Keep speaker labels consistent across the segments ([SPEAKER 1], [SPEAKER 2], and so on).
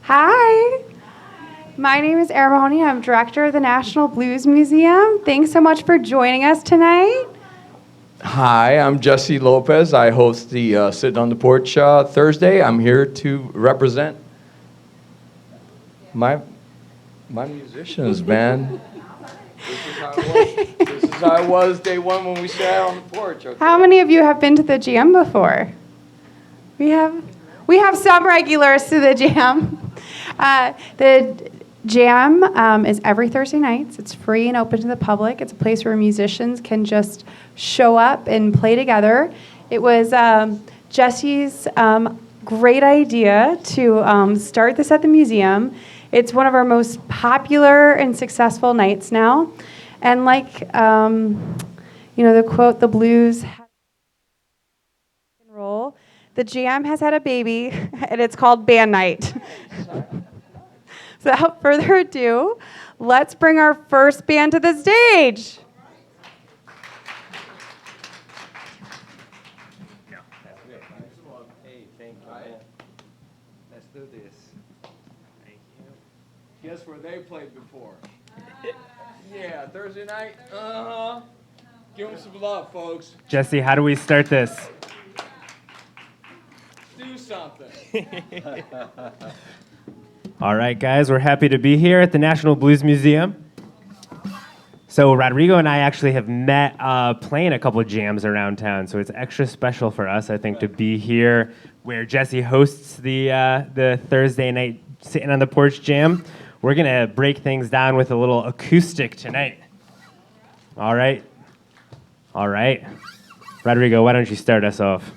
[SPEAKER 1] Hi, my name is Erin Mahoney. I'm director of the National Blues Museum. Thanks so much for joining us tonight.
[SPEAKER 2] Hi, I'm Jesse Lopez. I host the Sitting on the Porch Thursday. I'm here to represent my musicians, man. This is how it was day one when we sat on the porch. Okay?
[SPEAKER 1] How many of you have been to the Jam before? We have some regulars to the Jam. The Jam is every Thursday nights. It's free and open to the public. It's a place where musicians can just show up and play together. It was Jesse's great idea to start this at the museum. It's one of our most popular and successful nights now. And like, the quote, the blues roll, the Jam has had a baby, and it's called Band Night. So without further ado, let's bring our first band to the stage.
[SPEAKER 2] Hey, thank you. Let's do this. Thank you. Guess where they played before? Yeah, Thursday night. Give them some love, folks.
[SPEAKER 3] Jesse, how do we start this?
[SPEAKER 2] Do something.
[SPEAKER 3] All right, guys, we're happy to be here at the National Blues Museum. So Rodrigo and I actually have met playing a couple jams around town, so it's extra special for us, I think, to be here where Jesse hosts the Thursday night Sitting on the Porch Jam. We're going to break things down with a little acoustic tonight. All right. Rodrigo, why don't you start us off?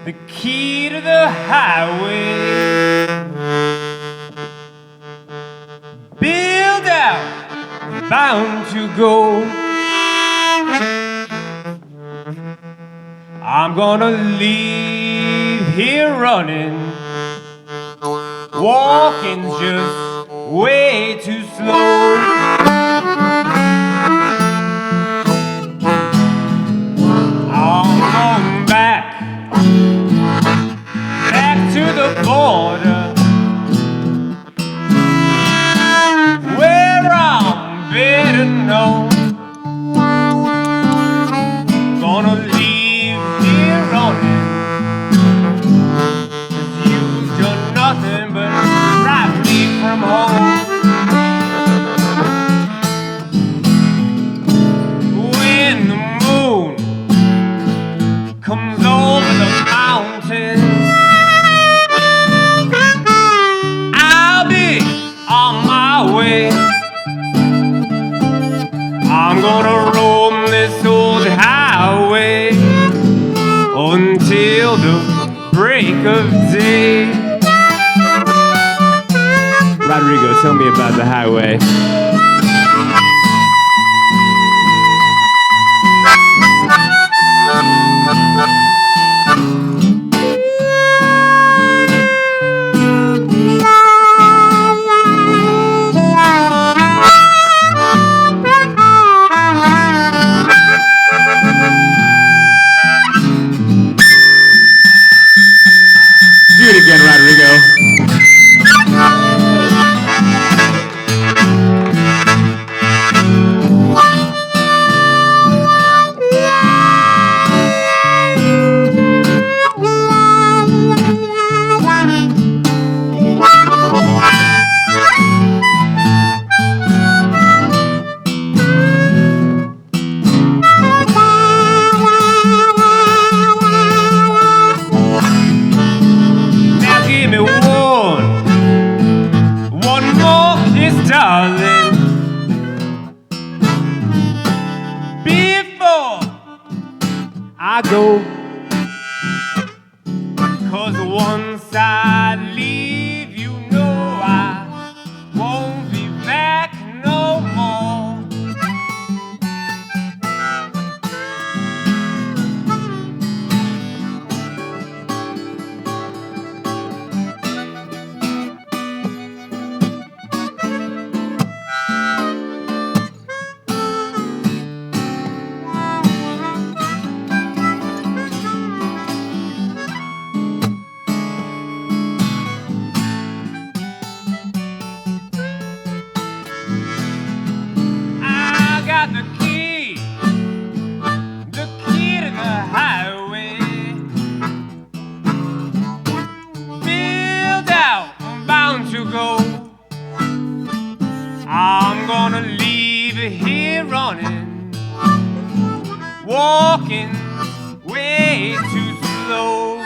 [SPEAKER 4] The key to the highway. Build out, bound to go. I'm gonna leave here running, walking just way too slow. Back to the border, where I'm better known. Gonna leave here running, 'cause you've done nothing but drive me from home. When the moon comes over the mountains, I'll be on my way. I'm gonna roam this old highway until the break of day.
[SPEAKER 3] Rodrigo, tell me about the highway. Do it again, Rodrigo.
[SPEAKER 4] I go. 'Cause once I leave, you know I won't be back no more. I'm gonna leave it here running, walking way too slow.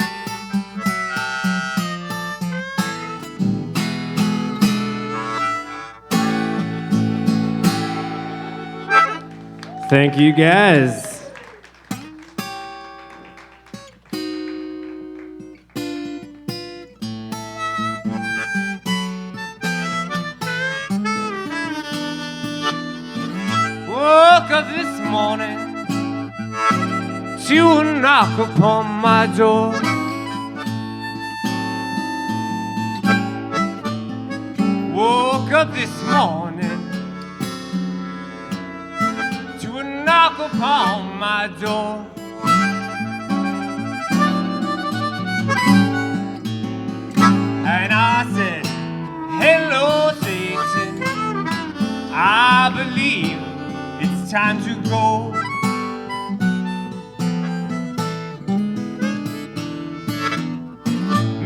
[SPEAKER 3] Thank you, guys.
[SPEAKER 4] Woke up this morning to a knock upon my door. Woke up this morning to a knock upon my door. And I said, hello, Satan, I believe it's time to go.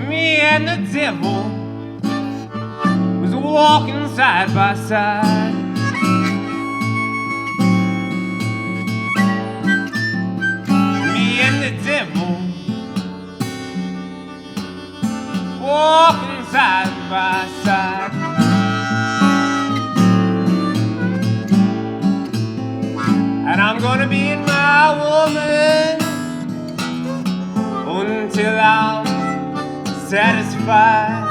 [SPEAKER 4] Me and the devil was walking side by side. Me and the devil walking side by side. And I'm gonna be in my woman until I'm satisfied.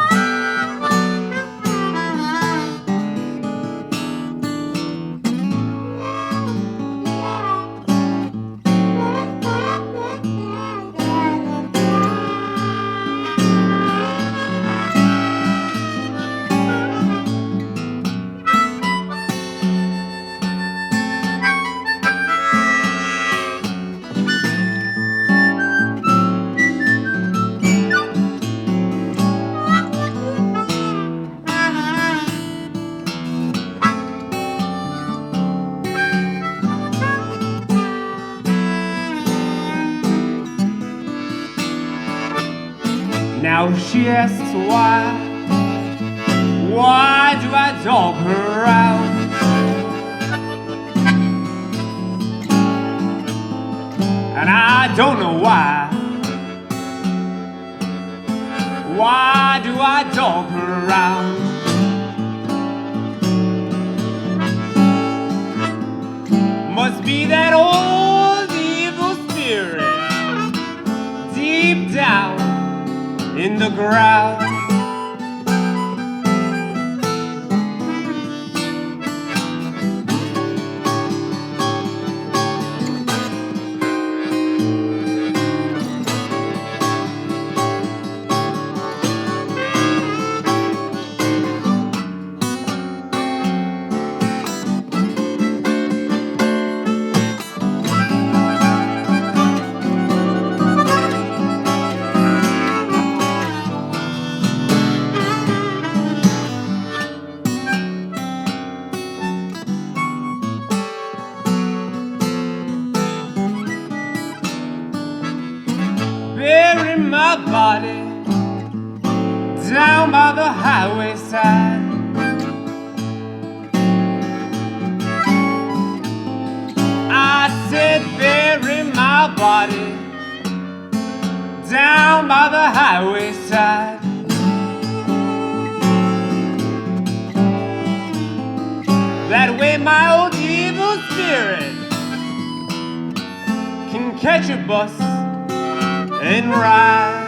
[SPEAKER 4] Now she asks why do I dog her out? And I don't know why do I dog her out? Must be that old evil spirit deep down in the ground. Bury my body down by the highway side. I said bury my body down by the highway side. That way my old evil spirit can catch a bus and ride.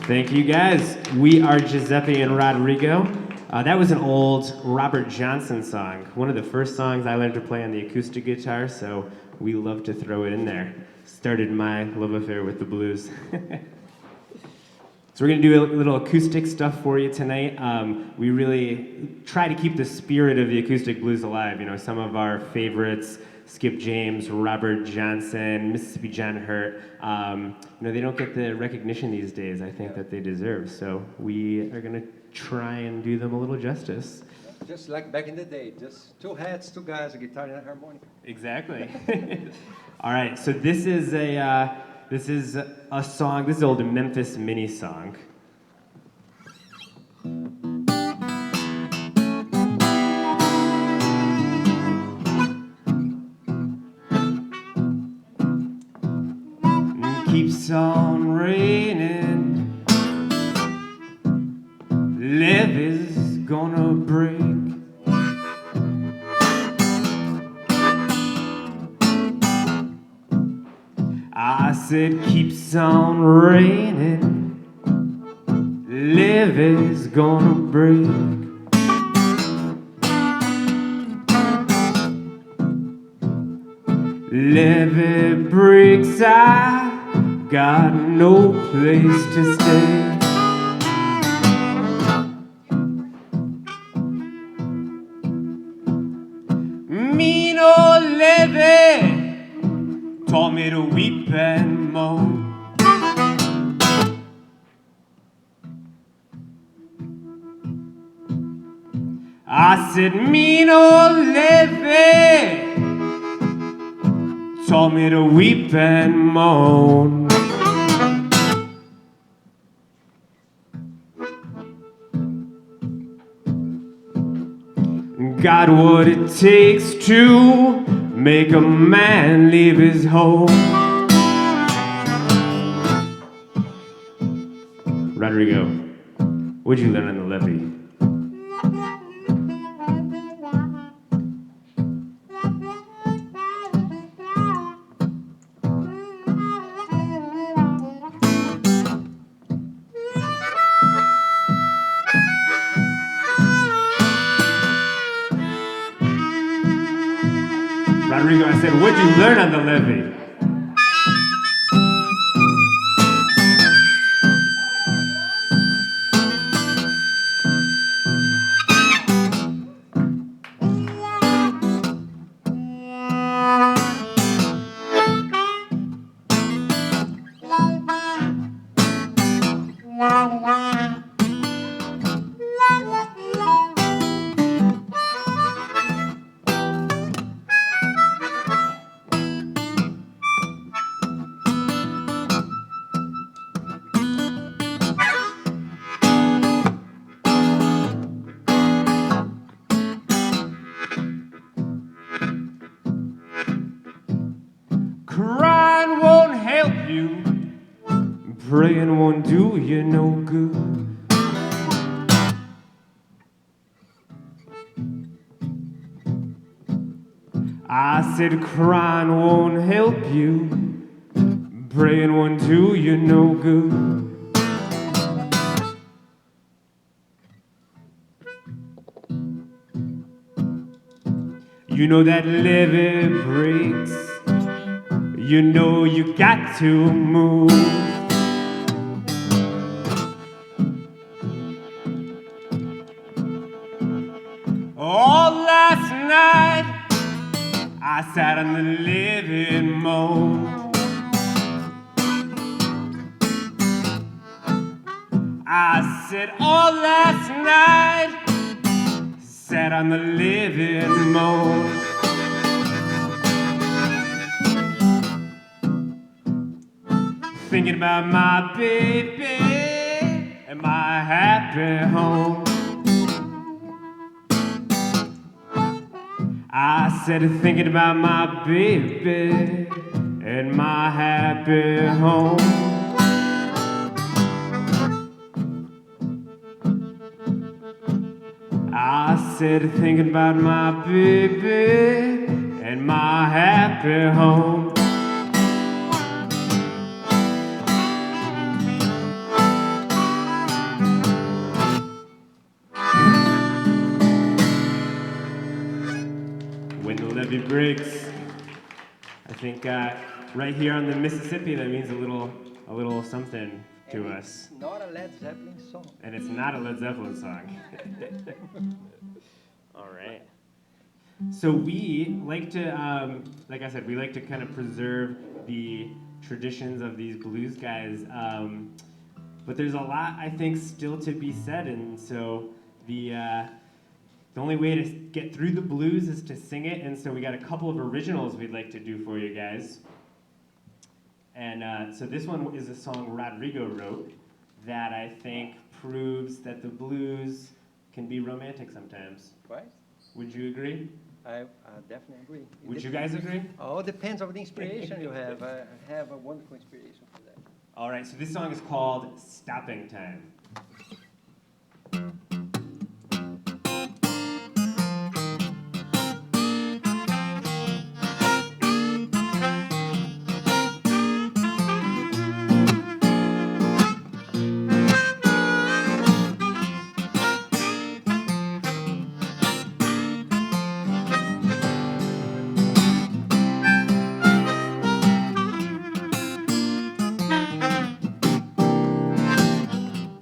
[SPEAKER 3] Thank you guys. We are Giuseppe and Rodrigo. That was an old Robert Johnson song, one of the first songs I learned to play on the acoustic guitar, so we love to throw it in there. Started my love affair with the blues. So we're going to do a little acoustic stuff for you tonight. We really try to keep the spirit of the acoustic blues alive. You know, some of our favorites, Skip James, Robert Johnson, Mississippi John Hurt, you know, they don't get the recognition these days I think that they deserve. So we are going to try and do them a little justice.
[SPEAKER 5] Just like back in the day, just two hats, two guys, a guitar and a harmonica.
[SPEAKER 3] Exactly. All right, so this is a song, this is an old Memphis mini song. Keeps on raining, levee's gonna break. I said keeps on raining, levee's gonna break. Levee breaks, I got no place to stay. Mean old levee taught me to weep and moan. I said mean old levee taught me to weep and moan. Got what it takes to make a man leave his home. Rodrigo, what'd you learn on the levee? Rodrigo, I said, what'd you learn on the levee? Crying won't help you, praying won't do you no good. I said crying won't help you, praying won't do you no good. You know that levee breaks, you know you got to move. All last night I sat on the living moan. I said all last night sat on the living moan. Thinking about my baby and my happy home. I said thinking about my baby and my happy home. said, thinking about my baby and my happy home. When the levee breaks, I think right here on the Mississippi, that means a little something to
[SPEAKER 5] And
[SPEAKER 3] us.
[SPEAKER 5] it's not a Led Zeppelin song.
[SPEAKER 3] And it's not a Led Zeppelin song. All right. So we like to, like I said, we like to kind of preserve the traditions of these blues guys. But there's a lot, I think, still to be said. And so the only way to get through the blues is to sing it. And so we got a couple of originals we'd like to do for you guys. And so this one is a song Rodrigo wrote that I think proves that the blues can be romantic sometimes.
[SPEAKER 5] Right?
[SPEAKER 3] Would you agree?
[SPEAKER 5] I definitely agree.
[SPEAKER 3] Would you guys agree?
[SPEAKER 5] Oh, depends on the inspiration you have. I have a wonderful inspiration for that.
[SPEAKER 3] All right, so this song is called Stopping Time.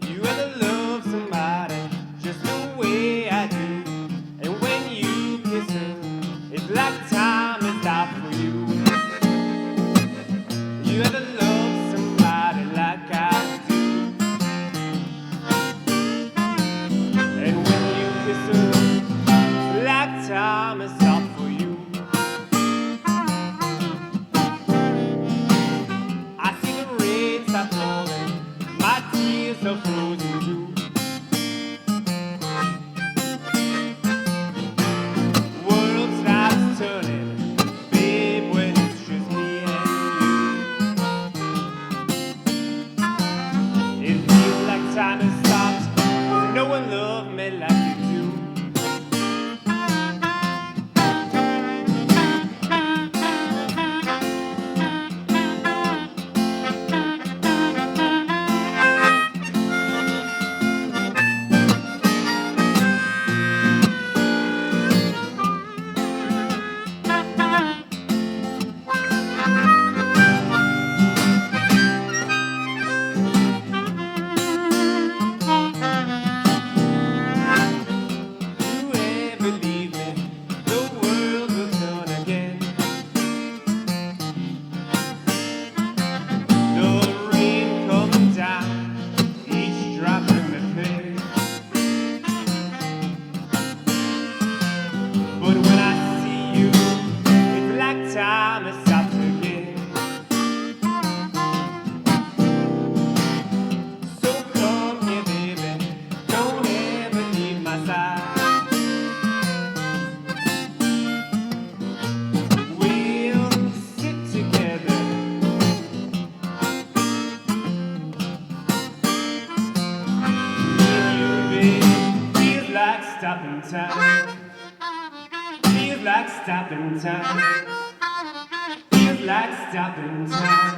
[SPEAKER 3] You ever love somebody just the way I do? And when you kiss her, it's like time is stopped for you. You ever love somebody like I do? And when you kiss her, it's like time is stopped for you. I see the rain stop falling, my tears are frozen too. World stops turning, babe, when it's just me and you. It feels like time has stopped, 'cause no one loved me like you do. You ever leave me, the world will turn again. The rain coming down, each drop in the pain. But when I see you, it's like time has stopped again. So come here, baby, don't ever leave my side. We'll sit together. With you, babe, feels like stopping time. Feels like stopping time. Feels like stopping time.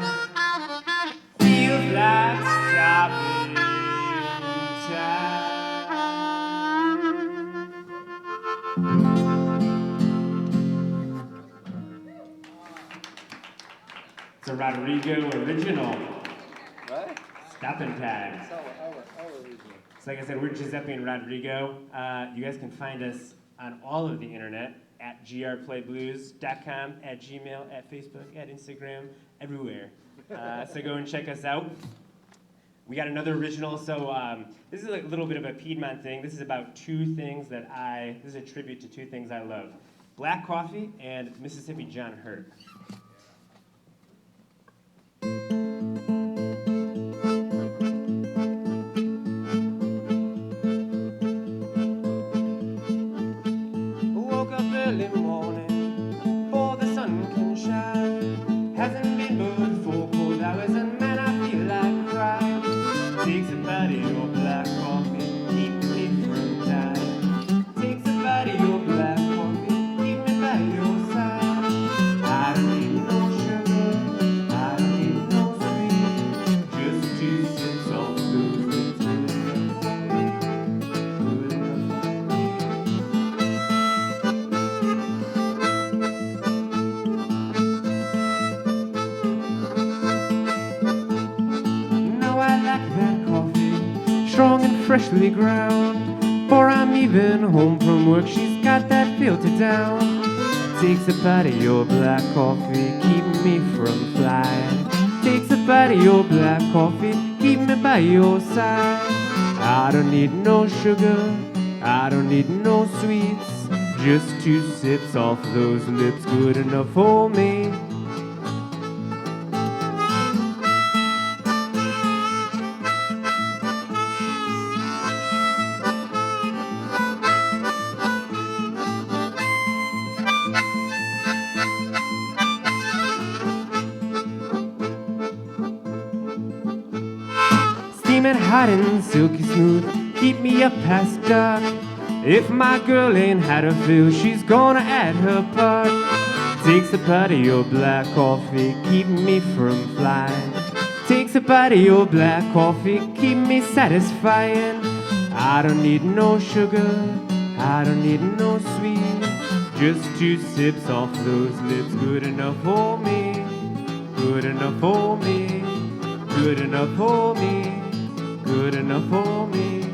[SPEAKER 3] Feels like stopping time. It's a Rodrigo original.
[SPEAKER 5] Right?
[SPEAKER 3] Stopping Time.
[SPEAKER 5] It's our original.
[SPEAKER 3] So like I said, we're Giuseppe and Rodrigo. You guys can find us on all of the internet at grplayblues.com, at Gmail, at Facebook, at Instagram, everywhere. So go and check us out. We got another original. So this is a little bit of a Piedmont thing. This is about two things this is a tribute to two things I love. Black coffee and Mississippi John Hurt. Woke up early morning before the sun can shine. Hasn't been but 4 cold hours and man I feel like crying. Takes a bite of your black coffee, keep me from dying. Takes a bite freshly ground. Before I'm even home from work, she's got that filter down. Takes a bite of your black coffee, keeping me from flying. Takes a bite of your black coffee, keep me by your side. I don't need no sugar, I don't need no sweets. Just 2 sips off those lips, good enough for me. Steaming hot and silky smooth, keep me up past dark. If my girl ain't had her fill, she's gonna add her part. Takes a bite of your black coffee, keep me from flying. Takes a bite of your black coffee, keep me satisfying. I don't need no sugar, I don't need no sweet. Just 2 sips off those lips, good enough for me. Good enough for me. Good enough for me. Good enough for me.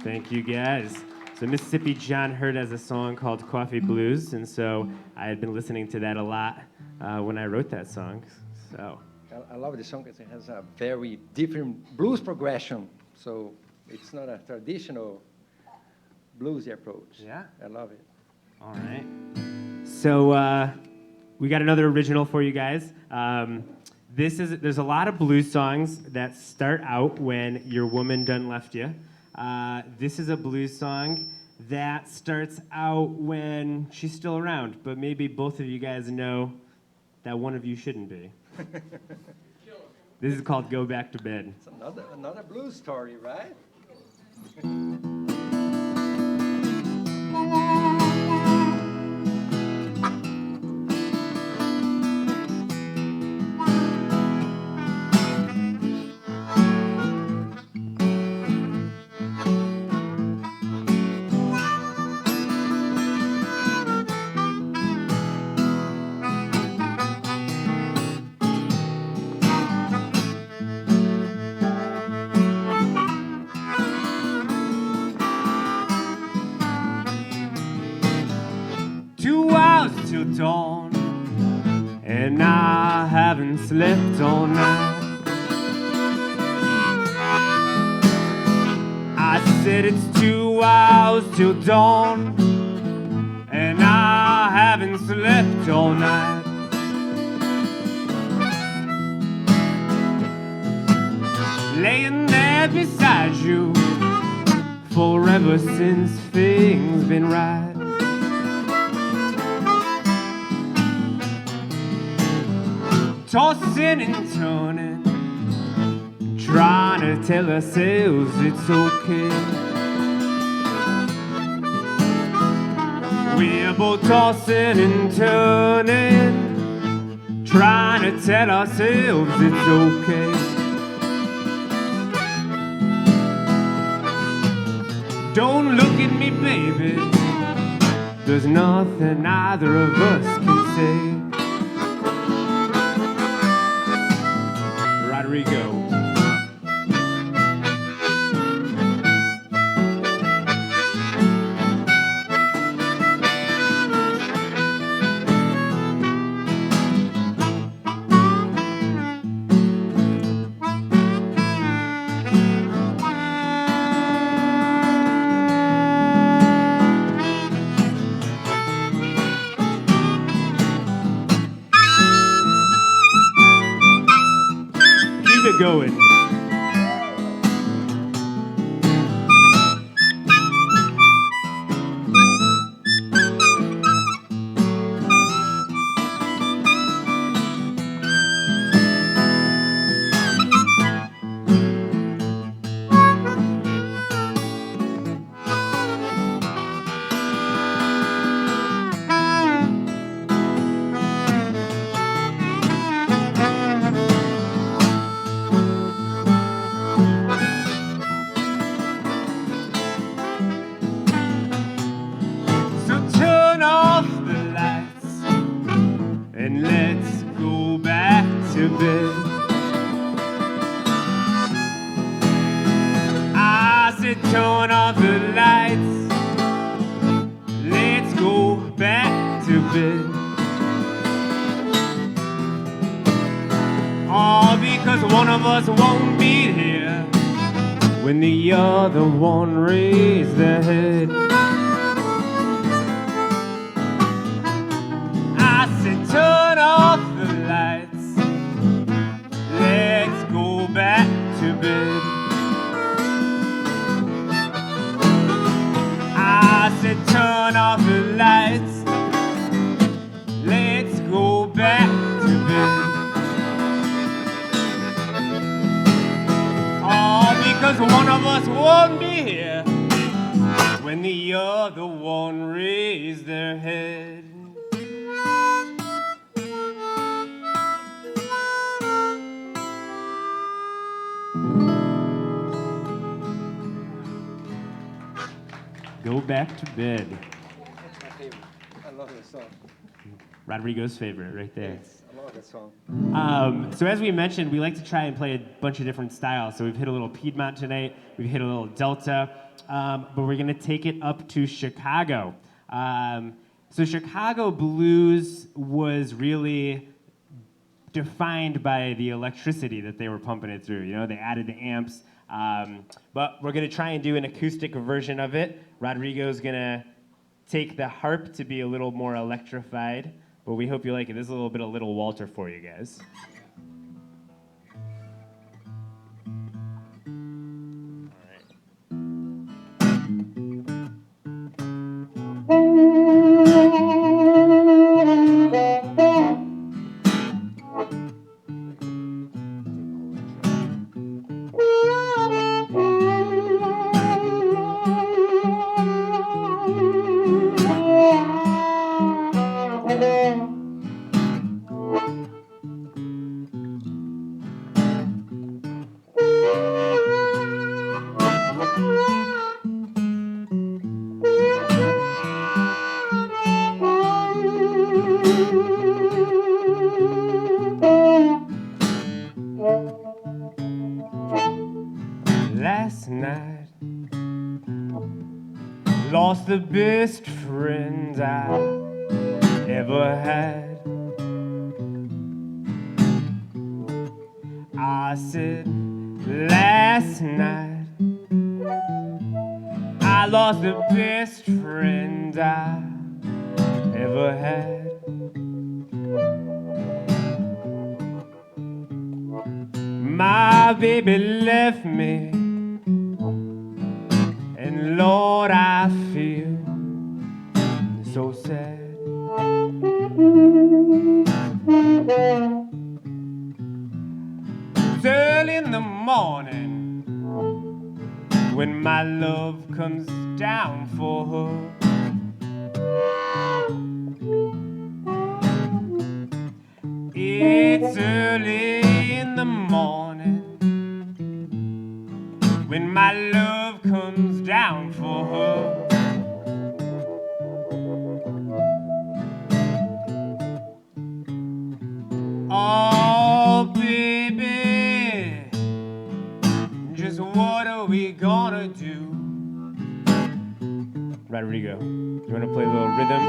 [SPEAKER 3] Thank you, guys. So Mississippi John heard as a song called Coffee Blues, and so I had been listening to that a lot when I wrote that song. So
[SPEAKER 5] I love the song because it has a very different blues progression. So it's not a traditional bluesy approach.
[SPEAKER 3] yeah,
[SPEAKER 5] I love it.
[SPEAKER 3] all right. So we got another original for you guys. There's a lot of blues songs that start out when your woman done left you. This is a blues song that starts out when she's still around, but maybe both of you guys know that one of you shouldn't be. This is called Go Back to Bed.
[SPEAKER 5] It's another blues story, right?
[SPEAKER 3] 2 hours till dawn, and I haven't slept all night. I said it's 2 hours till dawn, and I haven't slept all night. Laying there beside you, forever since things been right. Tossing and turning, trying to tell ourselves it's okay. We're both tossing and turning, trying to tell ourselves it's okay. Don't look at me, baby, there's nothing either of us can say. Rodrigo. Keep it going.
[SPEAKER 4] turn off the lights. Let's go back to bed. All because one of us won't be here when the other one raised their head. I said turn off the lights. Let's go back to bed. I said turn off the lights. Let's go back to bed. All because one of us won't be here when the other one raised their head. Go back to bed.
[SPEAKER 5] That's my favorite. I love that song.
[SPEAKER 3] Rodrigo's favorite, right there.
[SPEAKER 5] Yes, I love that song.
[SPEAKER 3] So as we mentioned, we like to try and play a bunch of different styles. So we've hit a little Piedmont tonight, we've hit a little Delta, but we're gonna take it up to Chicago. So Chicago blues was really defined by the electricity that they were pumping it through. You know, they added the amps, but we're gonna try and do an acoustic version of it. Rodrigo's gonna take the harp to be a little more electrified, but we hope you like it. This is a little bit of Little Walter for you guys. Last night, lost the best friend I ever had. I said, last night, I lost the best friend I ever had. My baby left me, and Lord, I feel so sad. It's early in the morning when my love comes down for her. It's early in the morning when my love comes down for her. Oh, baby, just what are we gonna do? Rodrigo, you wanna play a little rhythm?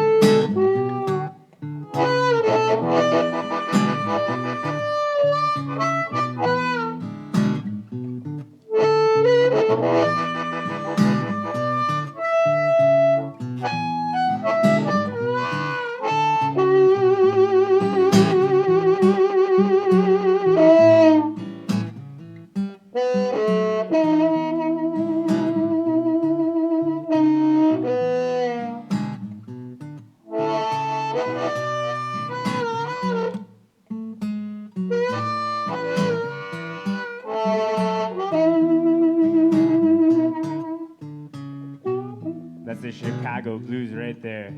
[SPEAKER 3] That's the Chicago blues right there.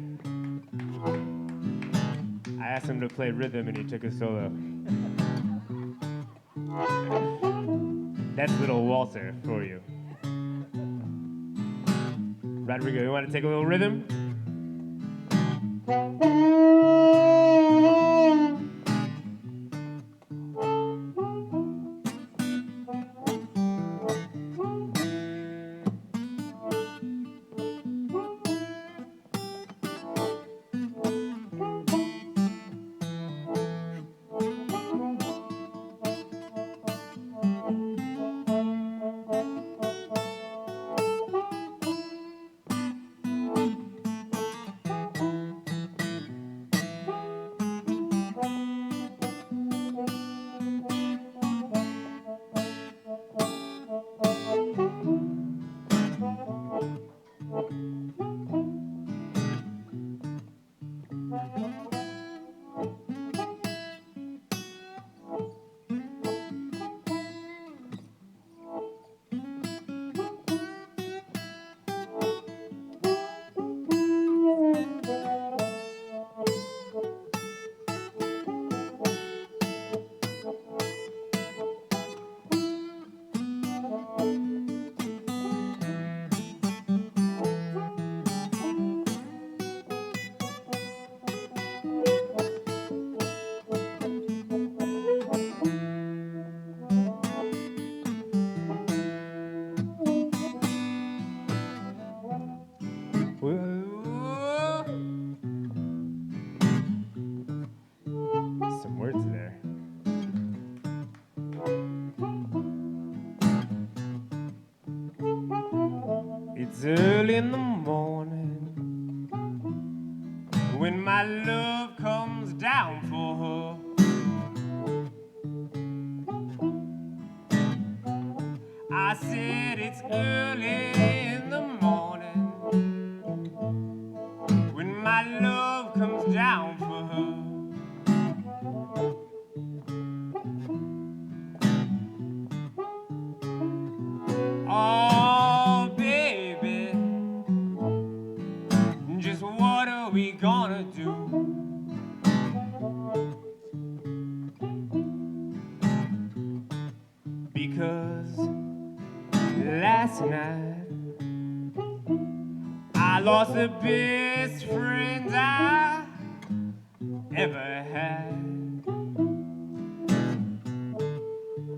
[SPEAKER 3] I asked him to play rhythm and he took a solo. That's Little Walter for you. Rodrigo, you want to take a little rhythm?
[SPEAKER 4] early in the morning when my love comes down for her. I said it's early in the morning when my love comes down for her. Oh, baby, just what are we gonna do? Because last night I lost the best friend I ever had.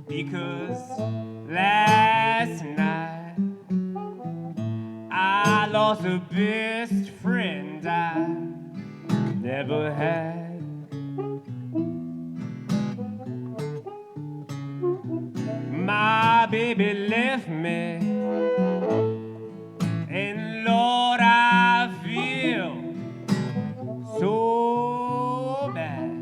[SPEAKER 4] Because last night I lost the best friend I never had. My baby left me, and Lord, I feel so bad.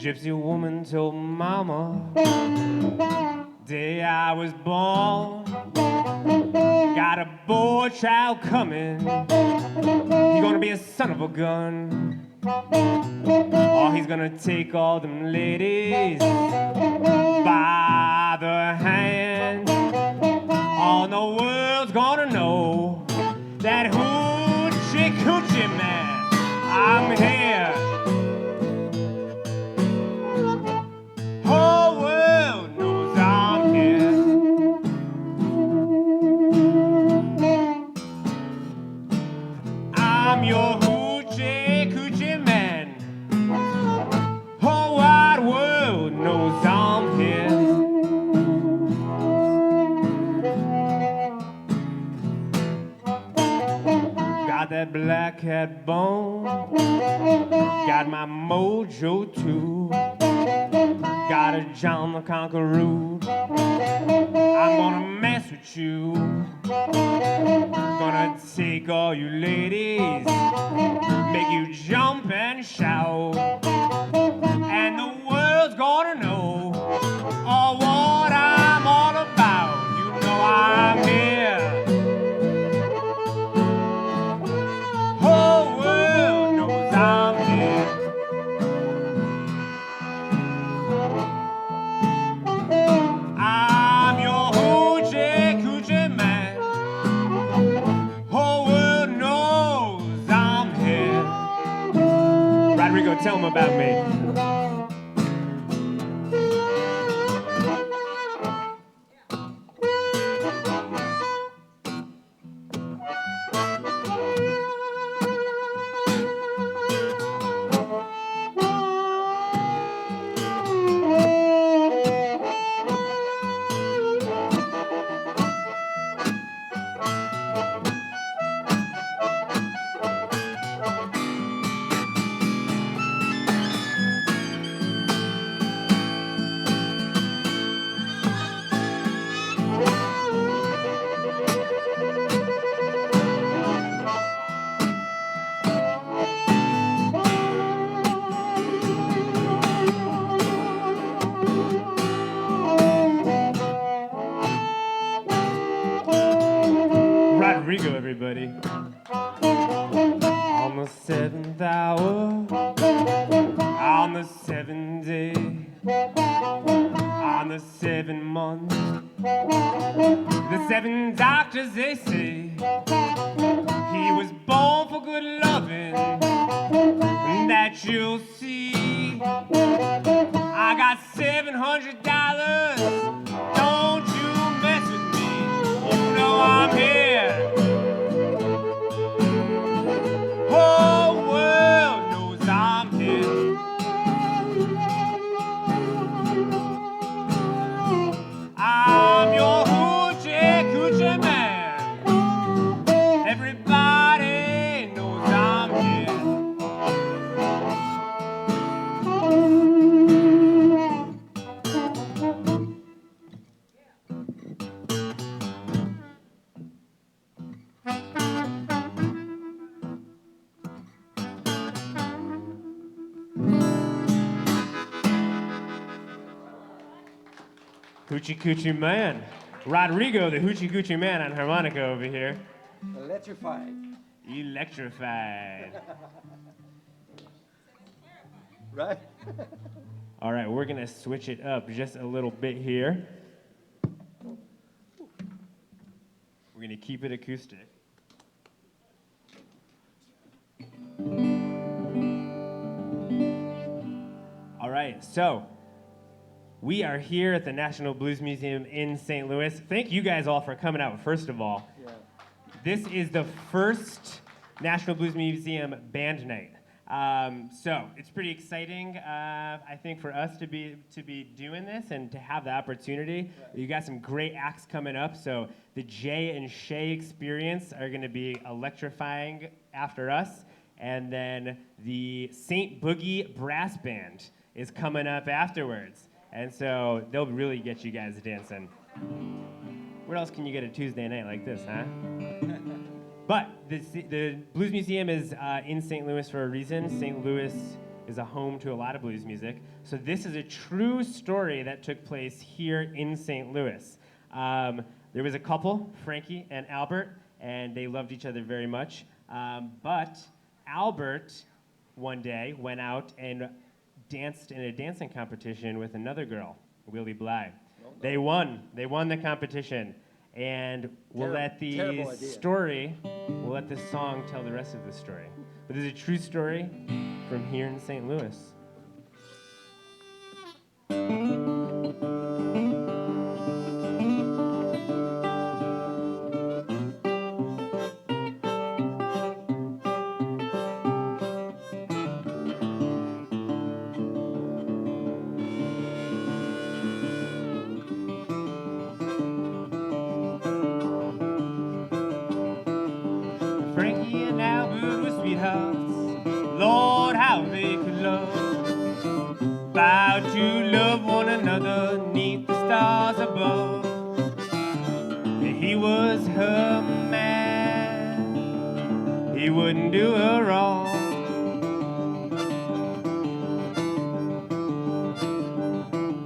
[SPEAKER 4] Gypsy woman told mama, day I was born, got a boy child coming, he's gonna be a son of a gun. Oh, he's gonna take all them ladies by the hand. All the world's gonna know that hoochie coochie man, I'm here. Whole world knows I'm here. I'm your hoochie coochie man. Whole wide world knows I'm here. Got that black cat bone, got my mojo too, got a John the Conqueror. I'm gonna mess with you, gonna take all you ladies, make you jump and shout, and the world's gonna know all what I'm all about. You know I'm here. Whole world knows I'm here. I'm your hoochie coochie man. Whole world knows I'm here. Rodrigo, tell him about me. Rodrigo, everybody. On the seventh hour, on the seventh day, on the 7 months, the 7 doctors, they say he was born for good loving, and that you'll see. I got $700, don't you mess with me, you know I'm here. Whole world knows I'm here. I'm your hoochie coochie man.
[SPEAKER 3] Hoochie Coochie Man. Rodrigo, the Hoochie Coochie Man on harmonica over here.
[SPEAKER 5] Electrified.
[SPEAKER 3] Electrified.
[SPEAKER 5] Right?
[SPEAKER 3] All right, we're gonna switch it up just a little bit here. We're gonna keep it acoustic. All right, so we are here at the National Blues Museum in St. Louis. Thank you guys all for coming out, first of all.
[SPEAKER 5] Yeah.
[SPEAKER 3] This is the first National Blues Museum band night. So it's pretty exciting, I think, for us to be doing this and to have the opportunity. You got some great acts coming up. So the Jay and Shae experience are going to be electrifying after us. And then the St. Boogie Brass Band is coming up afterwards. And so they'll really get you guys dancing. Where else can you get a Tuesday night like this, huh? But the Blues Museum is in St. Louis for a reason. St. Louis is a home to a lot of blues music. So this is a true story that took place here in St. Louis. There was a couple, Frankie and Albert, and they loved each other very much. But Albert, one day, went out and danced in a dancing competition with another girl, Willie Bly. They won the competition. And we'll let the story, we'll let this song tell the rest of the story. But this is a true story from here in St. Louis. Frankie and Albert were sweethearts. Lord, how they could love. Vowed to love one another neath the stars above. He was her man. He wouldn't do her wrong.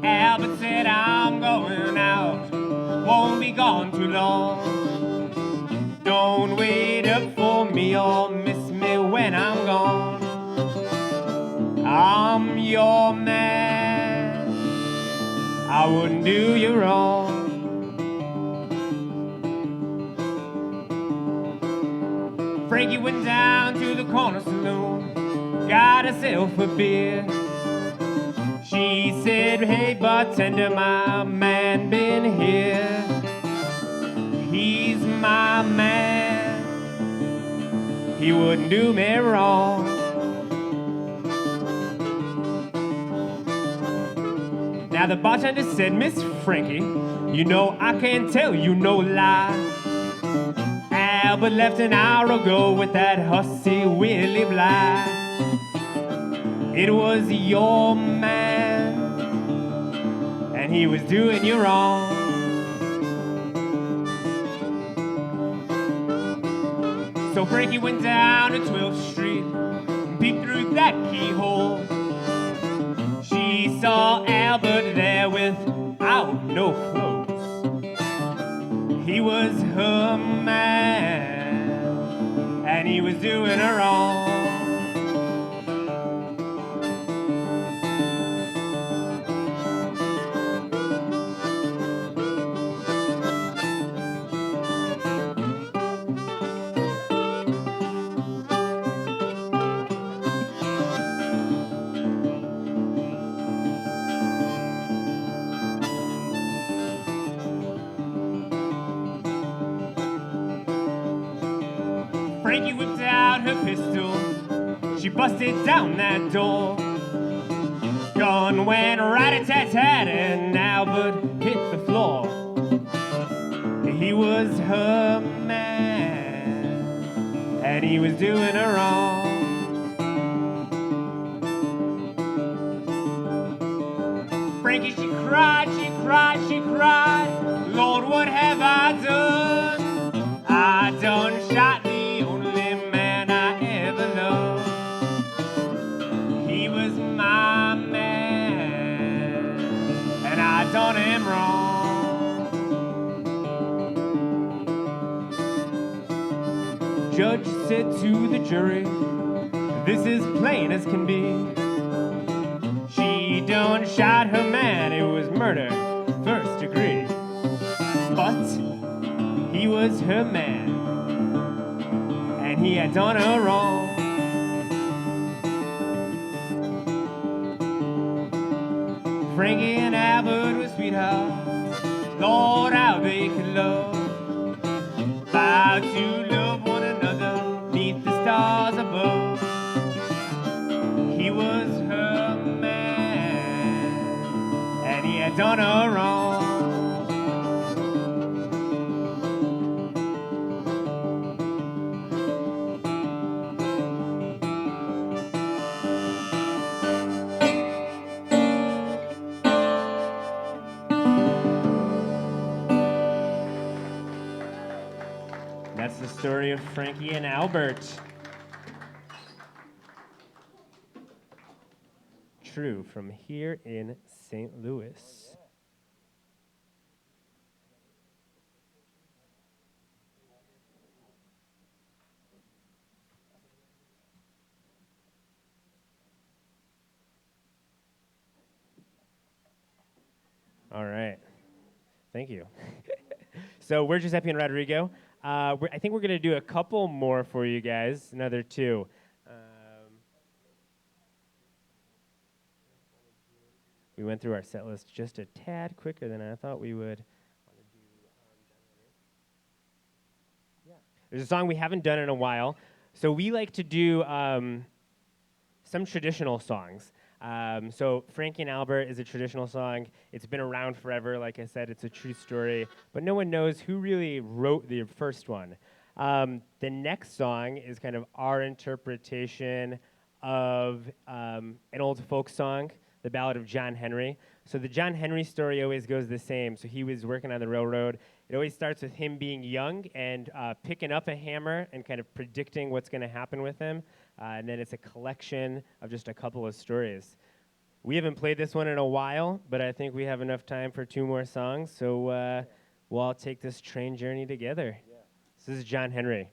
[SPEAKER 3] Albert said, I'm going out. Won't be gone too long. Don't wait up for me or miss me when I'm gone. I'm your man. I wouldn't do you wrong. Frankie went down to the corner saloon, got herself a beer. She said, hey bartender, my man been here. He's my man, he wouldn't do me wrong. Now the bartender said, Miss Frankie, you know I can't tell you no lie. Albert left an hour ago with that hussy Willie Bly. It was your man, and he was doing you wrong. So Frankie went down to 12th Street and peeped through that keyhole. She saw Albert there without no clothes. He was her man, and he was doing her wrong. Frankie whipped out her pistol, she busted down that door. Gun went rat-a-tat-tat and Albert hit the floor. He was her man, and he was doing her wrong. Frankie, she cried, she cried, she cried, Lord, what have I done? I done shot the only man I ever loved. He was my man, and I done him wrong.
[SPEAKER 4] judge said to the jury, this is plain as can be. She done shot her man, it was murder, first degree. But he was her man, and he had done her wrong. Frankie and Albert were sweethearts, Lord, how they could love. Vowed to love one another neath the stars above. He was her man, and he had done her wrong. That's the story of Frankie and Albert. True, from here in St. Louis. All right. Thank you. So we're Giuseppe and Rodrigo. I think we're going to do a couple more for you guys, another two. We went through our set list just a tad quicker than I thought we would. There's a song we haven't done in a while. So we like to do some traditional songs. So Frankie and Albert is a traditional song. It's been around forever. Like I said, it's a true story. But no one knows who really wrote the first one. The next song is kind of our interpretation of an old folk song, the Ballad of John Henry. So the John Henry story always goes the same. So he was working on the railroad. It always starts with him being young and picking up a hammer and kind of predicting what's going to happen with him. And then it's a collection of just a couple of stories. We haven't played this one in a while, but I think we have enough time for two more songs. So we'll all take this train journey together. Yeah. This is John Henry.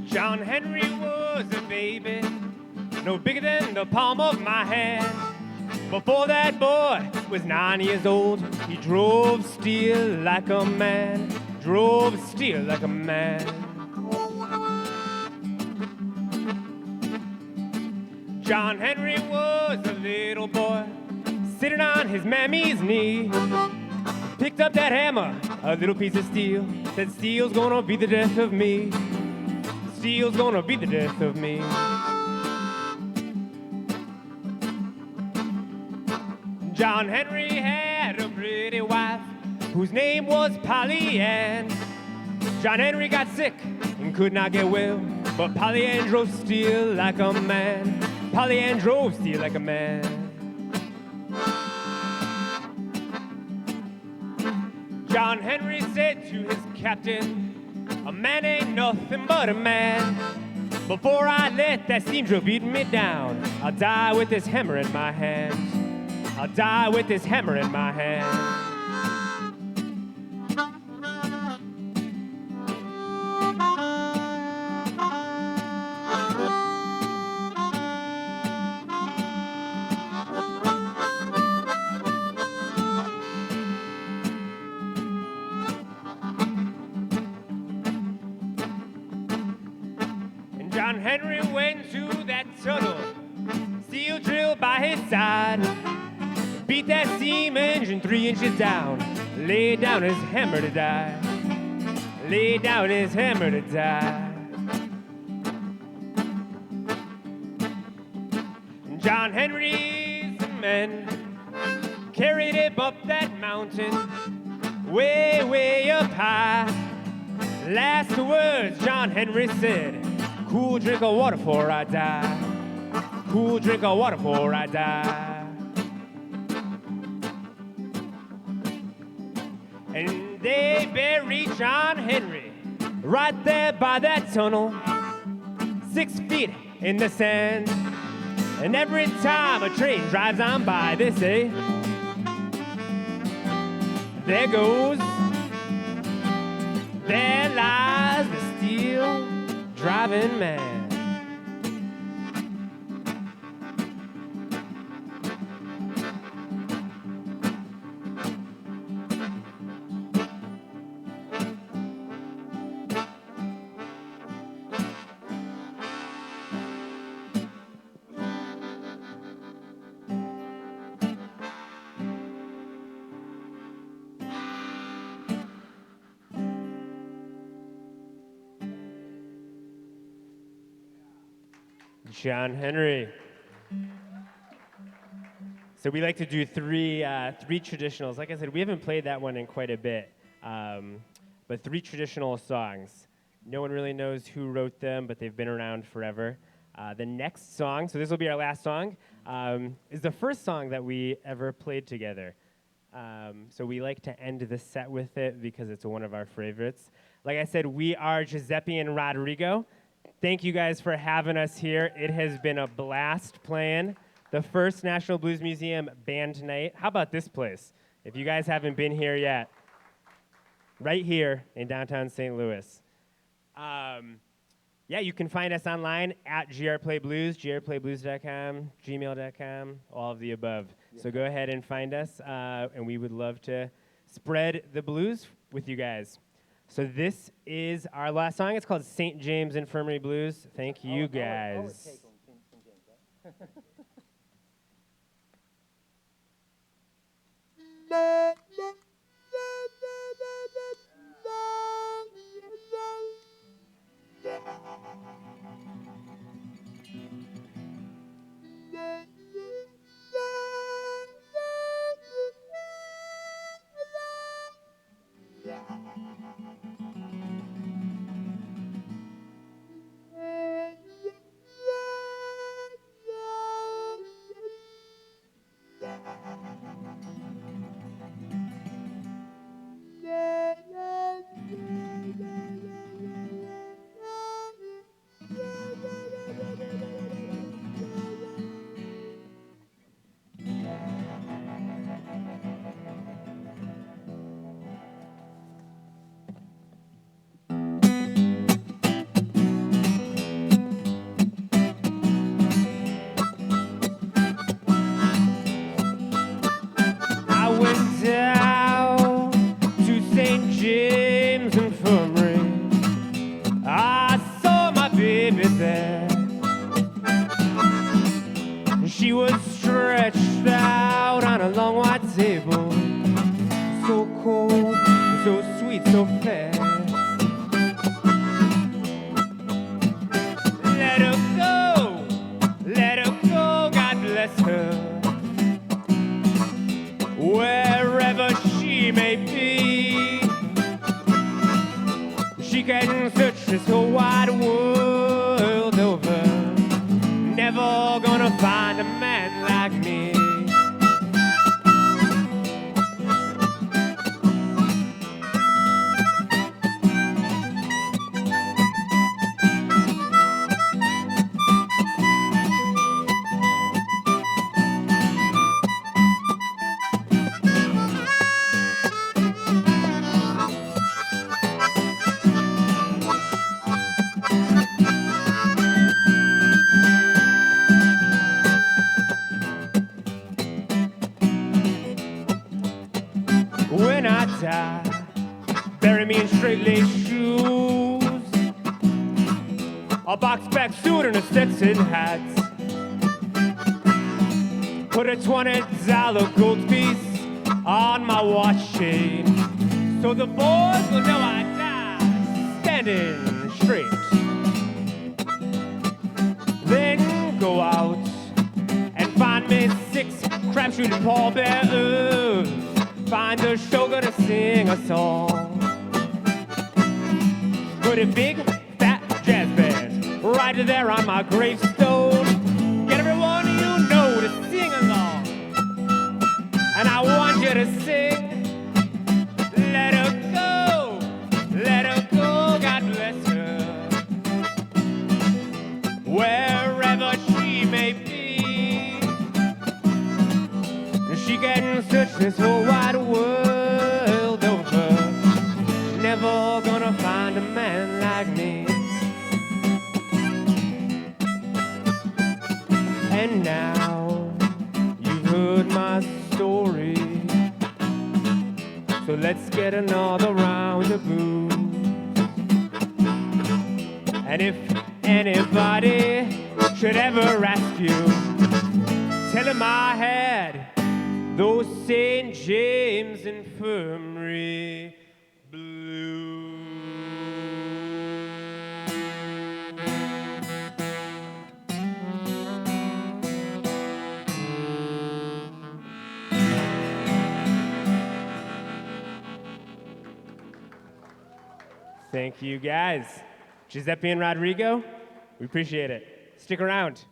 [SPEAKER 4] John Henry was a baby, no bigger than the palm of my hand. Before that boy was 9 years old, he drove steel like a man, drove steel like a man. John Henry was a little boy, sitting on his mammy's knee. Picked up that hammer, a little piece of steel, said steel's gonna be the death of me. Steel's gonna be the death of me. John Henry had a pretty wife whose name was Polly Ann. John Henry got sick and could not get well, but Polly Ann drove steel like a man. Polly Ann drove steel like a man. John Henry said to his captain, a man ain't nothing but a man. Before I let that steam drill beat me down, I'll die with this hammer in my hand. I'll die with this hammer in my hand. John Henry went to that tunnel, steel drill by his side. Beat beat that steam engine 3 inches down. Lay down his hammer to die. Lay down his hammer to die. John Henry's men carried him up that mountain, way, way up high. Last words John Henry said, cool drink of water before I die. Cool drink of water before I die. And they buried John Henry right there by that tunnel, 6 feet in the sand. And every time a train drives on by, they say, there goes, there lies the steel driving man. John Henry. So we like to do three traditionals. Like I said, we haven't played that one in quite a bit, but 3 traditional songs. No one really knows who wrote them, but they've been around forever. The next song, so this will be our last song, is the first song that we ever played together. So we like to end the set with it because it's one of our favorites. Like I said, we are Giuseppe and Rodrigo. Thank you guys for having us here. It has been a blast playing the first National Blues Museum band night. How about this place? If you guys haven't been here yet, right here in downtown St. Louis. Yeah, you can find us online at grplayblues, grplayblues.com, gmail.com, all of the above. So go ahead and find us, and we would love to spread the blues with you guys. So this is our last song. It's called St. James Infirmary Blues. Thank you, guys. Down to St. James Infirmary, I saw my baby there. She was stretched out on a long white table, so cold, so sweet, so fair. Let her go, God bless her. Wherever she may be, she can search this whole wide world over. Never gonna find a man like me. When I die, bury me in straight-laced shoes, a box-back suit and a Stetson hat. Put a $20 gold piece on my watch chain, so the boys will know I died standing straight. Then go out and find me 6 crapshooting pallbearers. Find a shogun to sing a song. Put a big fat jazz band right there on my gravestone. Get everyone you know to sing along. And I want you to sing, let her go, God bless her. Wherever she may be, she can search this whole wide world over. Never gonna find a man like me. And now you've heard my story, so let's get another round of booze. And if anybody should ever ask you, tell him I had those St. James Infirmary blues. Thank you, guys. Giuseppe and Rodrigo, we appreciate it. Stick around.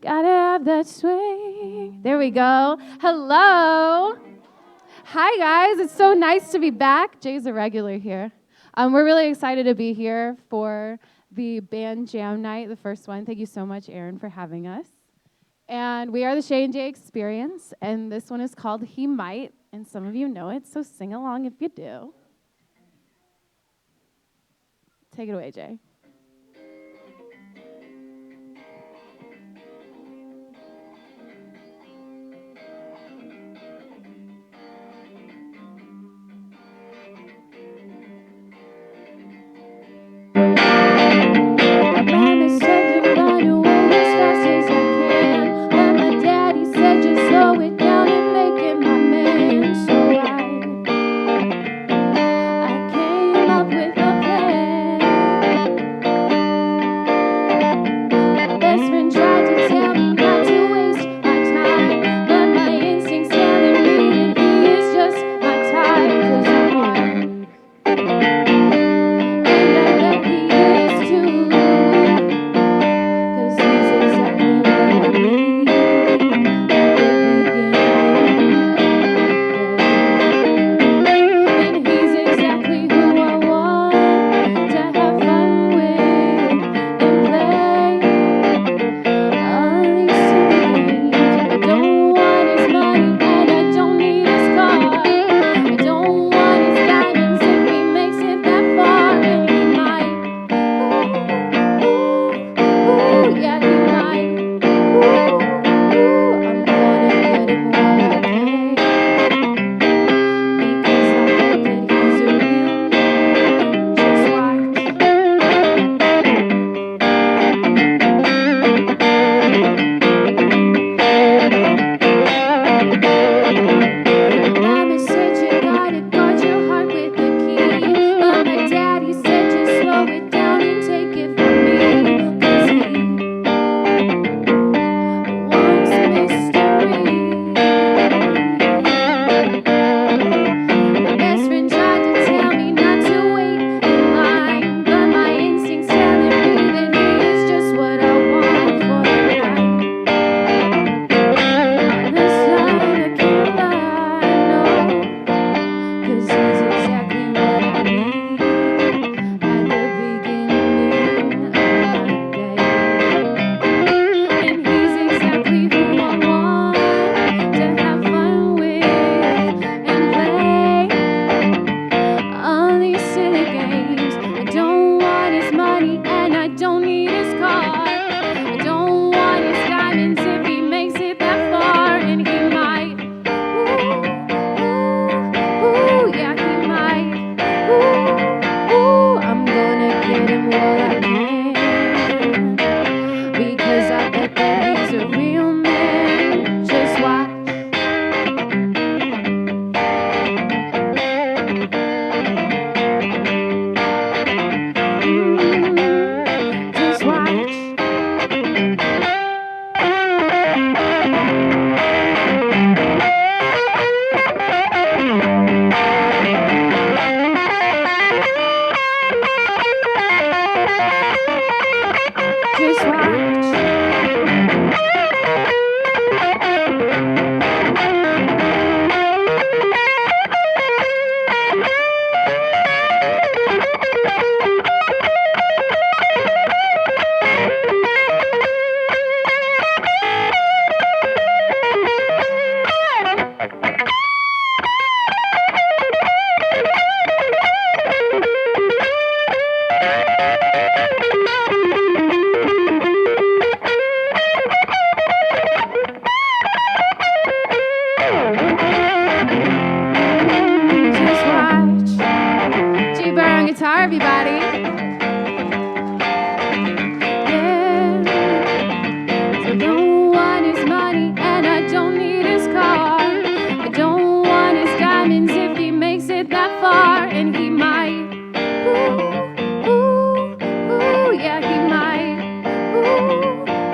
[SPEAKER 6] Gotta have that swing. There we go. Hello. Hi, guys. It's so nice to be back. Jay's a regular here. We're really excited to be here for the band jam night, the first one. Thank you so much, Aaron, for having us. And we are the Shae and Jay Experience, and this one is called He Might, and some of you know it, so sing along if you do. Take it away, Jay. Mama said to run away as fast as I can, but my daddy said just slow it down and make it my man. So I came up with a plan. My best friend tried to tell me not to waste my time, but my instincts telling me that he is just my type. 'Cause I'm wild, and I bet he is too. 'Cause he's exactly what I need at the beginning of the day. And he's exactly who I want to have fun with and play all these silly games. I don't want his money and I don't need his car. I don't want his diamonds if he makes it that far. And he might, ooh, yeah, he might. I'm gonna get him while I can, because I bet that he's a real man. Just watch. Mama said you gotta guard your heart with a key, but my daddy said just slow it down and take it from me. 'Cause he wants mystery. My best friend tried to tell me not to wait in line, but my instincts telling me that he is just what I want for the night. On the side, I can't lie, no, 'cause he's exactly what I need at the beginning of the day. And he's exactly who I want to have fun with and play all these silly games. I don't want his money and I don't need his car. I don't want his diamonds if he makes it that far. And he might, ooh, yeah, he might. Ooh, I'm gonna get him while I can, because I bet that he's a real man. Just watch. Just watch. Just watch. Just watch. G-Bar on guitar, everybody. Yeah. I don't want his money and I don't need his car. I don't want his diamonds if he makes it that far. And he might. Ooh, yeah, he might.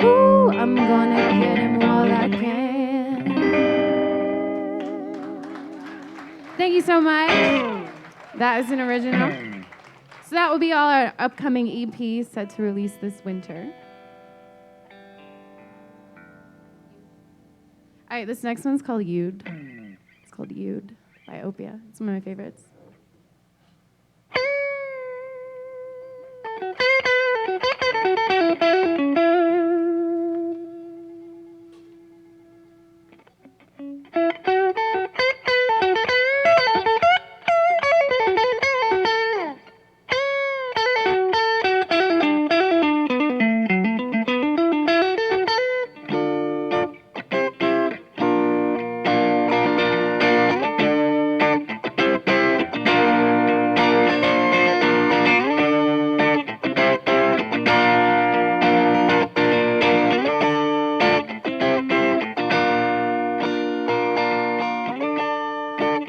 [SPEAKER 6] Ooh, I'm gonna get him while I can. Thank you so much. That is an original. So that will be all our upcoming EP set to release this winter. All right, this next one's called You'd. It's called You'd by Opia. It's one of my favorites.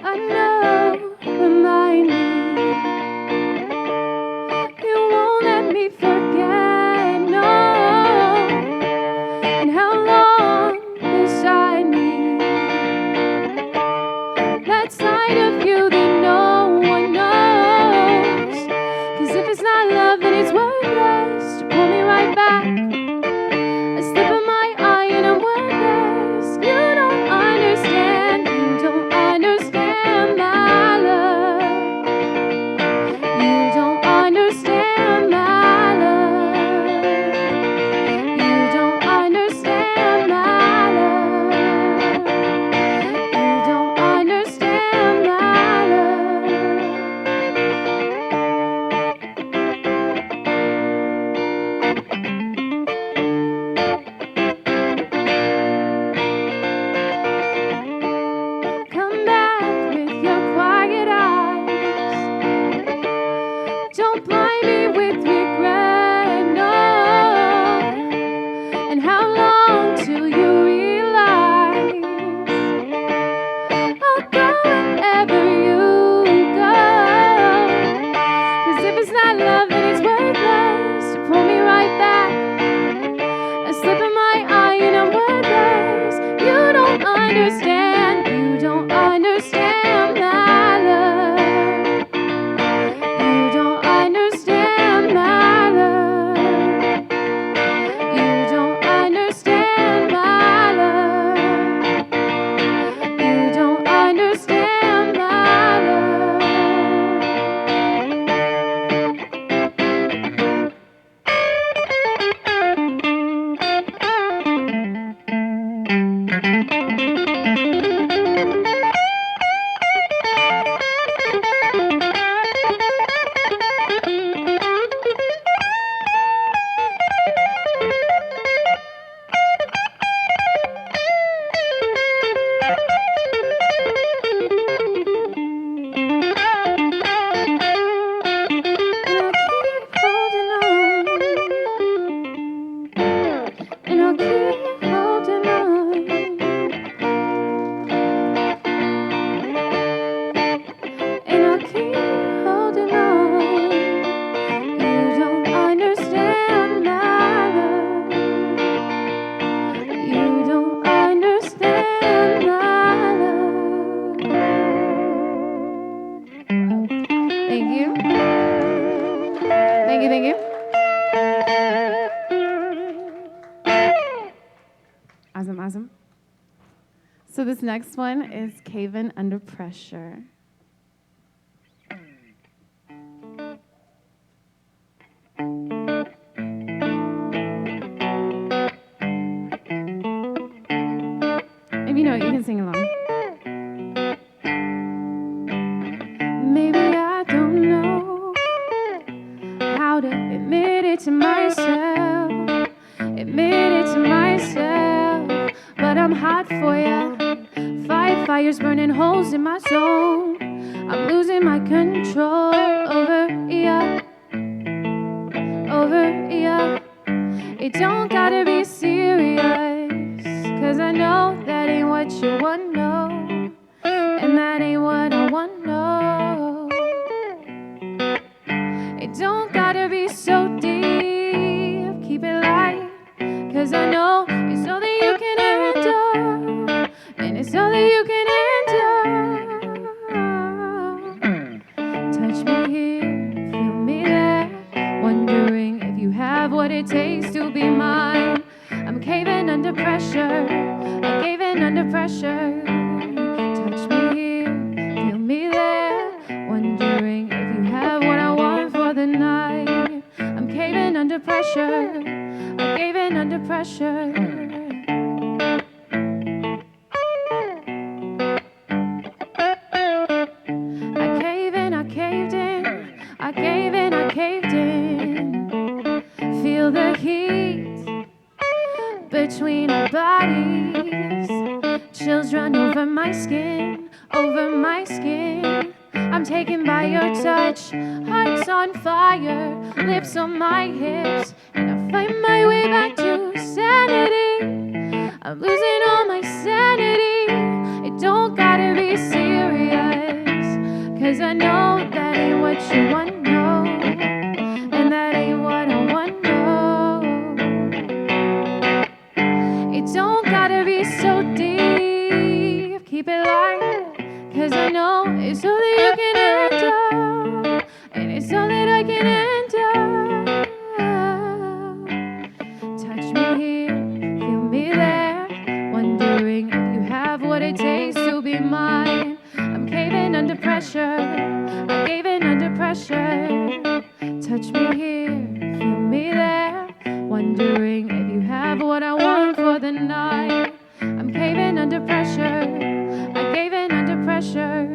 [SPEAKER 6] I know, remind me. You won't let me forget, no. And how long beside me. That side of you that no one knows. 'Cause if it's not love, then it's worthless to pull me right back. A slip of my eye and I'm worthless. You don't understand. You don't understand my love. You don't understand my love. You don't understand my love. You don't understand my love. Come back with your quiet eyes. Don't blind me with regret, no. And how long till you realize I'll go wherever you go? 'Cause if it's not love, then it's worthless to pull me right back. A slip of my eye and I'm worthless. You don't understand. You don't understand my love. You don't understand my love. You don't understand my love. You don't understand my love. And I'll keep holding on. And I'll keep holding on. You don't understand my love. You don't understand my love. Thank you. Thank you, thank you. Awesome, awesome. So this next one is Cave-In Under Pressure. If you know it, you can sing along. Maybe I don't know how to admit it to myself. Admit it to myself. But I'm hot for ya. Five fires burning holes in my soul. I'm losing my control over ya. Over ya. It don't gotta be serious. 'Cause I know that ain't what you want, no. And that ain't what I want, no. It don't gotta be so deep. Keep it light. 'Cause I know it's all that you can endure. And it's all that you can endure. Touch me here, feel me there. Wondering if you have what it takes to be mine. I'm caving under pressure. I gave in caving under pressure. Touch me here, feel me there. Wondering if you have what I want for the night. I'm caving under pressure. I'm caving under pressure. I caved in, I caved in. I gave in, I caved in. Feel the heat between our bodies. Chills run over my skin, over my skin. I'm taken by your touch, heart's on fire, lips on my hips, and I find my way back to sanity. I'm losing all my sanity. It don't gotta be serious, 'cause I know that ain't what you want, no, and that ain't what I want, no. It don't gotta be so deep, keep it light, 'cause I know it's all that you can handle, and it's all that I can handle. Touch me here, feel me there, wondering if you have what it takes to be mine. I'm caving under pressure, I'm caving under pressure. Touch me here, feel me there, wondering if you have what I want for the night. I'm caving under pressure, I'm caving under pressure.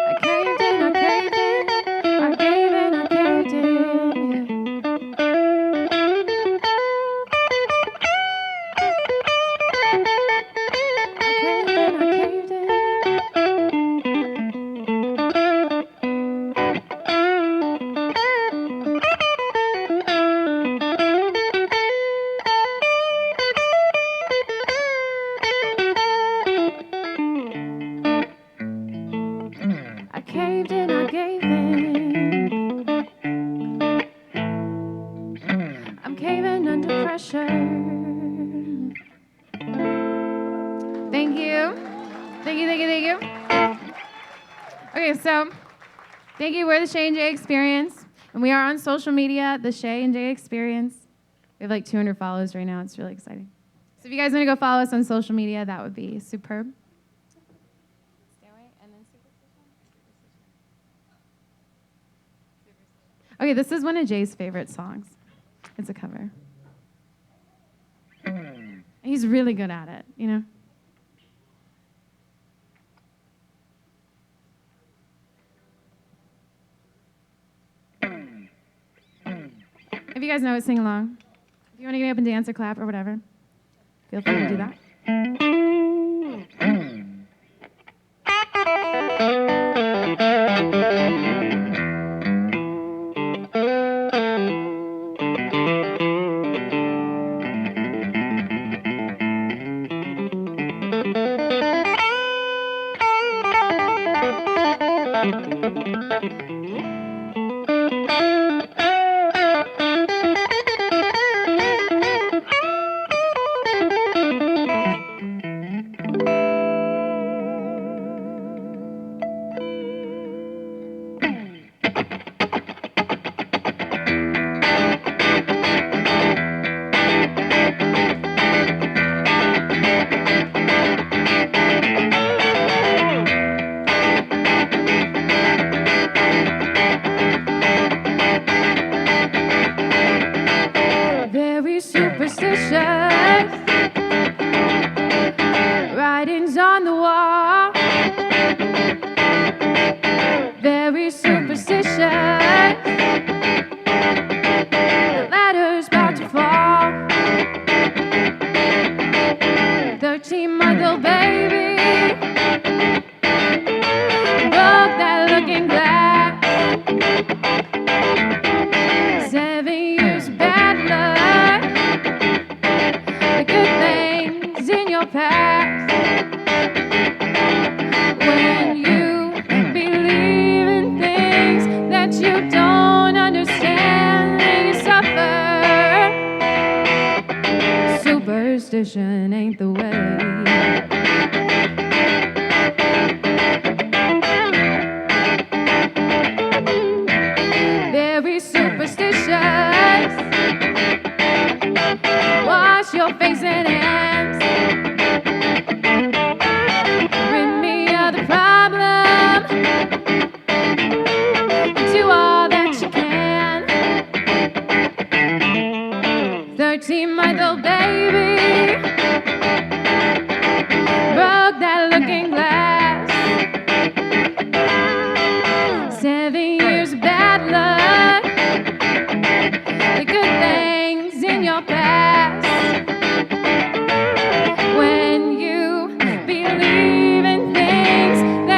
[SPEAKER 6] I caved in, I caved in, I gave in, I caved in. I caved in, I caved in. I caved in, I gave in. I'm caving under pressure. Thank you. Thank you, thank you, thank you. Okay, so thank you. We're the Shae and Jay Experience, and we are on social media, the Shae and Jay Experience. We have like 200 follows right now. It's really exciting. So if you guys want to go follow us on social media, that would be superb. Okay, this is one of Jay's favorite songs. It's a cover. He's really good at it, you know? If you guys know it, sing along. If you want to get up and dance or clap or whatever, feel free to do that.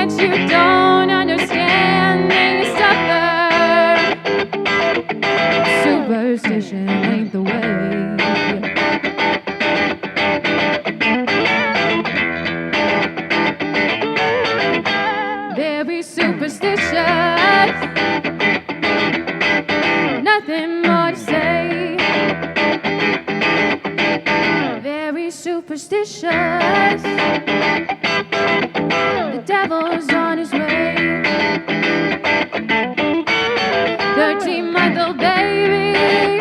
[SPEAKER 6] that you don't understand, then you suffer. Superstition ain't the way. Very superstitious, nothing more to say. Very superstitious, the devil's on his way. 13-month-old baby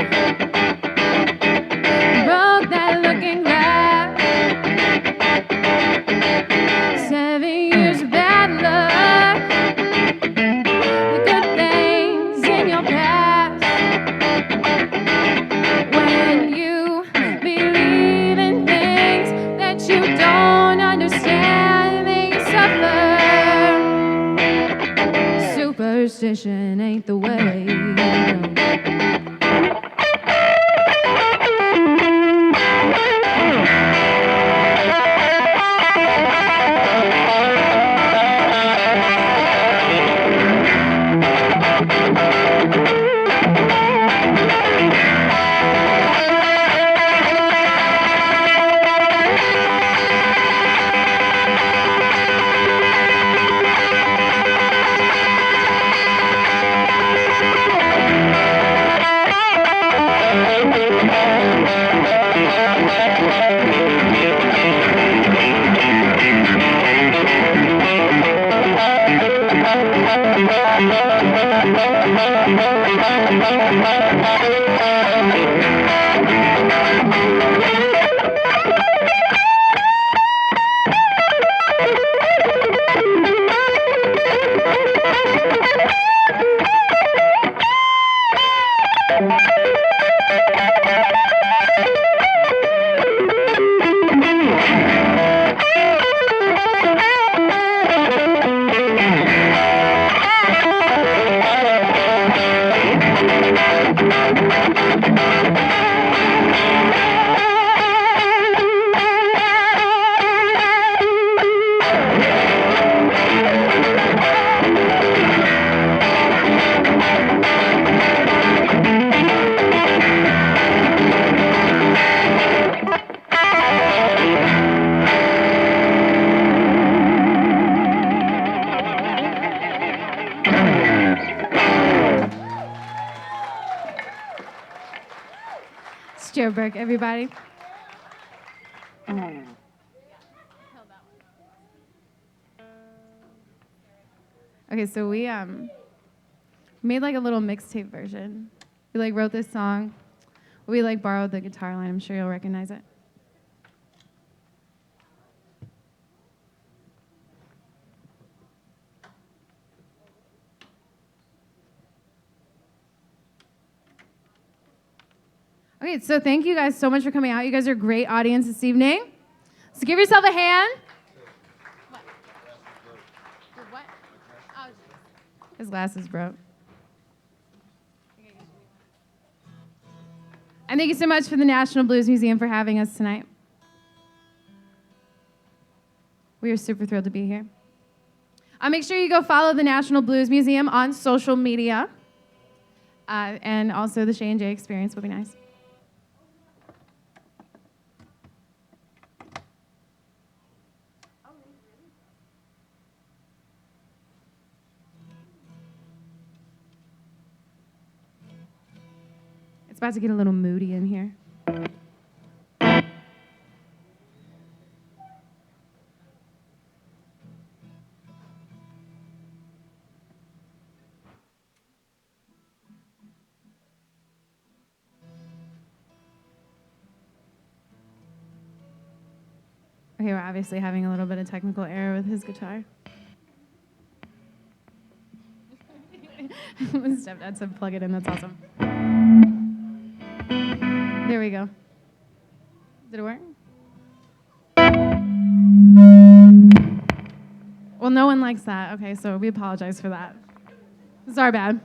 [SPEAKER 6] broke that looking glass. 7 years of bad luck, the good things in your past. When you believe in things that you don't understand, then you suffer. Superstition ain't the way. Steerberg, everybody. Okay, so we made like a little mixtape version. We like wrote this song. We like borrowed the guitar line. I'm sure you'll recognize it. Okay, so thank you guys so much for coming out. You guys are a great audience this evening. So give yourself a hand. What? Oh, his glasses broke. And thank you so much for the National Blues Museum for having us tonight. We are super thrilled to be here. Make sure you go follow the National Blues Museum on social media. And also the Shae and Jay experience will be nice. It's about to get a little moody in here. Okay, we're obviously having a little bit of technical error with his guitar. Stepdad said plug it in, that's awesome. There we go. Did it work? Well, no one likes that. Okay, so we apologize for that. It's our bad.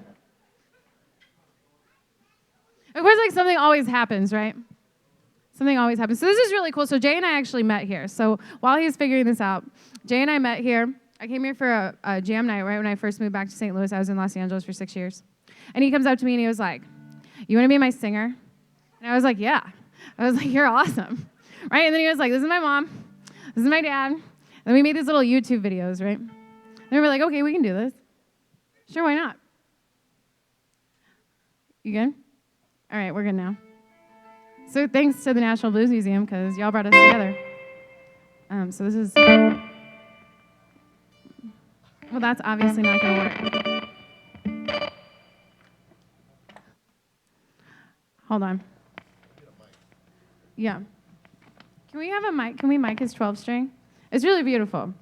[SPEAKER 6] Of course, like something always happens, right? Something always happens. So this is really cool. So Jay and I actually met here. So while he's figuring this out, Jay and I met here I came here for a jam night right when I first moved back to St. Louis. I was in Los Angeles for 6 years. And he comes up to me and he was like, "You want to be my singer?" And I was like, "Yeah." I was like, "You're awesome." Right? And then he was like, "This is my mom. This is my dad." And then we made these little YouTube videos, right? And we were like, "Okay, we can do this. Sure, why not?" You good? All right, we're good now. So thanks to the National Blues Museum, because y'all brought us together. So this is... Well, that's obviously not going to work. Hold on. Yeah. Can we have a mic? Can we mic his 12-string? It's really beautiful,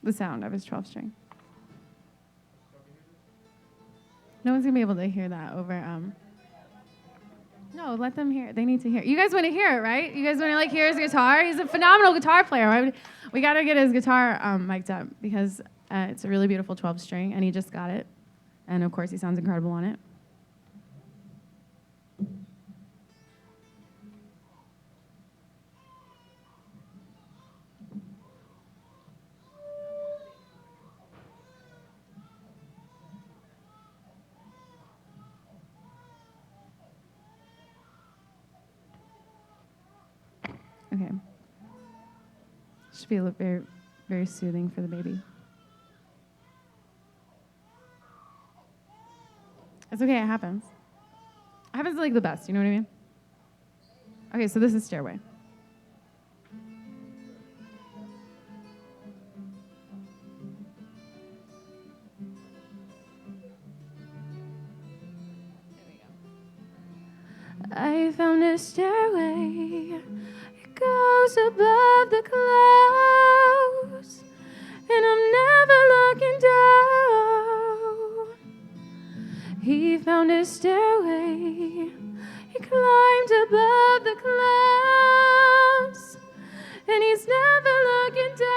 [SPEAKER 6] the sound of his 12-string. No one's going to be able to hear that over... No, let them hear it. They need to hear it. You guys want to hear it, right? You guys want to hear his guitar? He's a phenomenal guitar player. Right? We got to get his guitar mic'd up because it's a really beautiful 12-string, and he just got it. And, of course, he sounds incredible on it. Okay. Should be very, very soothing for the baby. It's okay, it happens. It happens the best, you know what I mean? Okay, so this is Stairway. I found a stairway, it goes above the clouds, and I'm never looking down. He found a stairway, he climbed above the clouds, and he's never looking down.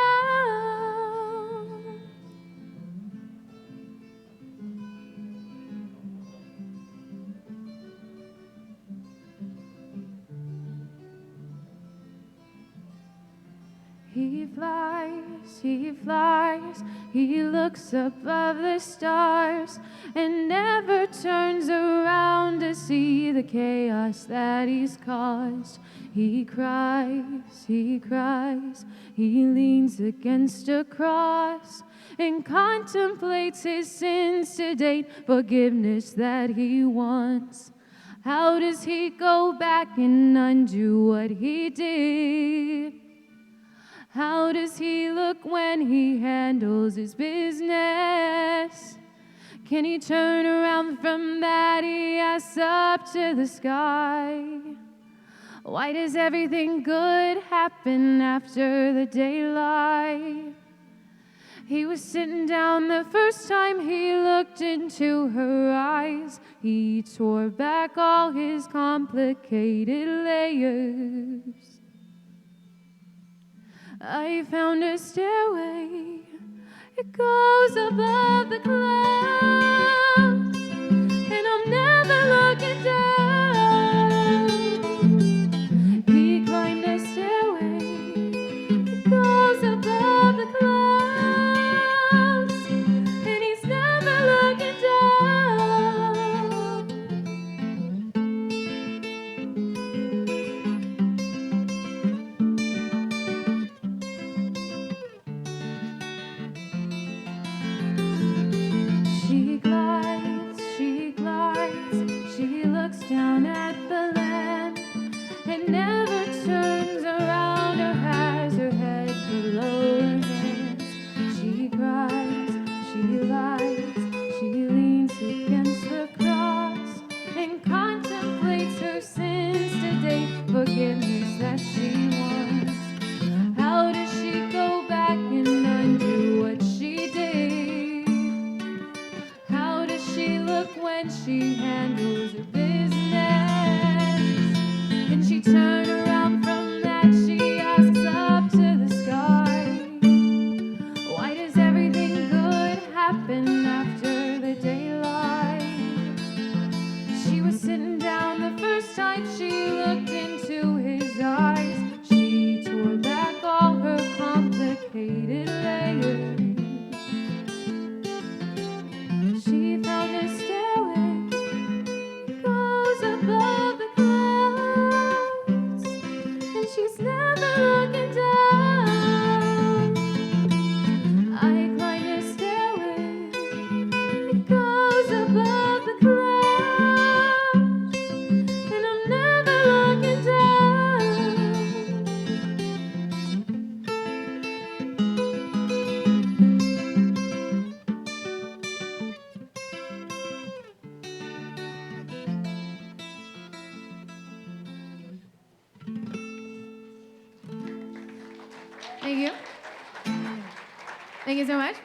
[SPEAKER 6] He flies, he looks above the stars and never turns around to see the chaos that he's caused. He cries, he leans against a cross and contemplates his sins to date, forgiveness that he wants. How does he go back and undo what he did? How does he look when he handles his business? Can he turn around from that he asks up to the sky? Why does everything good happen after the daylight? He was sitting down the first time he looked into her eyes. He tore back all his complicated layers. I found a stairway, it goes above the clouds, and I'm never looking down. He climbed a stairway, it goes above the clouds, and he's never looking down at the land and never turns around or has her head below her hands. She cries, she lies, she leans against the cross and contemplates her sins to date, forgiveness that she wants. How does she go back and undo what she did? How does she look when she handles her business? Can she turn around from that she asks up to the sky? Why does everything good happen after the daylight? She was sitting down the first time she looked into his eyes. She tore back all her complicated layers. Thank you. Thank you so much.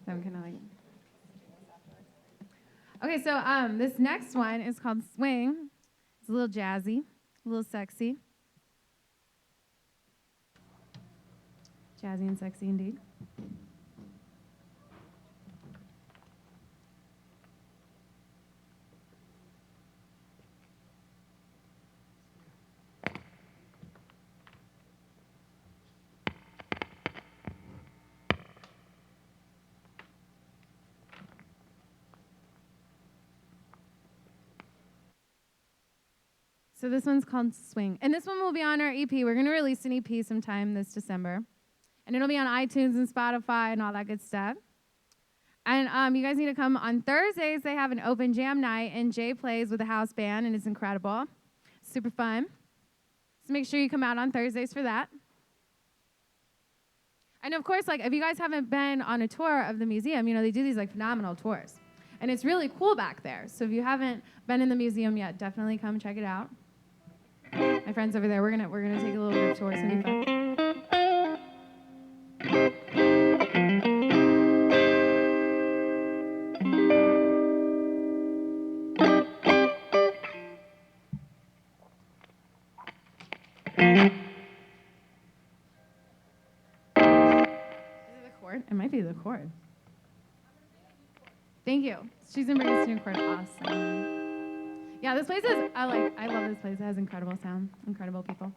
[SPEAKER 6] I'm kind of like. Okay, so this next one is called Swing. It's a little jazzy, a little sexy. Jazzy and sexy indeed. So this one's called Swing. And this one will be on our EP. We're going to release an EP sometime this December. And it'll be on iTunes and Spotify and all that good stuff. And you guys need to come on Thursdays. They have an open jam night, and Jay plays with a house band, and it's incredible. Super fun. So make sure you come out on Thursdays for that. And of course, like if you guys haven't been on a tour of the museum, you know, they do these like phenomenal tours. And it's really cool back there. So if you haven't been in the museum yet, definitely come check it out. My friends over there, we're gonna take a little bit of tour. It's gonna be fun. It might be the chord. Thank you. She's gonna bring us a new chord. Awesome. Yeah, this place is, I love this place. It has incredible sound, incredible people.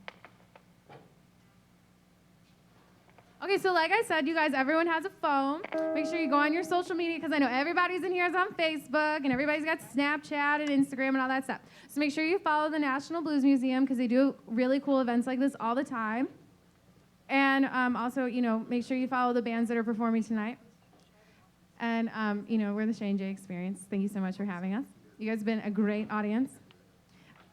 [SPEAKER 6] Okay, so like I said, you guys, everyone has a phone. Make sure you go on your social media, because I know everybody's in here is on Facebook, and everybody's got Snapchat and Instagram and all that stuff. So make sure you follow the National Blues Museum, because they do really cool events like this all the time. And also, you know, make sure you follow the bands that are performing tonight. And, you know, we're the Shae and Jay Experience. Thank you so much for having us. You guys have been a great audience,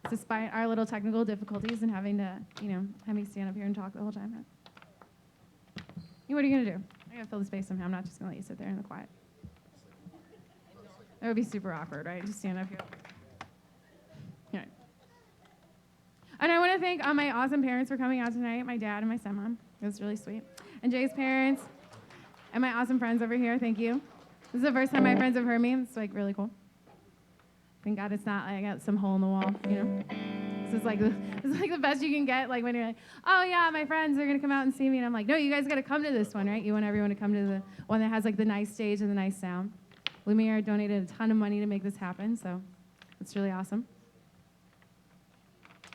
[SPEAKER 6] despite our little technical difficulties and having to, you know, have me stand up here and talk the whole time. What are you going to do? I got to fill the space somehow. I'm not just going to let you sit there in the quiet. That would be super awkward, right? Just stand up here. All right. And I want to thank all my awesome parents for coming out tonight, my dad and my stepmom. It was really sweet. And Jay's parents and my awesome friends over here, thank you. This is the first time my friends have heard me. It's like really cool. Thank God it's not like I got some hole in the wall, you know. This is like the best you can get, like when you're like, oh yeah, my friends are gonna come out and see me, and I'm like, no, you guys gotta come to this one, right? You want everyone to come to the one that has like the nice stage and the nice sound. Lumiere donated a ton of money to make this happen, so it's really awesome.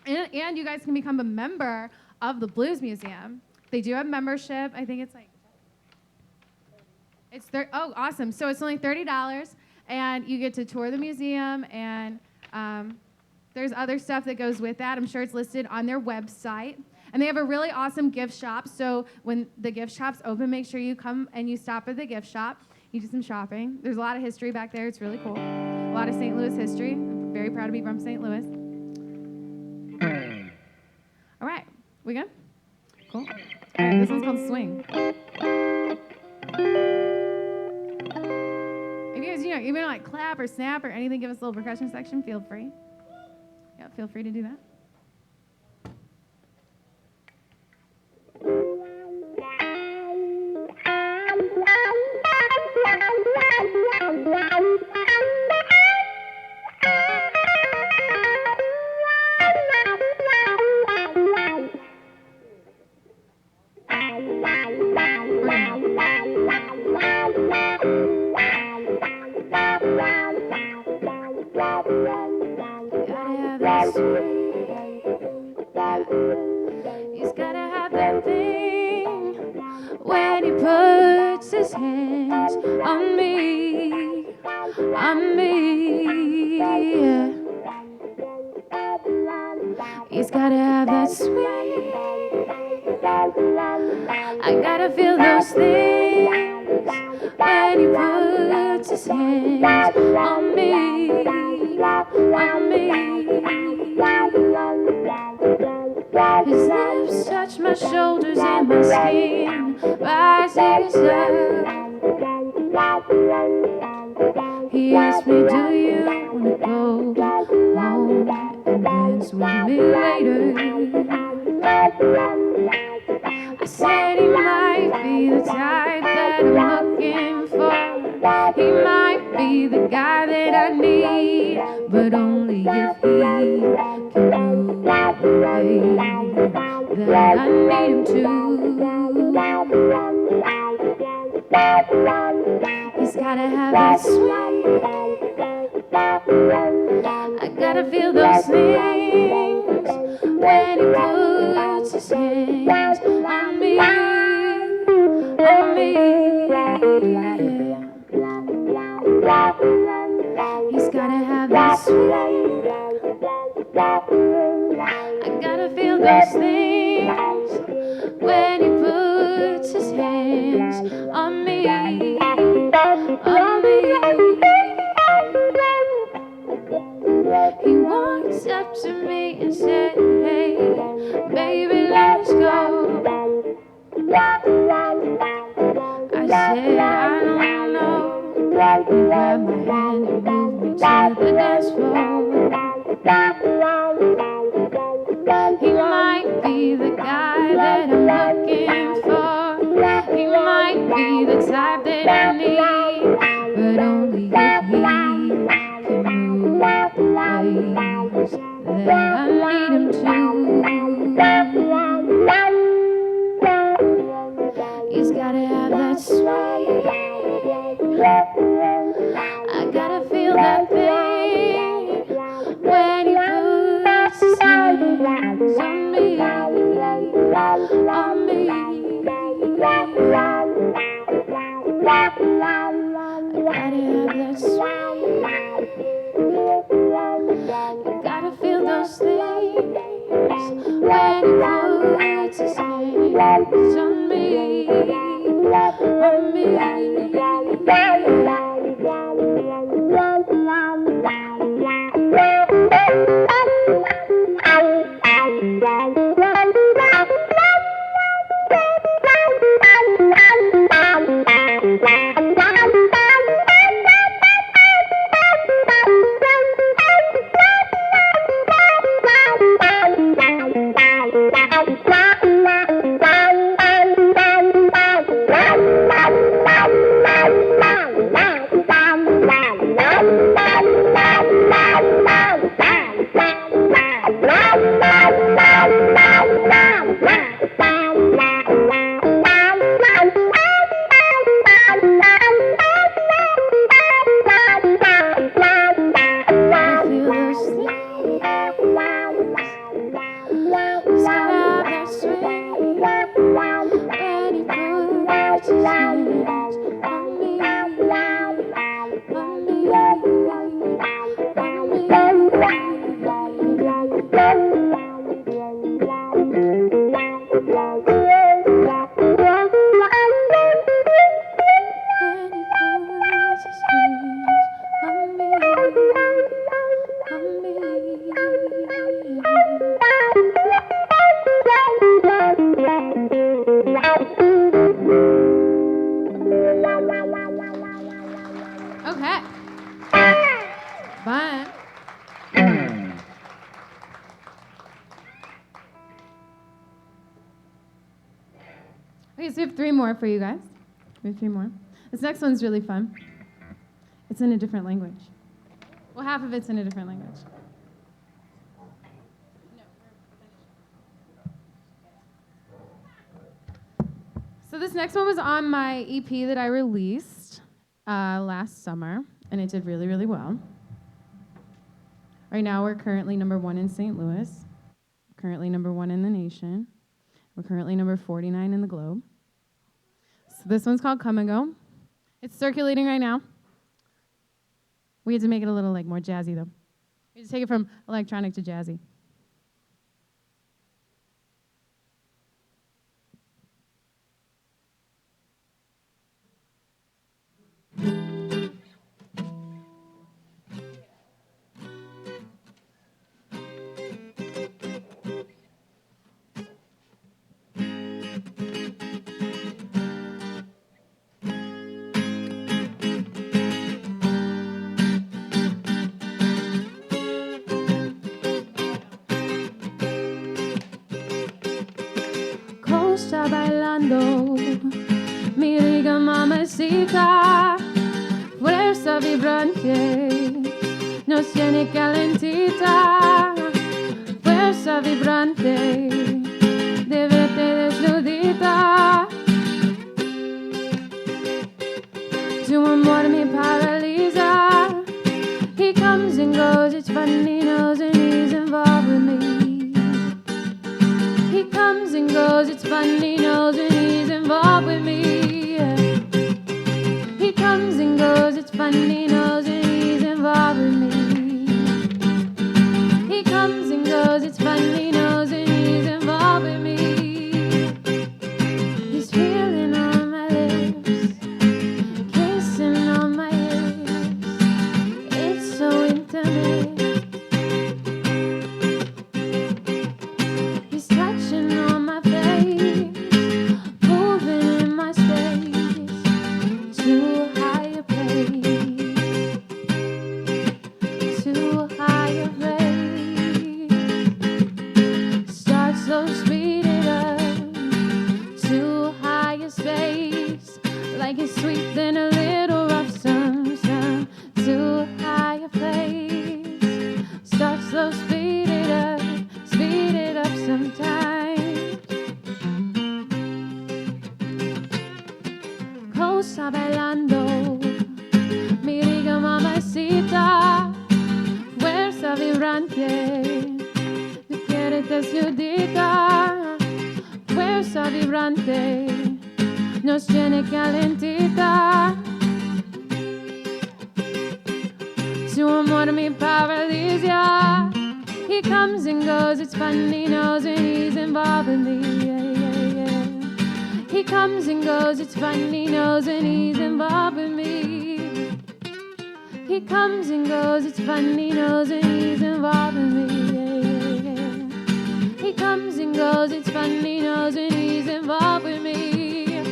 [SPEAKER 6] And you guys can become a member of the Blues Museum. They do have membership. I think it's like, oh, awesome. So it's only $30, and you get to tour the museum, and there's other stuff that goes with that. I'm sure it's listed on their website. And they have a really awesome gift shop. So when the gift shop's open, make sure you come and you stop at the gift shop. You do some shopping. There's a lot of history back there. It's really cool. A lot of St. Louis history. I'm very proud to be from St. Louis. All right, we good? Cool. All right, this one's called Swing. If you guys, you want to like clap or snap or anything, give us a little percussion section, feel free. Yeah, feel free to do that. He's gotta have that thing when he puts his hands on me, yeah. He's gotta have that swing. I gotta feel those things when he puts his hands on me, His lips touch my shoulders and my skin rises up. He asked me, do you wanna go home and dance with me later. I said he might be the type that I'm looking for. He might be the guy that I need, but only if he can move the way that I need him to. He's gotta have that swing. I gotta feel those things when he puts his hands on me, on me. He's gotta have that swing. I gotta feel those things when he puts his hands on me, on me. He walks up to me and said, hey, baby, let's go. I said, I don't know. He grabbed my hand and moved me to the dance floor. He might be the guy that I'm looking for. He might be the type that I need, but only if he can move the ways that I need him to. He's gotta have that swing. I gotta feel that thing when he puts his hands on me, on me. I gotta have that swing. You gotta feel those things when he puts his hands on me, on me. Okay, so we have three more for you guys. We have three more. This next one's really fun. It's in a different language. Well, half of it's in a different language. So this next one was on my EP that I released last summer, and it did really, really well. Right now, we're currently #1 in St. Louis. We're currently #1 in the nation. We're currently number 49 in the globe. So this one's called Come and Go. It's circulating right now. We had to make it a little more jazzy though. We had to take it from electronic to jazzy. cosa bailando, mi riga mamacita, fuerza vibrante, nos tiene calentita, fuerza vibrante, de verte desnudita. Tu amor me paraliza. He comes and goes, it's funny, knows, and he's involved with me. He comes and goes, it's funny, knows, and he's involved with me. He comes and goes, it's funny, knows, and he's involved with me. He comes and goes, it's funny, knows, and he's involved with me. He's feeling on my lips, kissing on my hips. It's so intimate. He's touching on my face, moving in my space to a higher place, to a higher place. Start slow, speed it up to a higher space, like it's sweet then a little rough, some to a higher place. Start slow, speed it up sometimes. Cosa bailando, mi riga mamacita, fuerza vibrante, tú quieres desnudita, fuerza vibrante, nos tiene calentita. Tu amor me paraliza. He comes and goes, it's funny, knows, and he's involved with me. Yeah, yeah, yeah. He comes and goes, it's funny, knows, and he's involved with me. He comes and goes, it's funny, knows, and he's involved with me. Yeah, yeah, yeah. He comes and goes, it's funny, knows, and he's involved with me.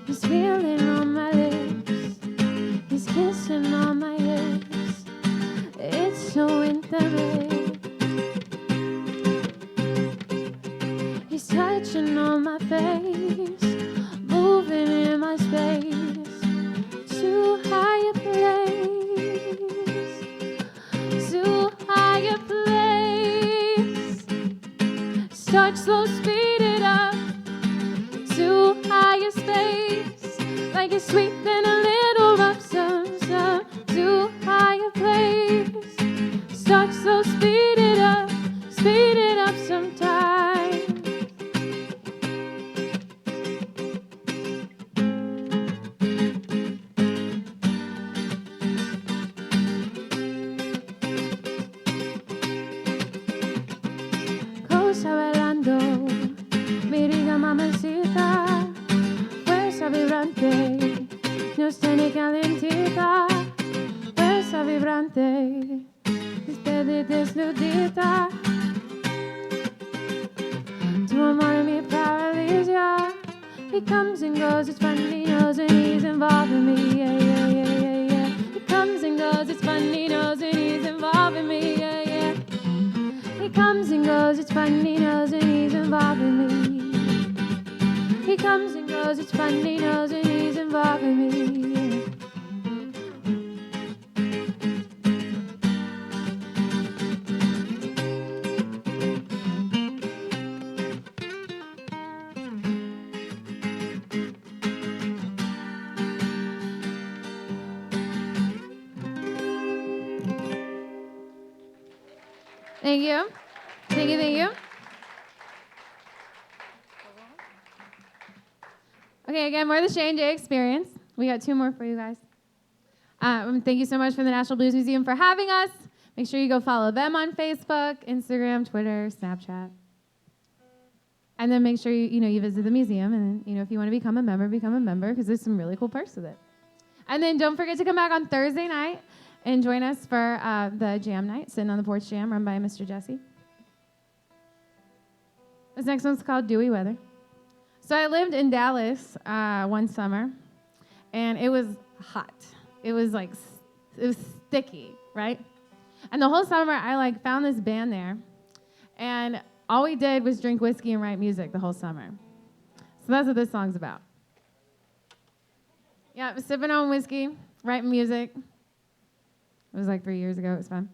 [SPEAKER 6] He's feeling on my lips, he's kissing on my hips. It's so intimate. He's touching on my face, moving in my space to a higher place, to a higher place. Start slow, speed it up to a higher space, like it's sweet then a little rough, some to a higher place. Start slow, speed it up sometimes. Cosa bailando, mi riga mamacita, fuerza vibrante, nos tiene calentita, fuerza vibrante, desde desnudita. Tu amor me paraliza. He comes and goes, it's funny, knows, and he's involved with me. Yeah, yeah, yeah, yeah, yeah. He comes and goes, it's funny, knows, and he's involved with me. Yeah, yeah. He comes and goes, it's funny, knows, and he's involved with me. He comes and goes, it's funny, knows, and he's involved with me. Yeah. Thank you. Thank you, thank you. Okay, again, more of the Shae and Jay experience. We got two more for you guys. Thank you so much for the National Blues Museum for having us. Make sure you go follow them on Facebook, Instagram, Twitter, Snapchat. And then make sure you visit the museum. And then, if you want to become a member, because there's some really cool perks with it. And then don't forget to come back on Thursday night and join us for the jam night, Sitting on the Porch Jam, run by Mr. Jesse. This next one's called Dewy Weather. So I lived in Dallas one summer, and it was hot. It was sticky, right? And the whole summer, I found this band there, and all we did was drink whiskey and write music the whole summer. So that's what this song's about. Yeah, I was sipping on whiskey, writing music. It was like 3 years ago. It was fun.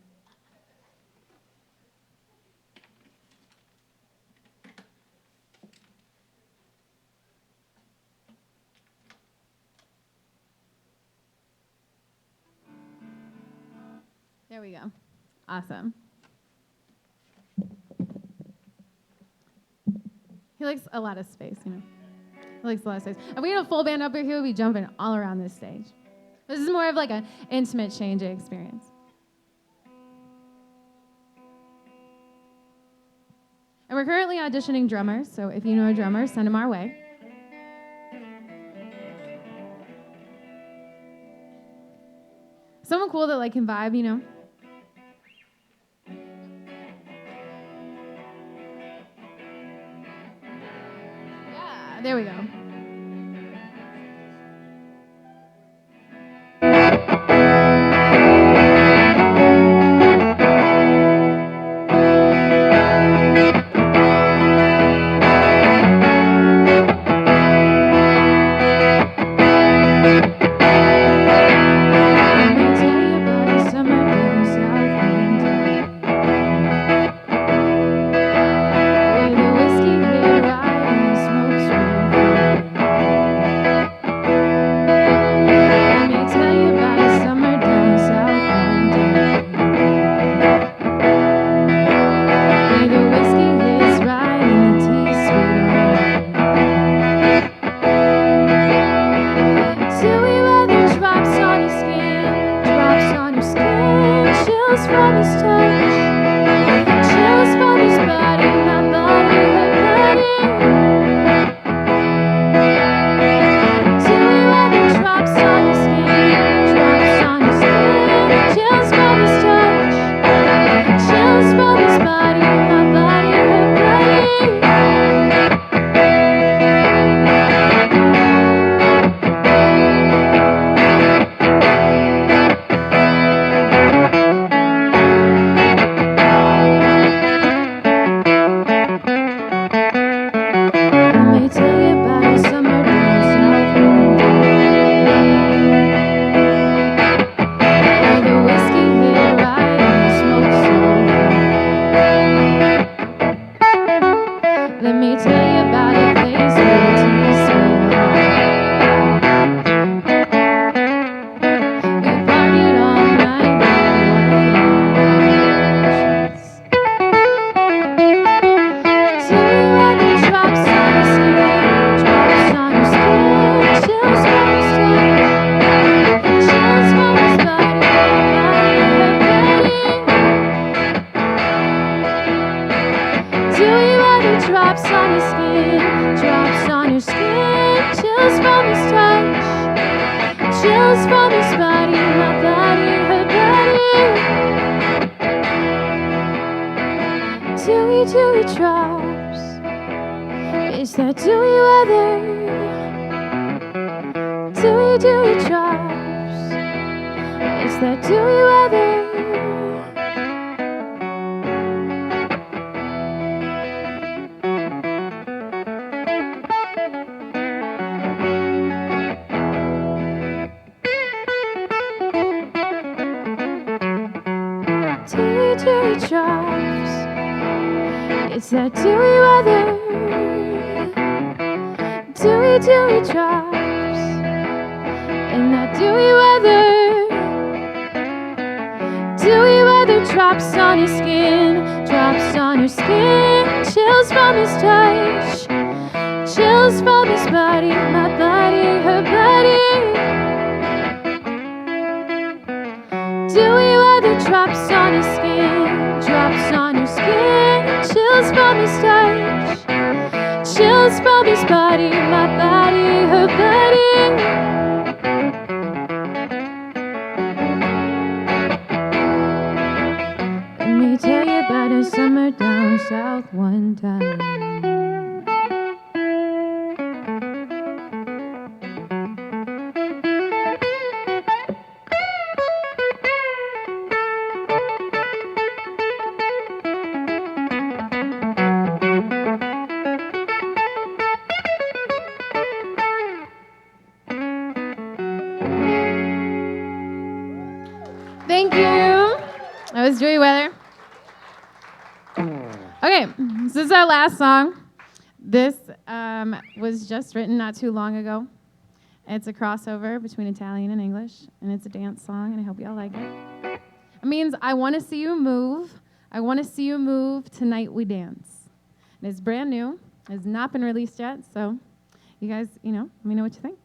[SPEAKER 6] There we go. Awesome. He likes a lot of space, you know. He likes a lot of space. If we had a full band up here, he would be jumping all around this stage. This is more of like an intimate Shae experience. And we're currently auditioning drummers, so if you know a drummer, send them our way. Someone cool that like can vibe, you know. Yeah, there we go. It's that dewy weather, dewy drops, in that dewy weather drops on your skin, chills from his touch, chills from his body, my body, her body. Dewy weather drops on your skin, chills from his touch, chills from his body, my body, her body. Let me tell you about a summer down south one time. It's Joey Weather. Okay, this is our last song. This was just written not too long ago. It's a crossover between Italian and English, and it's a dance song, and I hope y'all like it. It means I want to see you move. I want to see you move. Tonight we dance. And it's brand new. It's not been released yet, so you guys, let me know what you think.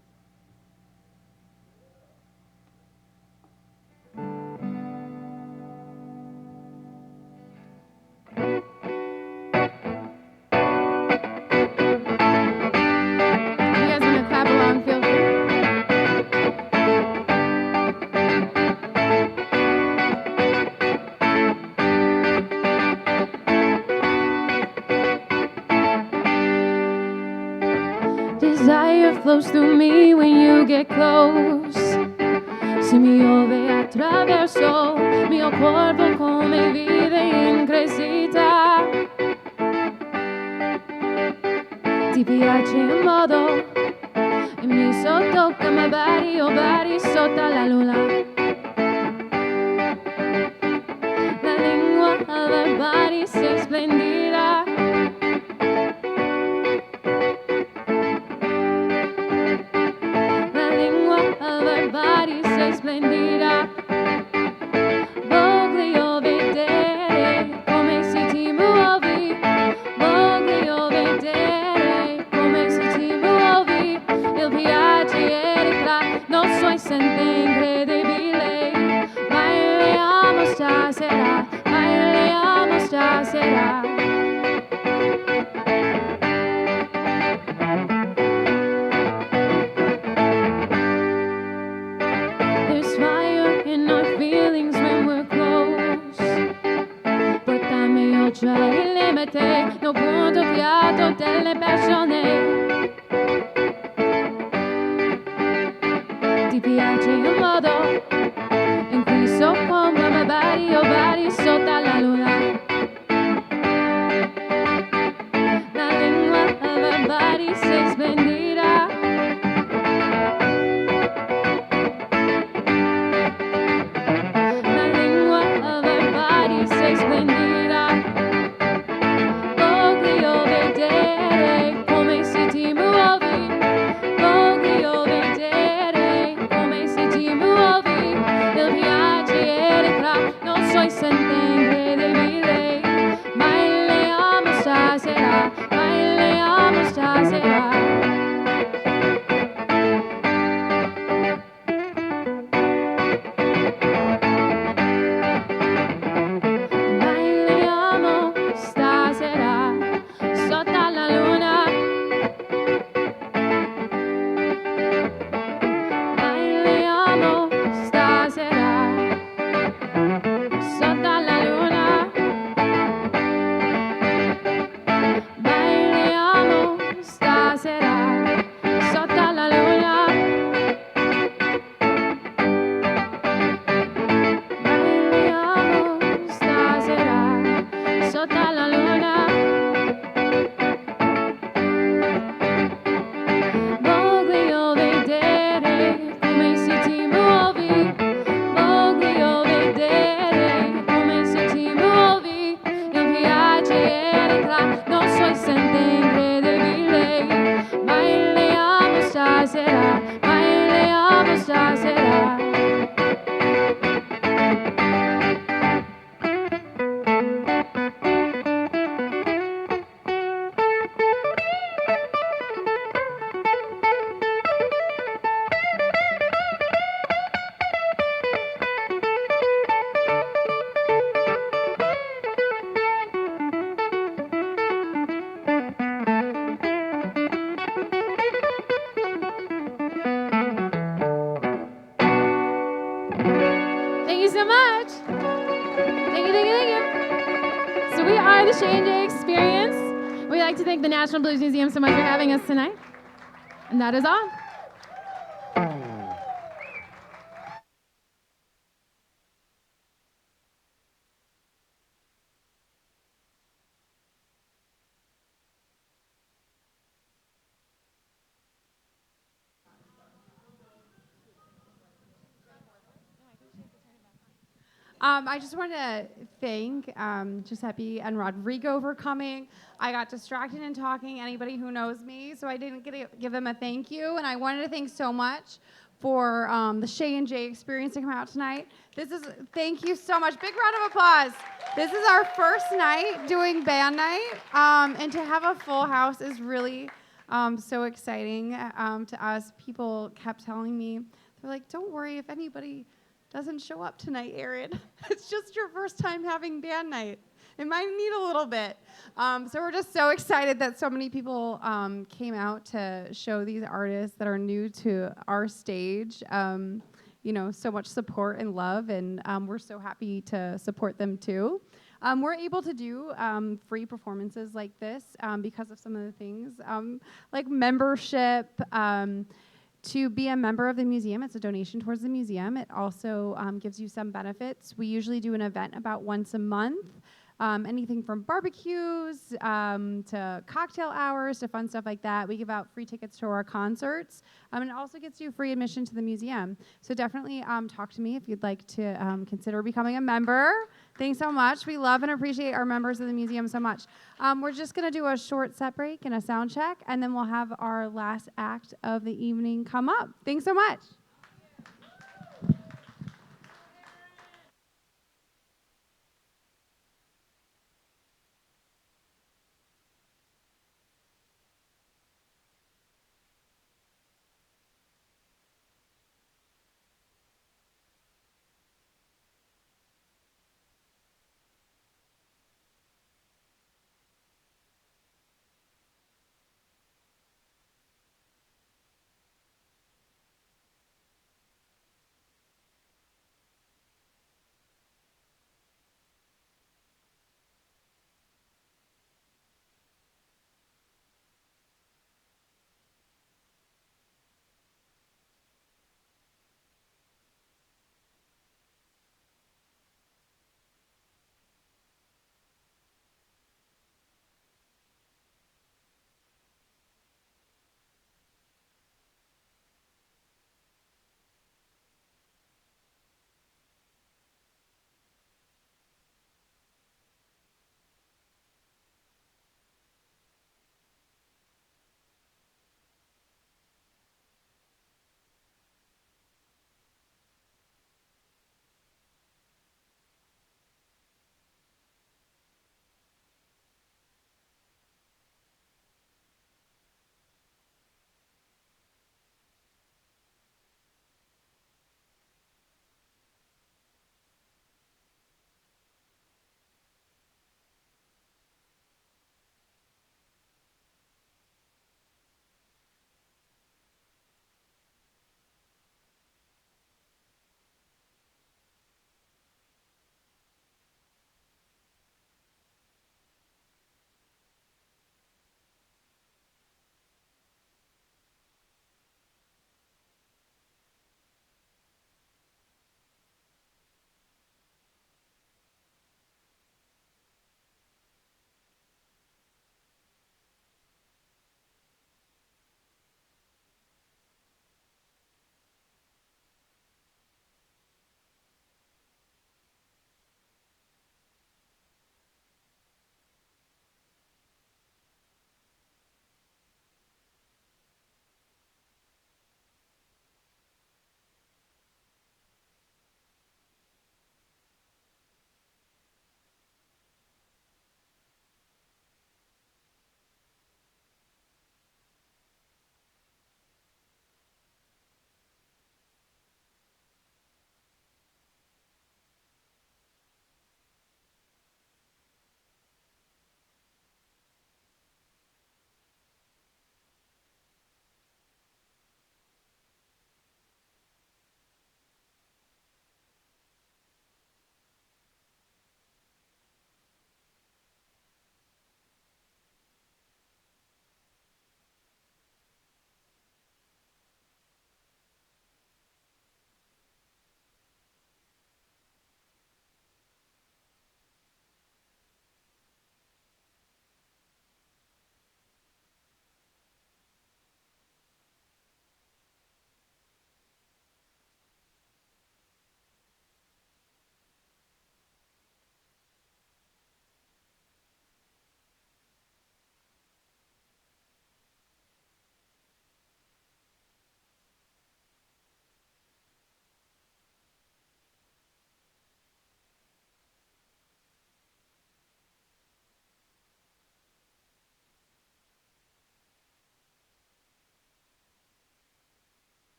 [SPEAKER 6] You guys want to clap along, feel free. Desire flows through me when you get close. Si mi ove attraverso mio corpo come vive in crescita. Ti piace il modo e mi sottocca my body sotto la luna. La lingua del body sei splendida. Body sei splendida. Voglio vedere come se ti muovi. Voglio vedere come se ti muovi. Il piacere tra noi suoi sente incredibile. Bailiamo stasera, bailiamo stasera. Oltre il limite, non conto fiato delle persone. Ti piace il modo in cui soccorro my body sotto la luna. La lingua del body sei splendida. La lingua del body sei splendida. The National Blues Museum so much for having us tonight. And that is all.
[SPEAKER 1] I just want to thank Giuseppe and Rodrigo for coming. I got distracted in talking, anybody who knows me, so I didn't get to give them a thank you. And I wanted to thank so much for the Shae and Jay experience to come out tonight. Thank you so much. Big round of applause. This is our first night doing band night, and to have a full house is really so exciting to us. People kept telling me, they're like, don't worry if anybody doesn't show up tonight, Erin. It's just your first time having band night. It might need a little bit. So we're just so excited that so many people came out to show these artists that are new to our stage, so much support and love, and we're so happy to support them too. We're able to do free performances like this because of some of the things, like membership. To be a member of the museum, it's a donation towards the museum. It also gives you some benefits. We usually do an event about once a month. Anything from barbecues to cocktail hours to fun stuff like that. We give out free tickets to our concerts. And it also gets you free admission to the museum. So definitely talk to me if you'd like to consider becoming a member. Thanks so much. We love and appreciate our members of the museum so much. We're just going to do a short set break and a sound check, and then we'll have our last act of the evening come up. Thanks so much.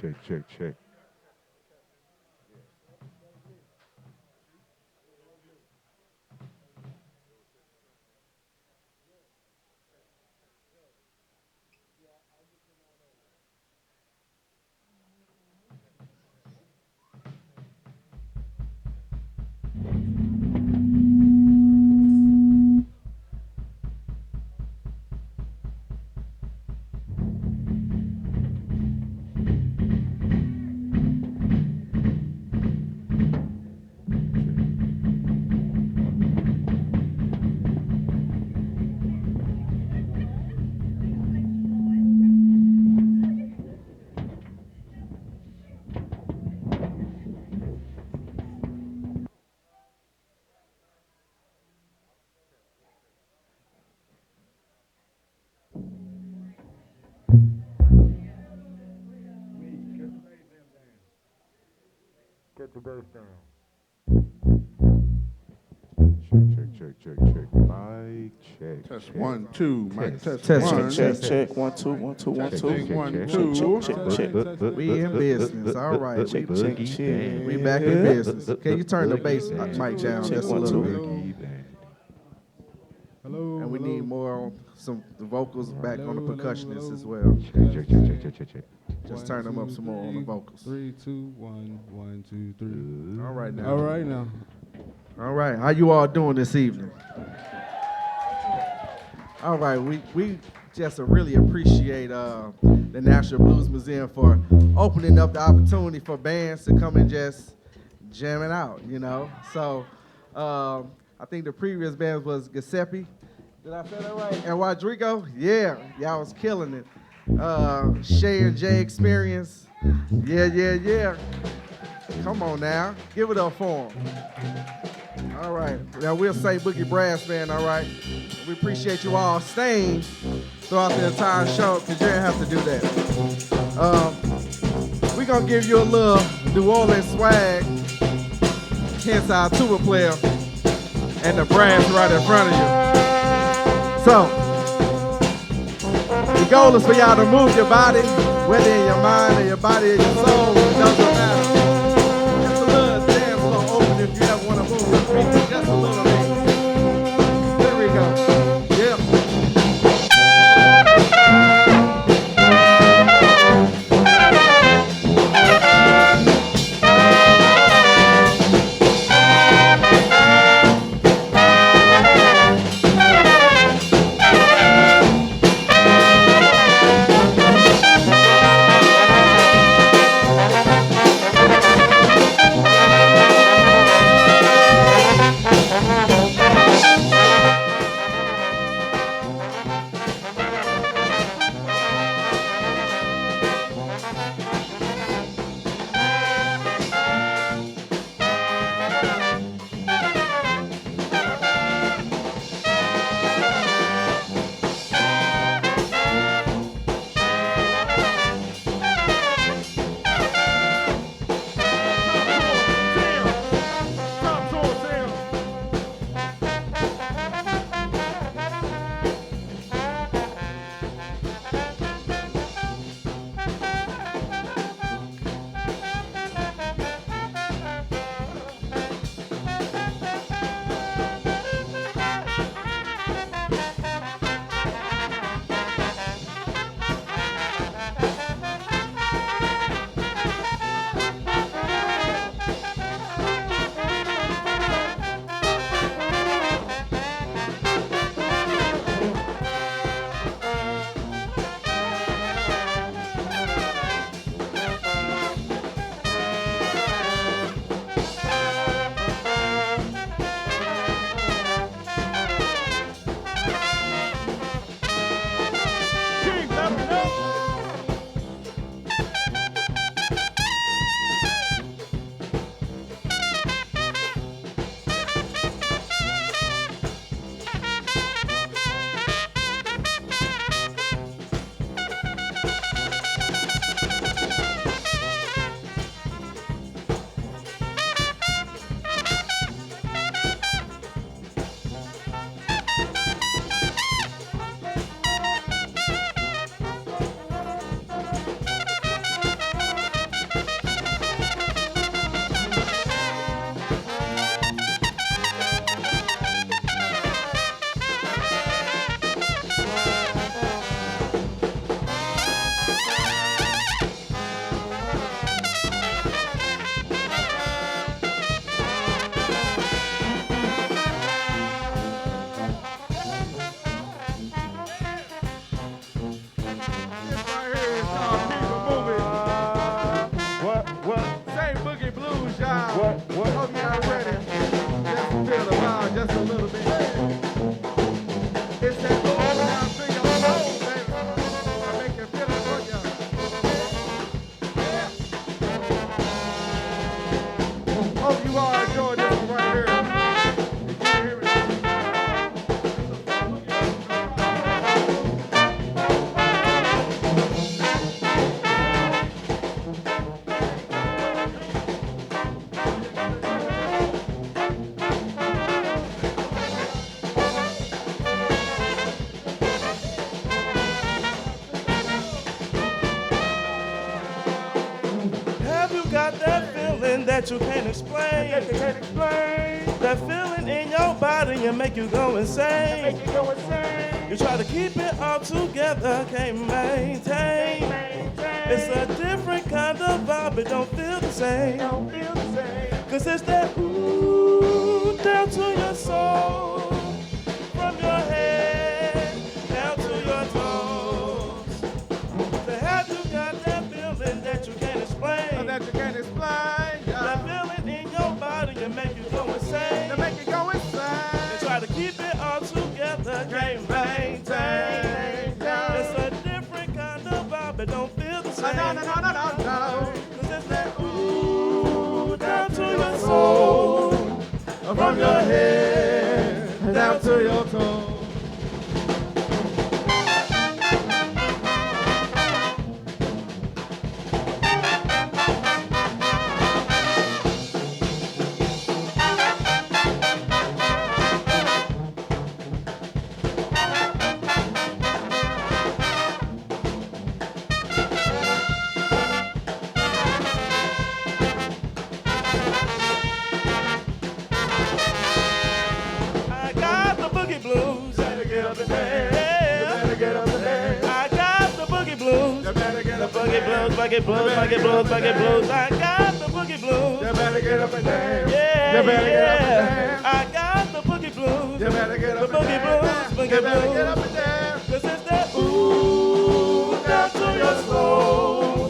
[SPEAKER 7] check. Get the bass down. Check. Mic check.
[SPEAKER 8] Test 1, 2. Mic test
[SPEAKER 9] Test
[SPEAKER 8] 1.
[SPEAKER 9] check. 1, 2, 1, 2, 1, 2.
[SPEAKER 8] Testing 1, 2.
[SPEAKER 9] Check. We in business. All right.
[SPEAKER 7] Check.
[SPEAKER 9] We back in business. Can you turn the bass mic down just a little bit?
[SPEAKER 8] Hello.
[SPEAKER 9] And we need more some vocals back on the percussionists as well.
[SPEAKER 7] Check.
[SPEAKER 9] Just turn them up some more on the vocals.
[SPEAKER 8] 3, 2, 1, 1, 2, 3.
[SPEAKER 9] All right now.
[SPEAKER 8] All right now.
[SPEAKER 9] All right. How you all doing this evening? All right. We just really appreciate the National Blues Museum for opening up the opportunity for bands to come and just jam it out, you know. So I think the previous band was Giuseppe. Did I say that right? And Rodrigo? Yeah, y'all was killing it. Shae and Jay Experience. Yeah. Come on now. Give it up for them. All right. Now we'll say Boogie Brass Band, all right? We appreciate you all staying throughout the entire show because you didn't have to do that. We're going to give you a little New Orleans swag. Hence our tuba player and the brass right in front of you. So, the goal is for y'all to move your body, whether in your mind or your body or your soul, it doesn't matter. Just a little dance floor open if you ever want to move your feet just a little bit. There we go. Yeah.
[SPEAKER 10] feeling that you can't explain. That feeling in your body and make you go insane. You try to keep it all together, can't maintain. It's a different kind of vibe, it don't feel the same. Cause it's that ooh down to your soul, from your head down to your toes. To have you got that feeling that you can't explain.
[SPEAKER 9] That you can't explain.
[SPEAKER 10] That feeling in your body and make you go insane.
[SPEAKER 9] To make you go insane.
[SPEAKER 10] They try to keep it all together, can't maintain. It's a different kind of vibe, it don't feel the same.
[SPEAKER 9] No.
[SPEAKER 10] Cause it's that ooh down to your soul,
[SPEAKER 9] From your head down to your toes.
[SPEAKER 10] I got the boogie blues.
[SPEAKER 9] Better get up and dance.
[SPEAKER 10] Yeah.
[SPEAKER 9] Better get up and dance.
[SPEAKER 10] I got the boogie blues.
[SPEAKER 9] You better get
[SPEAKER 10] The
[SPEAKER 9] up and
[SPEAKER 10] boogie
[SPEAKER 9] dance.
[SPEAKER 10] blues, boogie blues, boogie blues, boogie blues. I got the boogie blues.
[SPEAKER 9] You better get up and dance.
[SPEAKER 10] Yeah,
[SPEAKER 9] You better get up and
[SPEAKER 10] yeah.
[SPEAKER 9] dance.
[SPEAKER 10] I got the boogie blues.
[SPEAKER 9] You better get
[SPEAKER 10] The
[SPEAKER 9] up and
[SPEAKER 10] boogie
[SPEAKER 9] dance.
[SPEAKER 10] blues, boogie
[SPEAKER 9] You better
[SPEAKER 10] blues.
[SPEAKER 9] get up and dance.
[SPEAKER 10] Cause it's that ooh down to your soul,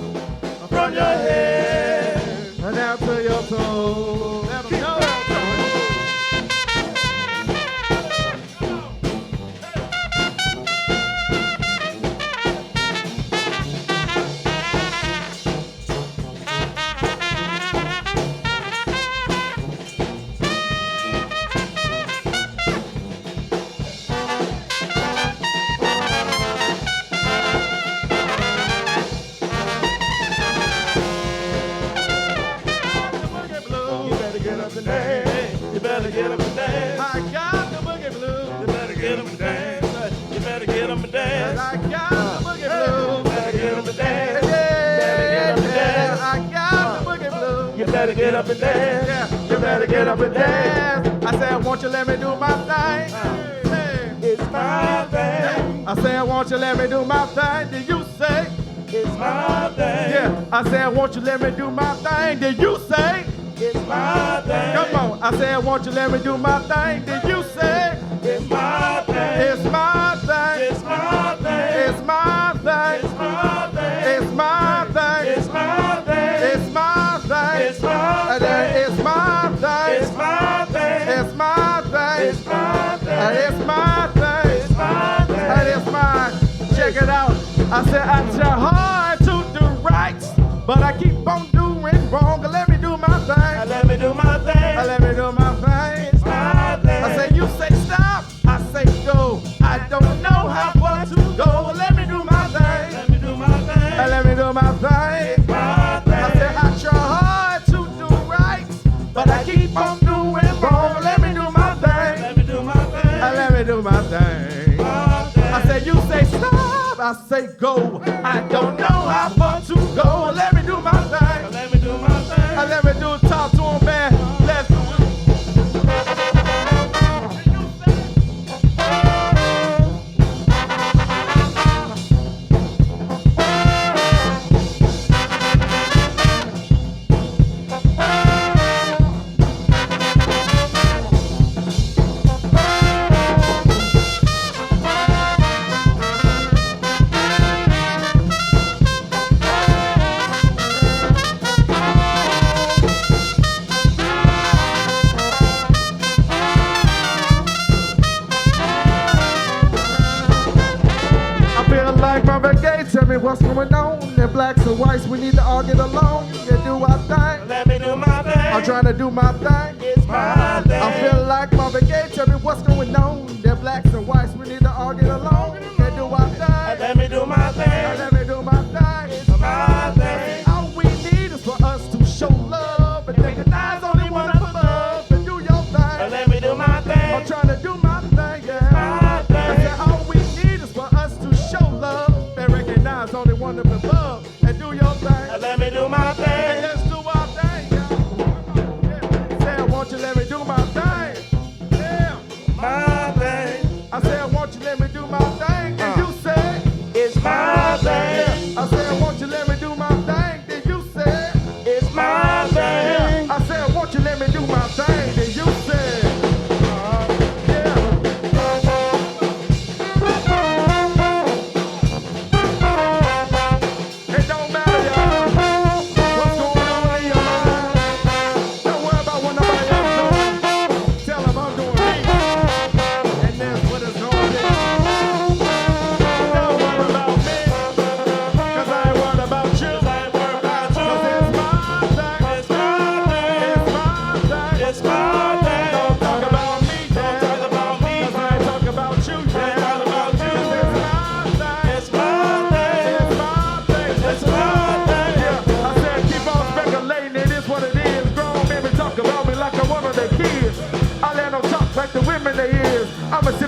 [SPEAKER 10] from your head.
[SPEAKER 9] Down to your toes. Let 'em know. You better get up and dance.
[SPEAKER 10] You better get up and dance.
[SPEAKER 9] I got the boogie blues.
[SPEAKER 10] You better get up and dance. You better get up and dance.
[SPEAKER 9] I got the boogie blues.
[SPEAKER 10] Better get up and dance.
[SPEAKER 9] Yeah, I got the boogie blues.
[SPEAKER 10] You better get up and dance.
[SPEAKER 9] Yeah, you better get up and dance. I said, won't you let me do my thing? Hey.
[SPEAKER 10] It's my thing.
[SPEAKER 9] I said, won't you let me do my thing? Did you say?
[SPEAKER 10] It's my thing.
[SPEAKER 9] Yeah, I said, won't you let me do my thing? Did you say?
[SPEAKER 10] It's my thing.
[SPEAKER 9] Come on, I said, won't you let me do my thing? Did you say?
[SPEAKER 10] It's my thing.
[SPEAKER 9] It's my thing.
[SPEAKER 10] It's my thing.
[SPEAKER 9] It's my thing.
[SPEAKER 10] It's my thing.
[SPEAKER 9] It's my thing.
[SPEAKER 10] It's my thing.
[SPEAKER 9] It's my thing.
[SPEAKER 10] It's my thing.
[SPEAKER 9] It's my thing.
[SPEAKER 10] It's my thing.
[SPEAKER 9] It's my thing.
[SPEAKER 10] It's my thing.
[SPEAKER 9] It's my thing.
[SPEAKER 10] It's my thing.
[SPEAKER 9] That is mine. Check it out. I said I try hard to do right, but I keep on doing wrong. Let me do my thing.
[SPEAKER 10] Let me do my thing.
[SPEAKER 9] Let me do my thing.
[SPEAKER 10] It's my thing.
[SPEAKER 9] I say you say stop. I say go. I don't know how far to go. Let me do my thing.
[SPEAKER 10] Let me do my thing.
[SPEAKER 9] Let me do my thing.
[SPEAKER 10] My thing.
[SPEAKER 9] I said I try hard to do right, but I keep on doing wrong. Let me do my thing.
[SPEAKER 10] Let me do my thing.
[SPEAKER 9] Let me do my thing.
[SPEAKER 10] My thing.
[SPEAKER 9] I said you say stop. I say go. I don't know how far to go. Let me do my thing.
[SPEAKER 10] Let me do my thing.
[SPEAKER 9] Let me do talk to him, man. Let's do it. Like Marvin Gaye, tell me what's going on. They're blacks and whites, we need to all get along. You do our thing.
[SPEAKER 10] Let me do my thing.
[SPEAKER 9] I'm trying to do my thing.
[SPEAKER 10] It's my thing.
[SPEAKER 9] I feel like Marvin Gaye, tell me what's going on. They're blacks and whites, we need to all get along. They do our thing.
[SPEAKER 10] Let me do my thing.
[SPEAKER 9] Let me do my thing.
[SPEAKER 10] It's my thing.
[SPEAKER 9] All we need is for us to show love and recognize only one up above and do your thing.
[SPEAKER 10] Let me do my thing.
[SPEAKER 9] I'm trying to do my thing, yeah.
[SPEAKER 10] My thing.
[SPEAKER 9] I said all we need is for us to show love and recognize only one up above and do your thing.
[SPEAKER 10] Let me do my thing.
[SPEAKER 9] And let's do our thing, yeah.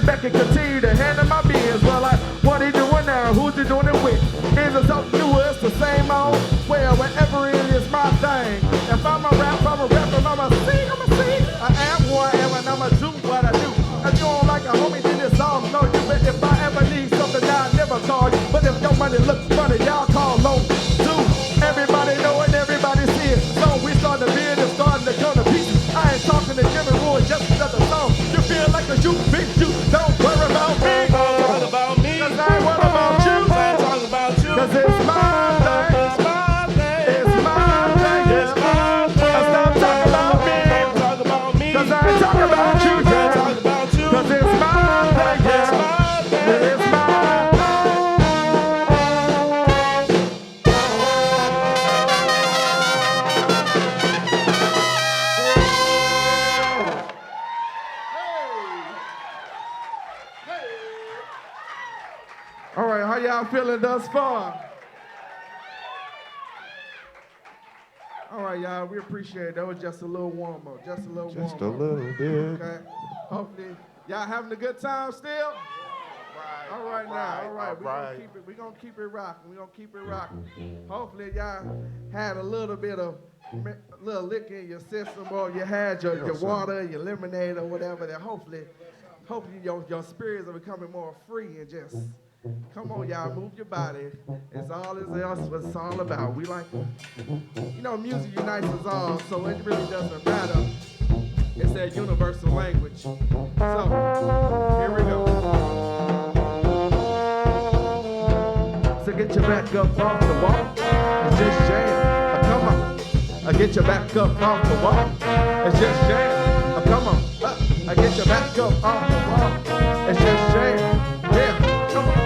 [SPEAKER 9] sit back and continue to handle my business. Well, like, what he doing now? Who's he doing it with? Is it something new or it's the same old? Well, whatever it is, my thing. If I'm a rap, I'm a rapper, I'm a sing, I'm a sing. I am who I am and I'ma do what I do. If you don't like a homie, then it's all no you. But if I ever need something, I'll never call you. But if your money looks funny, y'all call low too. Everybody know it, everybody see it. So we start to build and starting to come to pieces. I ain't talking to Jimmy Roy, just another song. You feel like a you, big you. Don't worry about me.
[SPEAKER 10] Don't talk about me.
[SPEAKER 9] Cause I ain't worried about you.
[SPEAKER 10] Don't talk about you.
[SPEAKER 9] Cause it's my thing.
[SPEAKER 10] It's my thing.
[SPEAKER 9] It's my thing.
[SPEAKER 10] It's my thing.
[SPEAKER 9] Stop talking about me.
[SPEAKER 10] Don't talk about me.
[SPEAKER 9] Cause I ain't talking about you.
[SPEAKER 10] Don't talk about you.
[SPEAKER 9] Cause it's my thing.
[SPEAKER 10] It's my thing.
[SPEAKER 9] It's my All right, how y'all feeling thus far? All right, y'all, we appreciate it. That was just a little warm-up, just a little warm-up.
[SPEAKER 7] Just a little bit.
[SPEAKER 9] Okay, hopefully, y'all having a good time still? All right now, all right. We're gonna keep it rocking. We're gonna keep it rocking. Hopefully, y'all had a little bit of little liquor in your system, or you had your water, your lemonade, or whatever. That hopefully your spirits are becoming more free and just. Come on, y'all, move your body. It's all else what it's all about. We like, music unites us all, so it really doesn't matter. It's that universal language. So, here we go. So get your back up off the wall and just jam. Come on. Get your back up off the wall and just jam. Come on. Get your back up off the wall and just jam. Yeah, come on.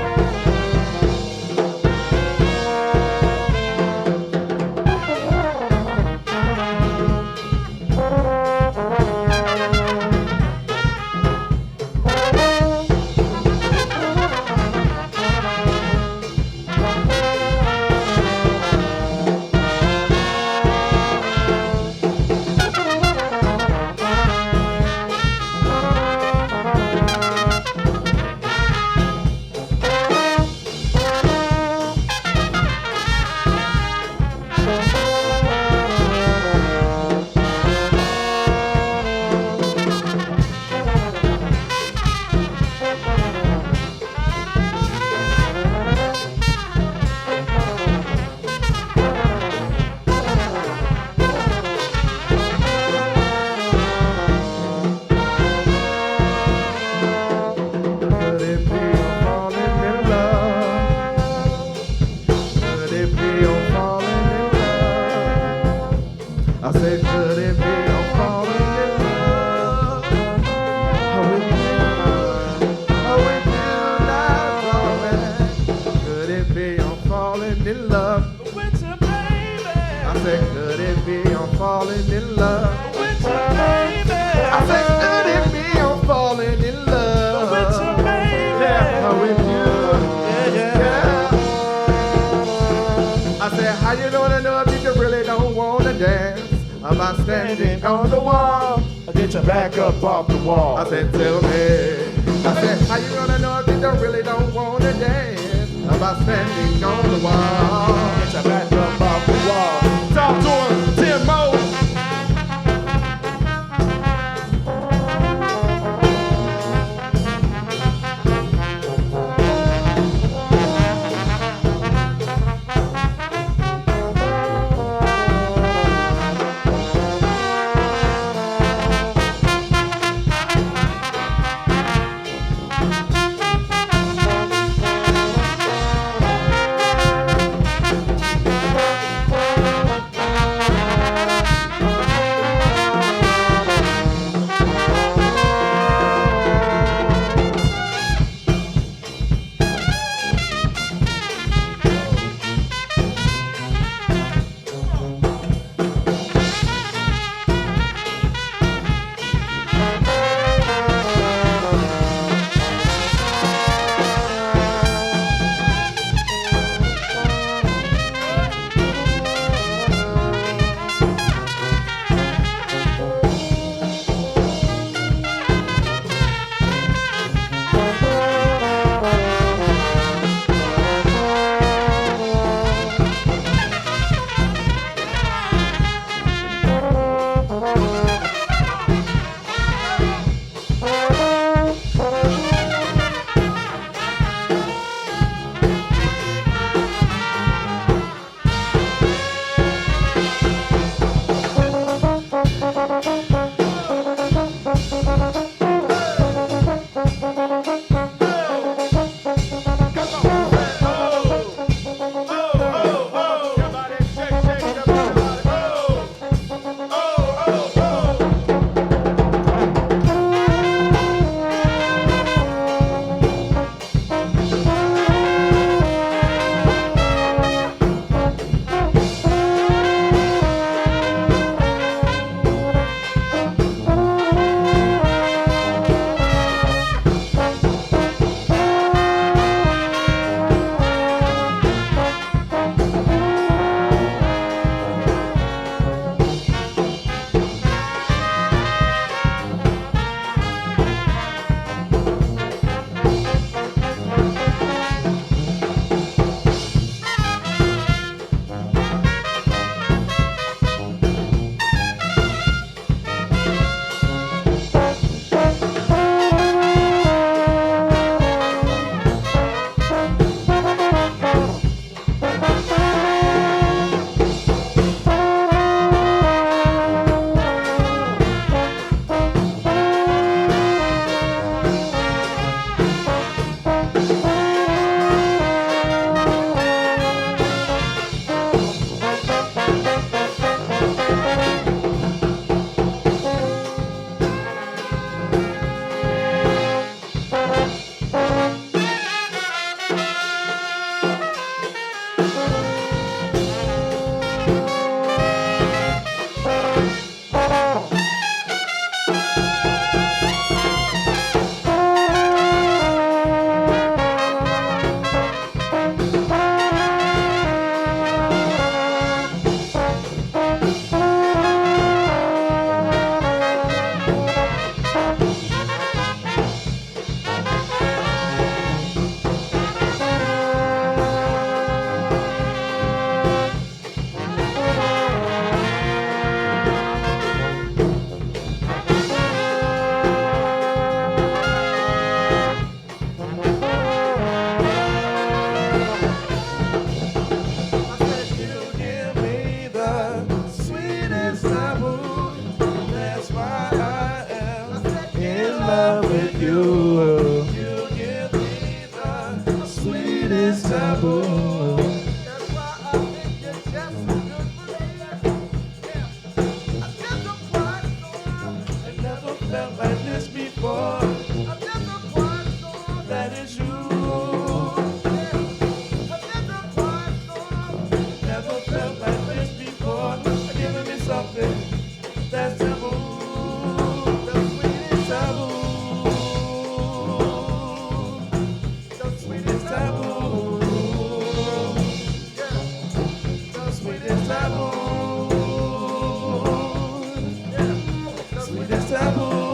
[SPEAKER 9] About standing on the wall, get your back up off the wall. I said, tell me. I said, how you gonna know if you really don't wanna dance? About standing on the wall, get your back up off the wall. Talk to him, Tim Mo.
[SPEAKER 10] sweetest taboo.
[SPEAKER 9] That's why I think you're just as good for me. I've never cried so hard.
[SPEAKER 10] I never felt like this before.
[SPEAKER 9] I've never cried so hard.
[SPEAKER 10] That is you.
[SPEAKER 9] I've never cried so hard.
[SPEAKER 10] Never felt like this before. Giving me something that's taboo.
[SPEAKER 9] The sweetest
[SPEAKER 10] Taboo.
[SPEAKER 9] the sweetest
[SPEAKER 10] Taboo.
[SPEAKER 9] the
[SPEAKER 10] Sweetest taboo. Sweetest taboo.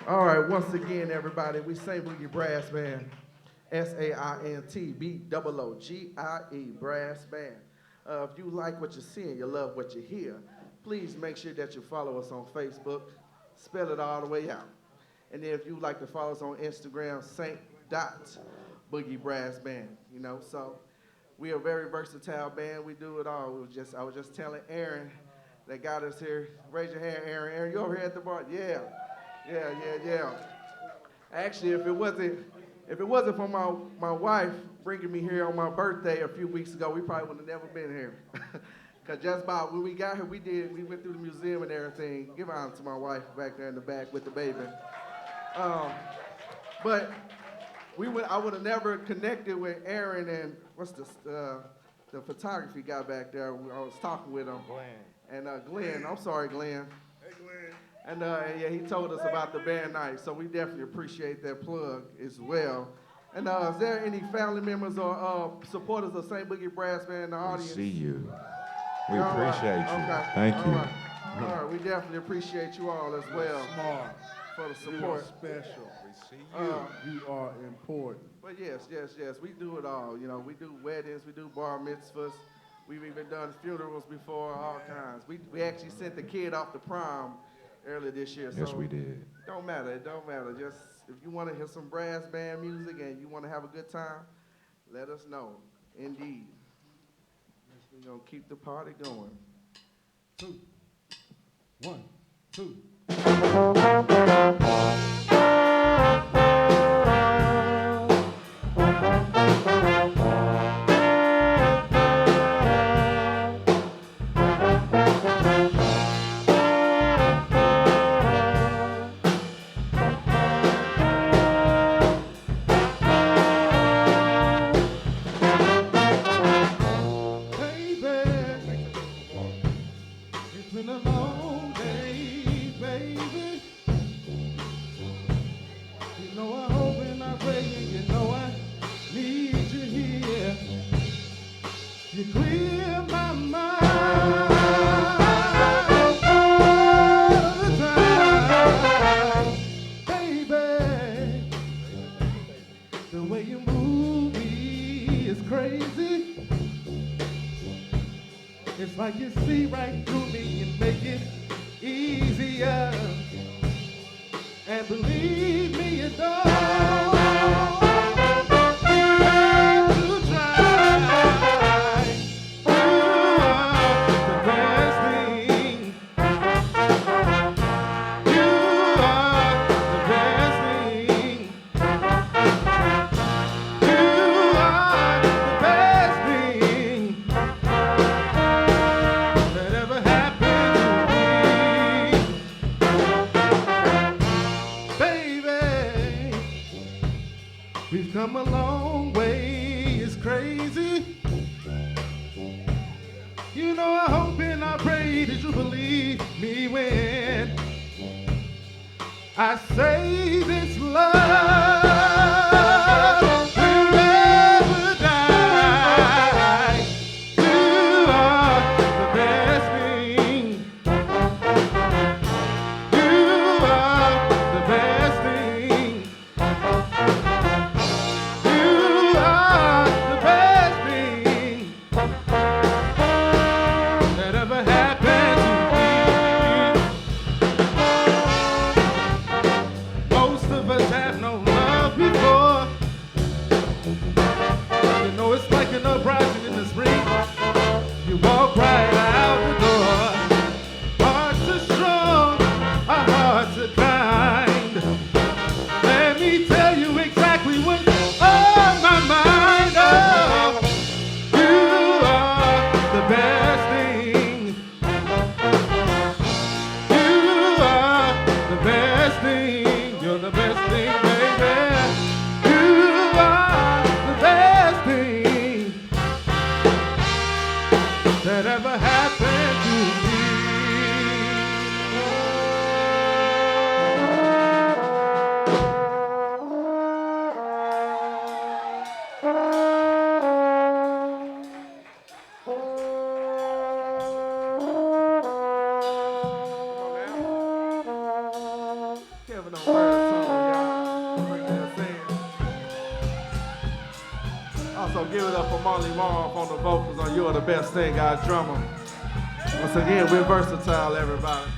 [SPEAKER 9] All right, once again, everybody, we St. Boogie Brass Band, SAINT BOOGIE Brass Band. If you like what you see and you love what you hear, please make sure that you follow us on Facebook. Spell it all the way out. And then if you'd like to follow us on Instagram, St.Boogie Brass Band. You know, so we are a very versatile band. We do it all. I was just telling Aaron that got us here. Raise your hand, Aaron. Aaron, you over here at the bar? Yeah. Yeah. Actually, if it wasn't for my wife bringing me here on my birthday a few weeks ago, we probably would have never been here. Cause just about when we got here, we went through the museum and everything. Give honor to my wife back there in the back with the baby. But I would have never connected with Aaron and what's the photography guy back there. I was talking with him. Glenn. And Glenn, I'm sorry, Glenn.
[SPEAKER 8] Hey, Glenn.
[SPEAKER 9] And yeah, he told us about the band night, so we definitely appreciate that plug as well. And is there any family members or supporters of St. Boogie Brass Band in the
[SPEAKER 7] We
[SPEAKER 9] audience?
[SPEAKER 7] see you. We
[SPEAKER 9] All right,
[SPEAKER 7] appreciate you.
[SPEAKER 9] okay,
[SPEAKER 7] Thank
[SPEAKER 9] all
[SPEAKER 7] you.
[SPEAKER 9] right. All right, we definitely appreciate you all as well
[SPEAKER 8] Smart.
[SPEAKER 9] for the
[SPEAKER 8] You are
[SPEAKER 9] support.
[SPEAKER 8] special.
[SPEAKER 7] We see
[SPEAKER 8] You are important.
[SPEAKER 9] But yes, we do it all. You know, we do weddings, we do bar mitzvahs. We've even done funerals before, all kinds. We actually sent the kid off to prom earlier this year.
[SPEAKER 7] Yes,
[SPEAKER 9] so
[SPEAKER 7] we did.
[SPEAKER 9] It don't matter. Just if you want to hear some brass band music and you want to have a good time, let us know. Indeed. We're going to keep the party going.
[SPEAKER 8] 2, 1, 2.
[SPEAKER 10] It's like you see right through me and make it easier. And believe me, you don't have to try. You are the best thing. You are the best thing. You are the best thing that ever happened to me. Baby, we've come a long way, it's crazy. You know I hope and I pray that you believe me when I say this love will never die. You are the best thing. You are the best thing. You are the best thing that ever happened to me. Most of us have no
[SPEAKER 9] Also, give it up for Marley Rolf on the vocals on You Are the Best Thing, our drummer. Once again, we're versatile, everybody.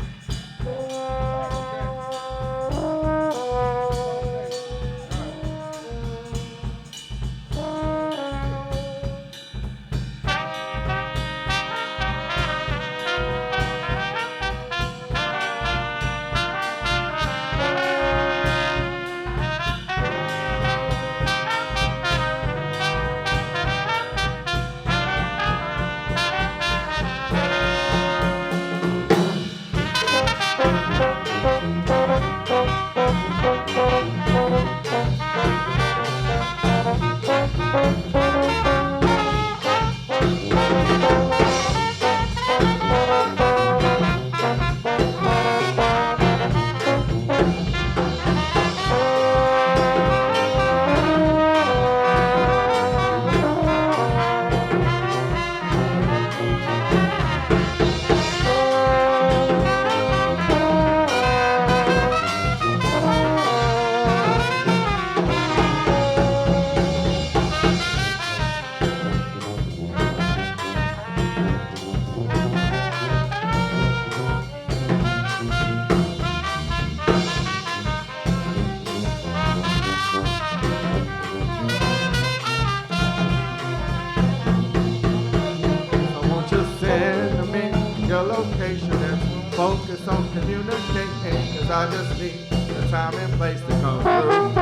[SPEAKER 9] Focus on communicating, cause I just need the time and place to come through.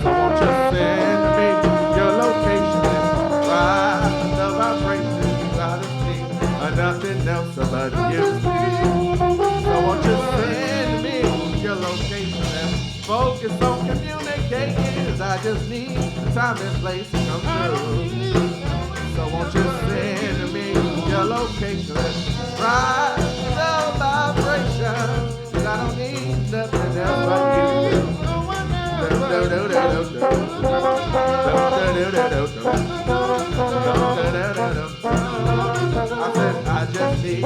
[SPEAKER 9] So won't you send me your location and ride the vibration, cause I just need nothing else but you. So won't you send me your location and focus on communicating, cause I just need the time and place to come through. So won't you send me your location and ride the vibration, cause I don't need nothing else but you. I said I just need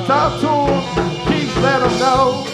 [SPEAKER 9] talk to him, keep let him know.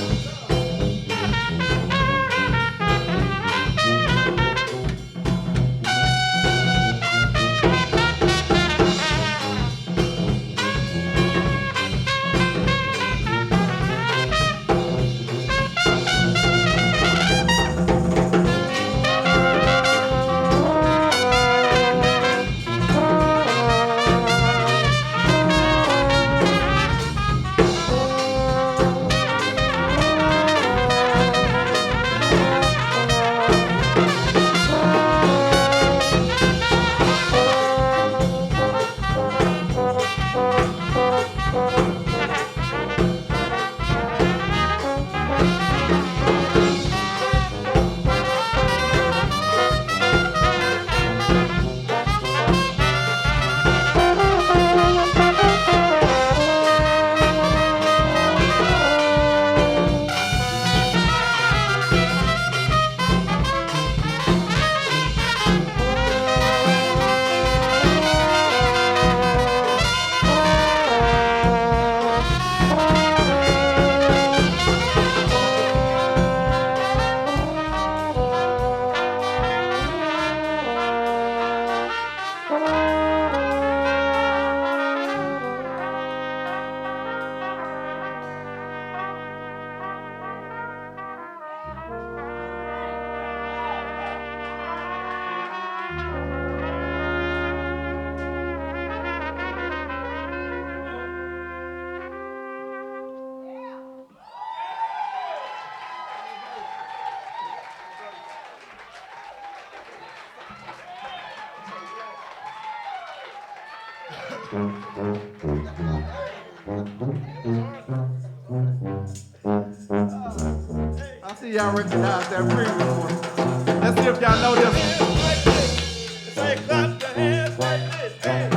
[SPEAKER 9] I see y'all recognize that previous one. Let's see if y'all know this one.
[SPEAKER 10] Say, clap your hands like this. Hey.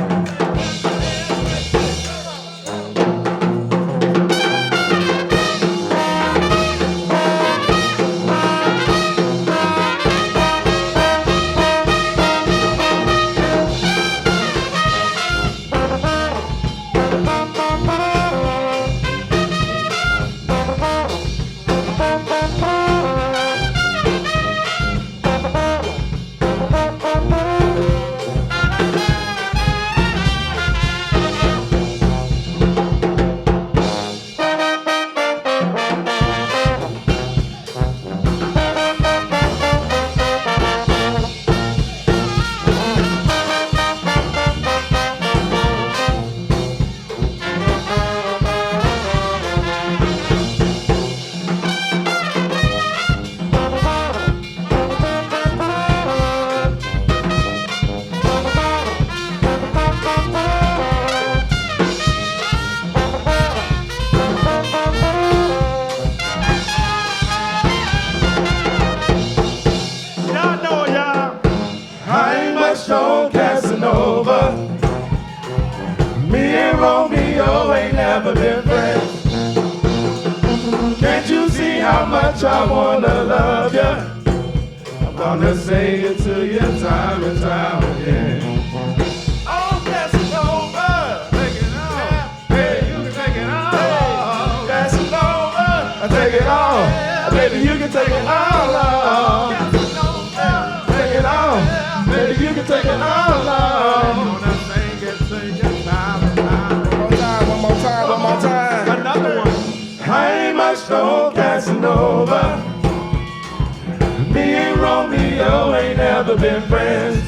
[SPEAKER 10] Romeo ain't never been friends. Can't you see how much I wanna love ya? I'm gonna say it to you time and time again. Oh, Casanova, take it on. Baby, you can take it on. Casanova, take it on. Baby, you can take it on. Take it on. Baby, you can take it on. One more time. Another one. I ain't much no Casanova. Me and Romeo ain't never been friends.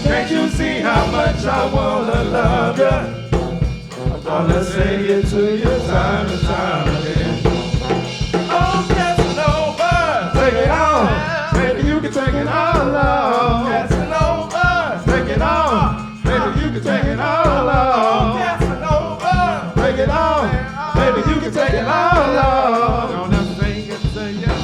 [SPEAKER 10] Can't you see how much I wanna love ya? I'm gonna say it to you time and time again. Oh, Casanova, take it on. Baby, you can take it all on. Casanova, take it on. Baby, you can take it all on. Casanova, take it on. Baby, you can take it all on. Don't ever think it to you.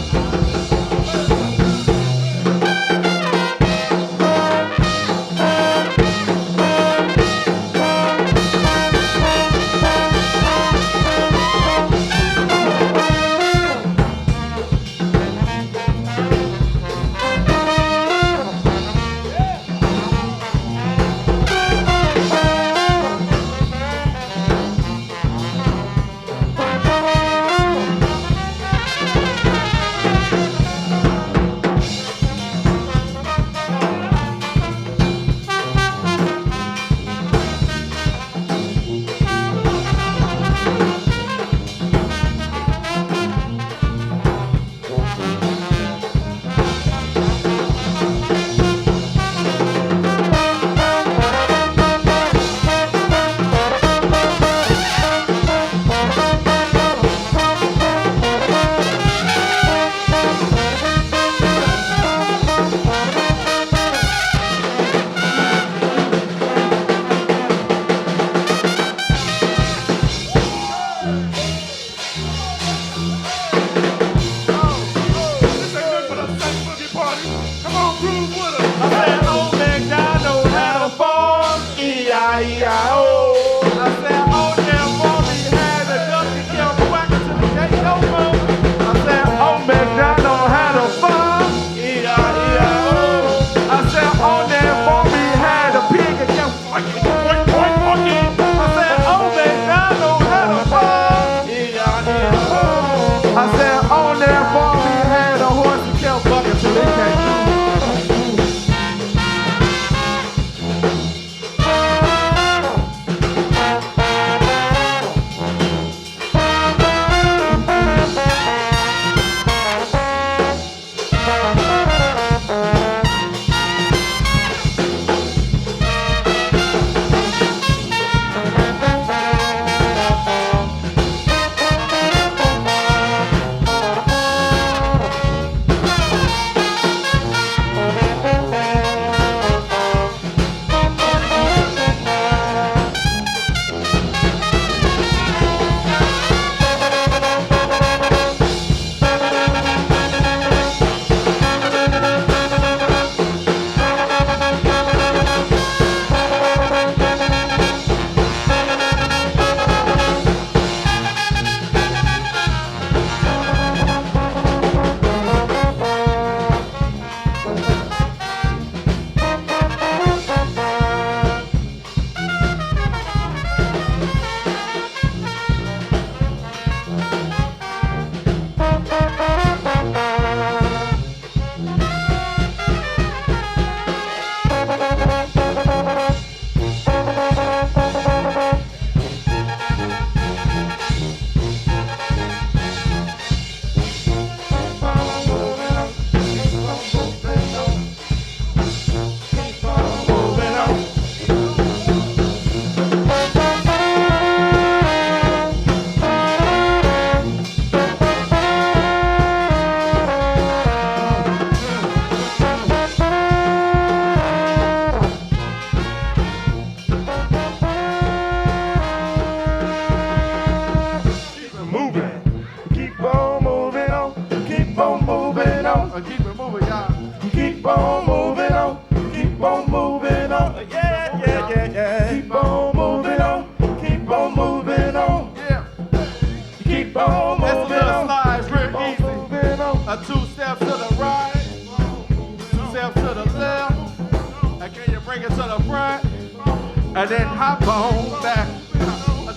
[SPEAKER 9] and then hop on back.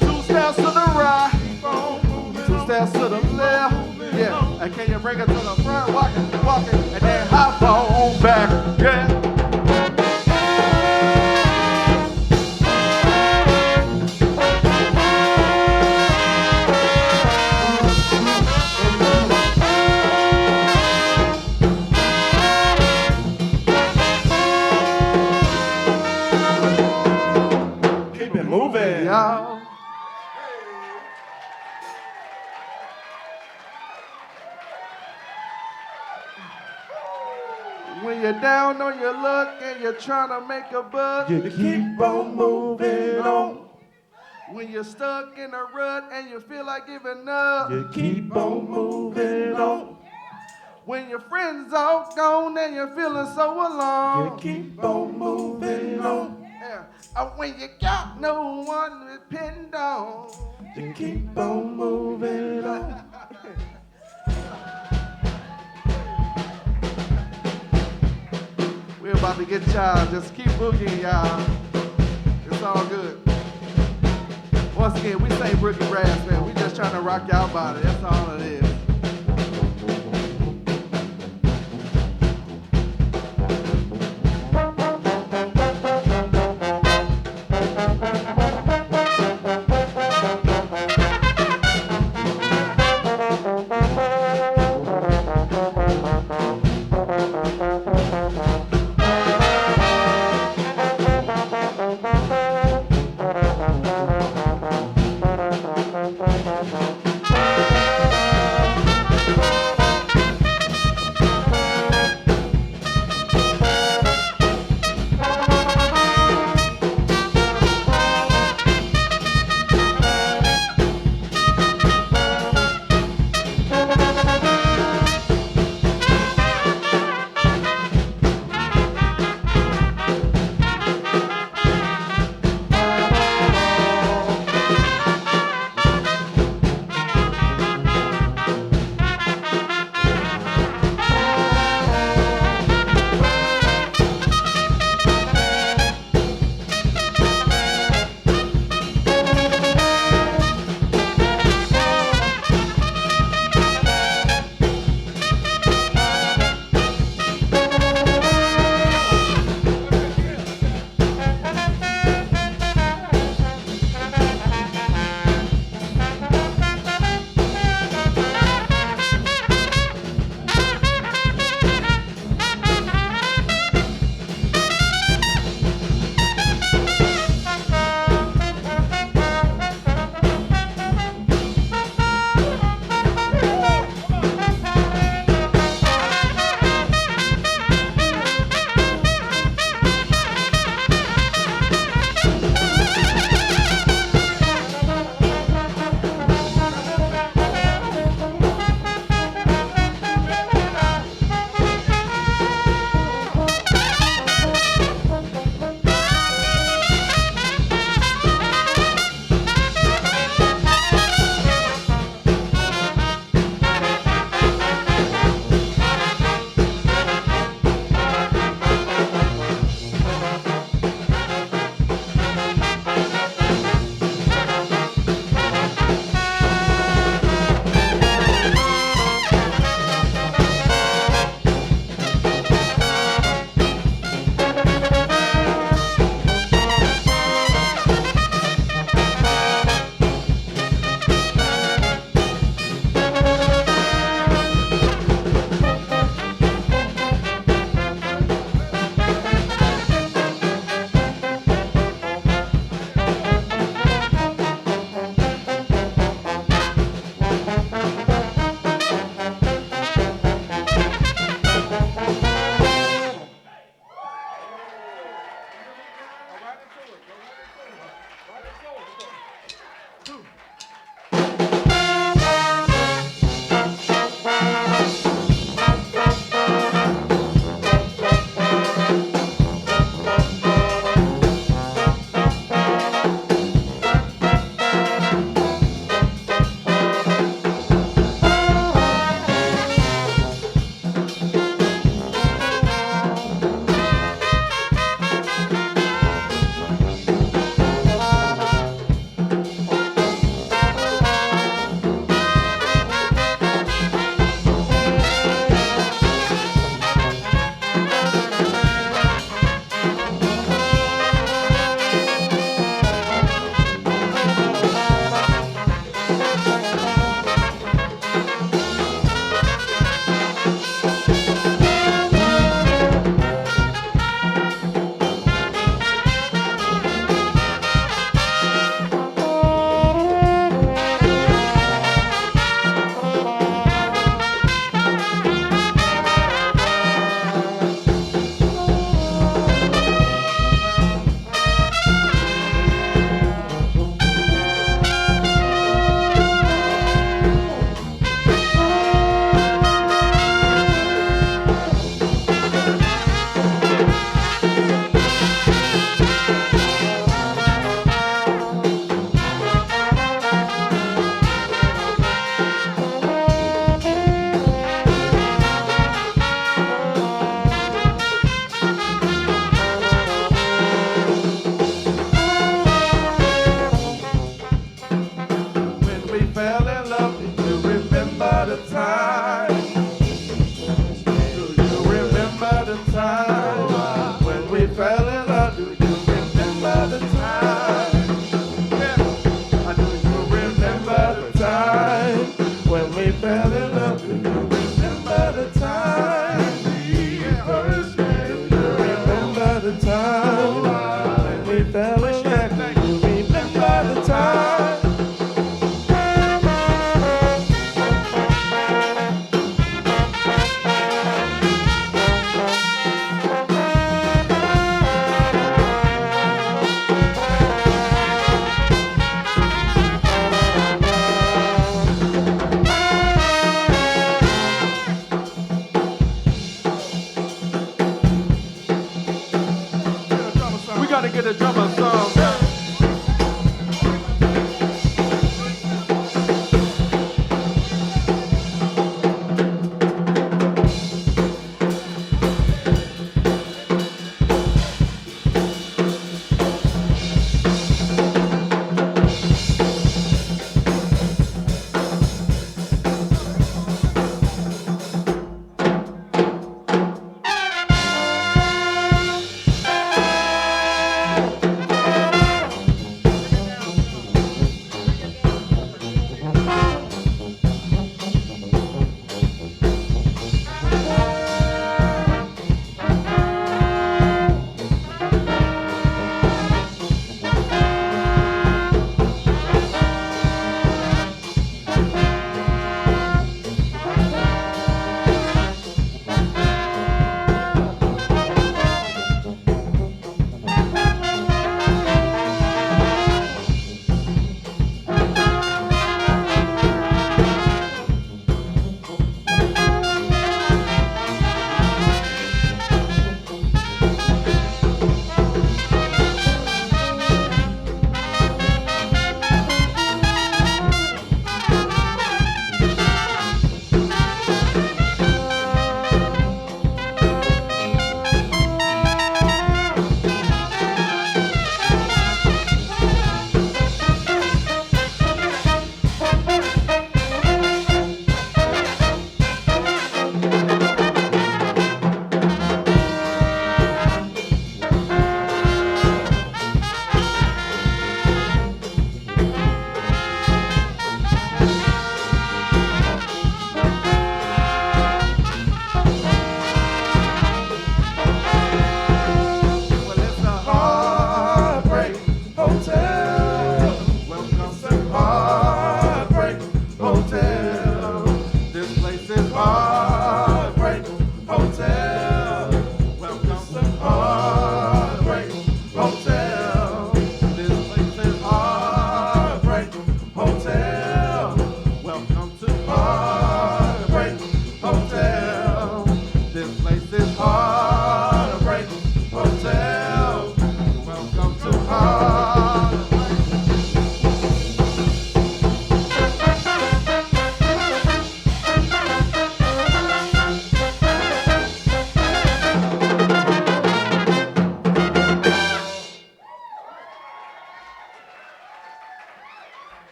[SPEAKER 9] 2 steps to the right, 2 steps to the left. Yeah, and can you bring it to the front? Walk it, and then hop on back. Yeah.
[SPEAKER 10] Keep it moving.
[SPEAKER 9] Y'all. When you're down on your luck and you're trying to make a buck,
[SPEAKER 10] You keep on moving on.
[SPEAKER 9] when you're stuck in a rut and you feel like giving up,
[SPEAKER 10] You keep on moving on.
[SPEAKER 9] when your friends all gone and you're feeling so
[SPEAKER 10] You
[SPEAKER 9] alone,
[SPEAKER 10] keep on moving on.
[SPEAKER 9] yeah. When you got no one to depend on,
[SPEAKER 10] You keep on moving on.
[SPEAKER 9] we're about to get y'all. Just keep boogieing, y'all. It's all good. Once again, we say Brookie Brass, man. We just trying to rock y'all body. That's all it is.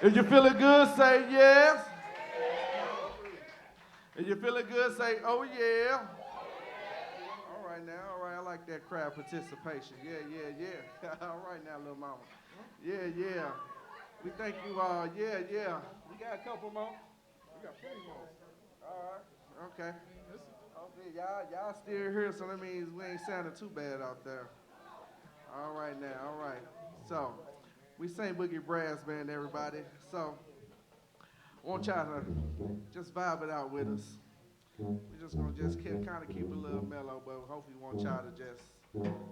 [SPEAKER 9] If you're feeling good, say yes. If you're feeling good, say, oh yeah. All right now, all right, I like that crowd participation. Yeah. All right now, little mama. Yeah. We thank you all. Yeah. We got a couple more. We got plenty more. All right, okay. Okay, y'all still here, so that means we ain't sounding too bad out there. All right now, all right. So, we sing Boogie Brass Band, everybody. So, I want y'all to just vibe it out with us. We're just gonna kind of keep it a little mellow, but hopefully we want y'all to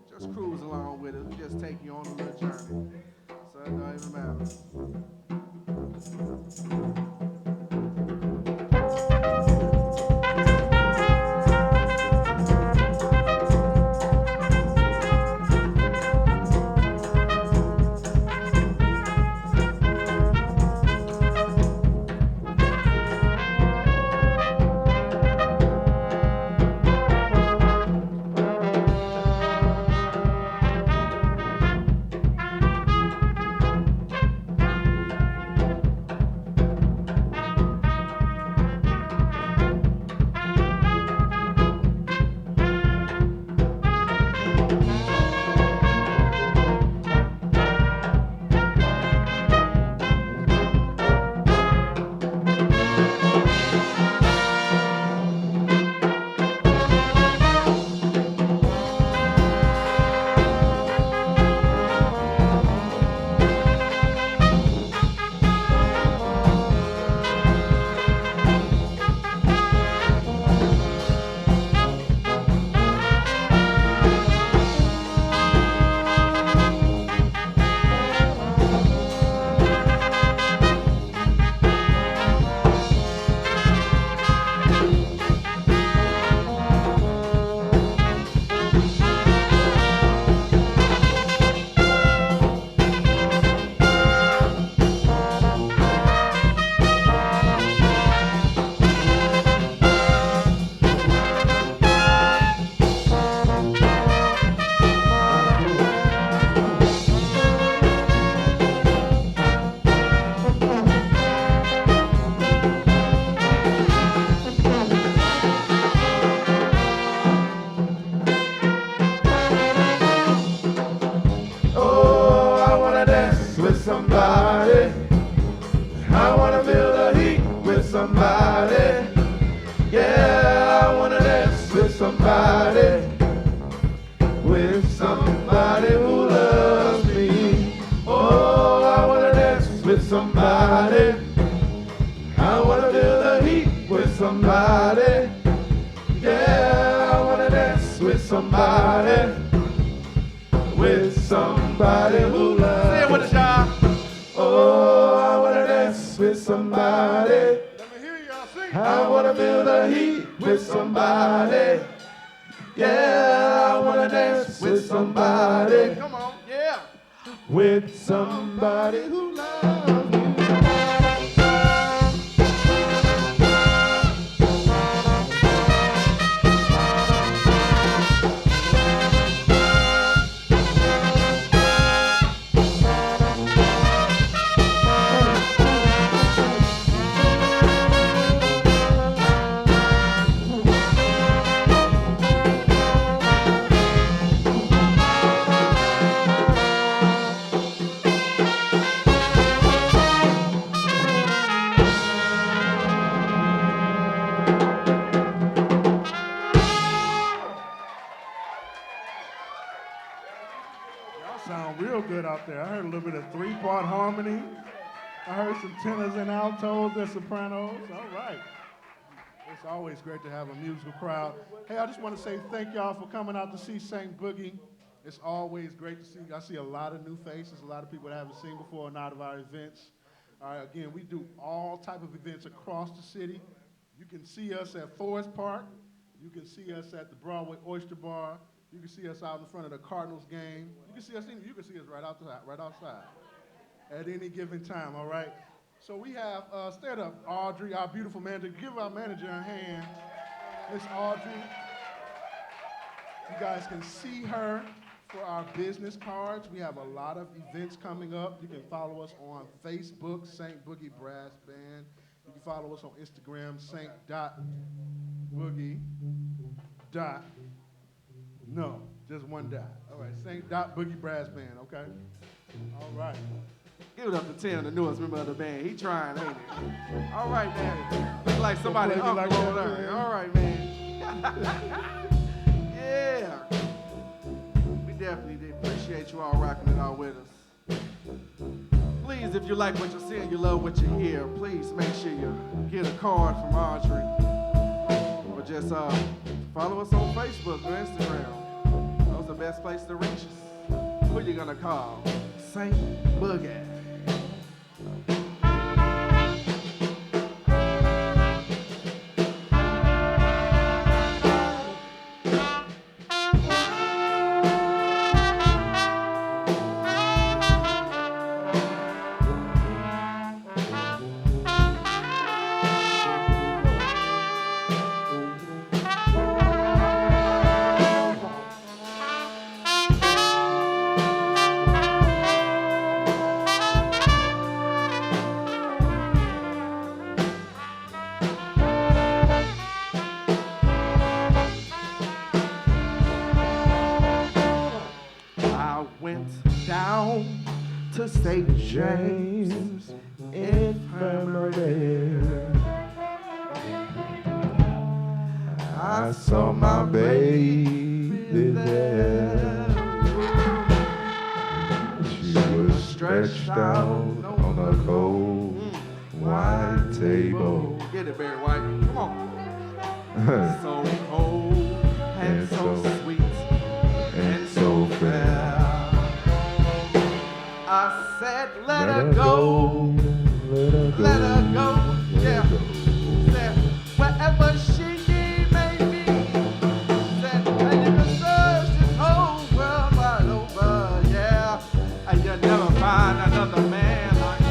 [SPEAKER 9] just cruise along with us. We just take you on a little journey. So it don't even matter. Somebody, I wanna feel the heat with somebody. Yeah, I wanna dance with somebody who loves me. Oh, I wanna dance with somebody. I wanna feel the heat with somebody. Yeah, I wanna dance with somebody who loves me. Say it with a y'all. Oh, I wanna dance with somebody.
[SPEAKER 8] Let me hear y'all sing.
[SPEAKER 9] I wanna feel the heat with somebody. Yeah, I wanna dance with somebody.
[SPEAKER 8] Come on, yeah.
[SPEAKER 9] With somebody who loves me.
[SPEAKER 8] Sound real good out there. I heard a little bit of three-part harmony. I heard some tenors and altos and sopranos. All right. It's always great to have a musical crowd. Hey, I just want to say thank y'all for coming out to see St. Boogie. It's always great to see. I see a lot of new faces, a lot of people that I haven't seen before in out of our events. All right, again, we do all type of events across the city. You can see us at Forest Park. You can see us at the Broadway Oyster Bar. You can see us out in front of the Cardinals game. You can see us right outside at any given time, all right? So we have, stand up, Audrey, our beautiful manager. Give our manager a hand, Miss Audrey. You guys can see her for our business cards. We have a lot of events coming up. You can follow us on Facebook, St. Boogie Brass Band. You can follow us on Instagram, St.Boogie. No, just one dot. All right, St.Boogie Brass Band, okay? All right.
[SPEAKER 9] Give it up to Tim, the newest member of the band. He trying, ain't he? All right, man. Look like somebody
[SPEAKER 8] Don't play me
[SPEAKER 9] uncle
[SPEAKER 8] like
[SPEAKER 9] over
[SPEAKER 8] that,
[SPEAKER 9] there.
[SPEAKER 8] man.
[SPEAKER 9] All right, man. Yeah. We definitely appreciate you all rocking it out with us. Please, if you like what you're seeing, you love what you hear, please make sure you get a card from Audrey. Or just follow us on Facebook or Instagram. Those are the best place to reach us. Who you gonna call? St. Boogie. To St. James Infirmary. I saw my baby there.
[SPEAKER 7] She was stretched out on a cold white table.
[SPEAKER 9] Get it, Barry White. Come on. So cold and so sweet and so fair. I said, let her go, let her go, yeah. Said, wherever she may be, said, and you can search this whole world wide over, yeah. And you'll never find another man like me.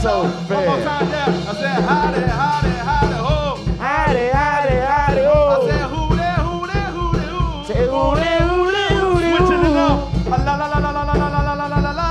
[SPEAKER 9] So fair. One more time there. I said, howdy, howdy, howdy, ho. Howdy, howdy, howdy, ho. I said, who there, who there, who there, who. Say, who there, who there, who there. Switching it up. La la la la la la la la la la la la la.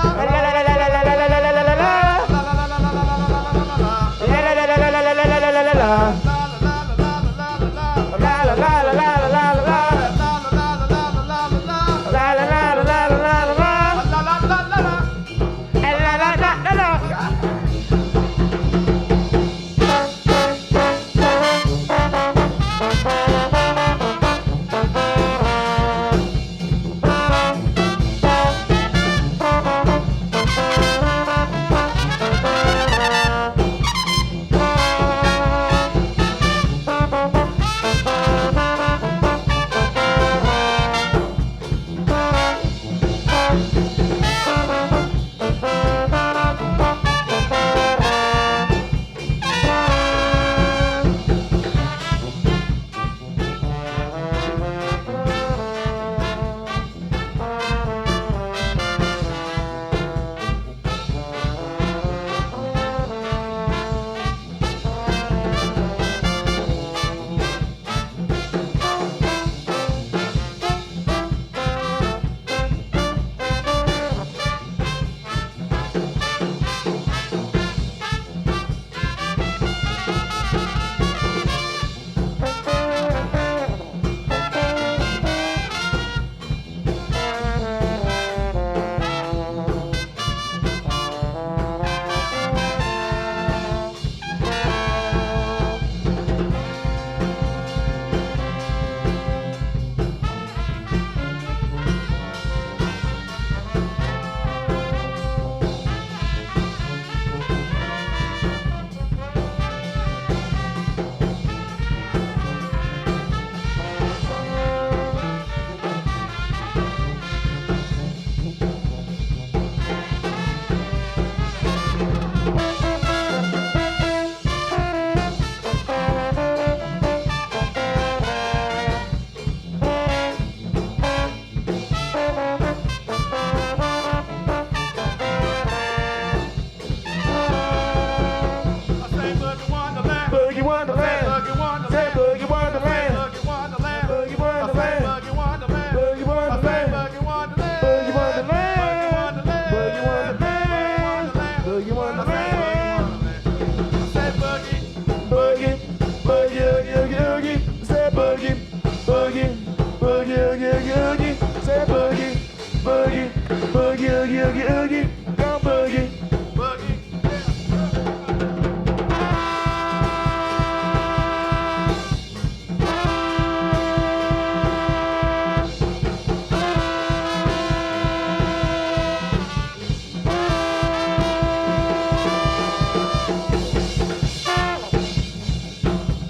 [SPEAKER 10] oogie, oogie, go boogie.
[SPEAKER 8] Boogie.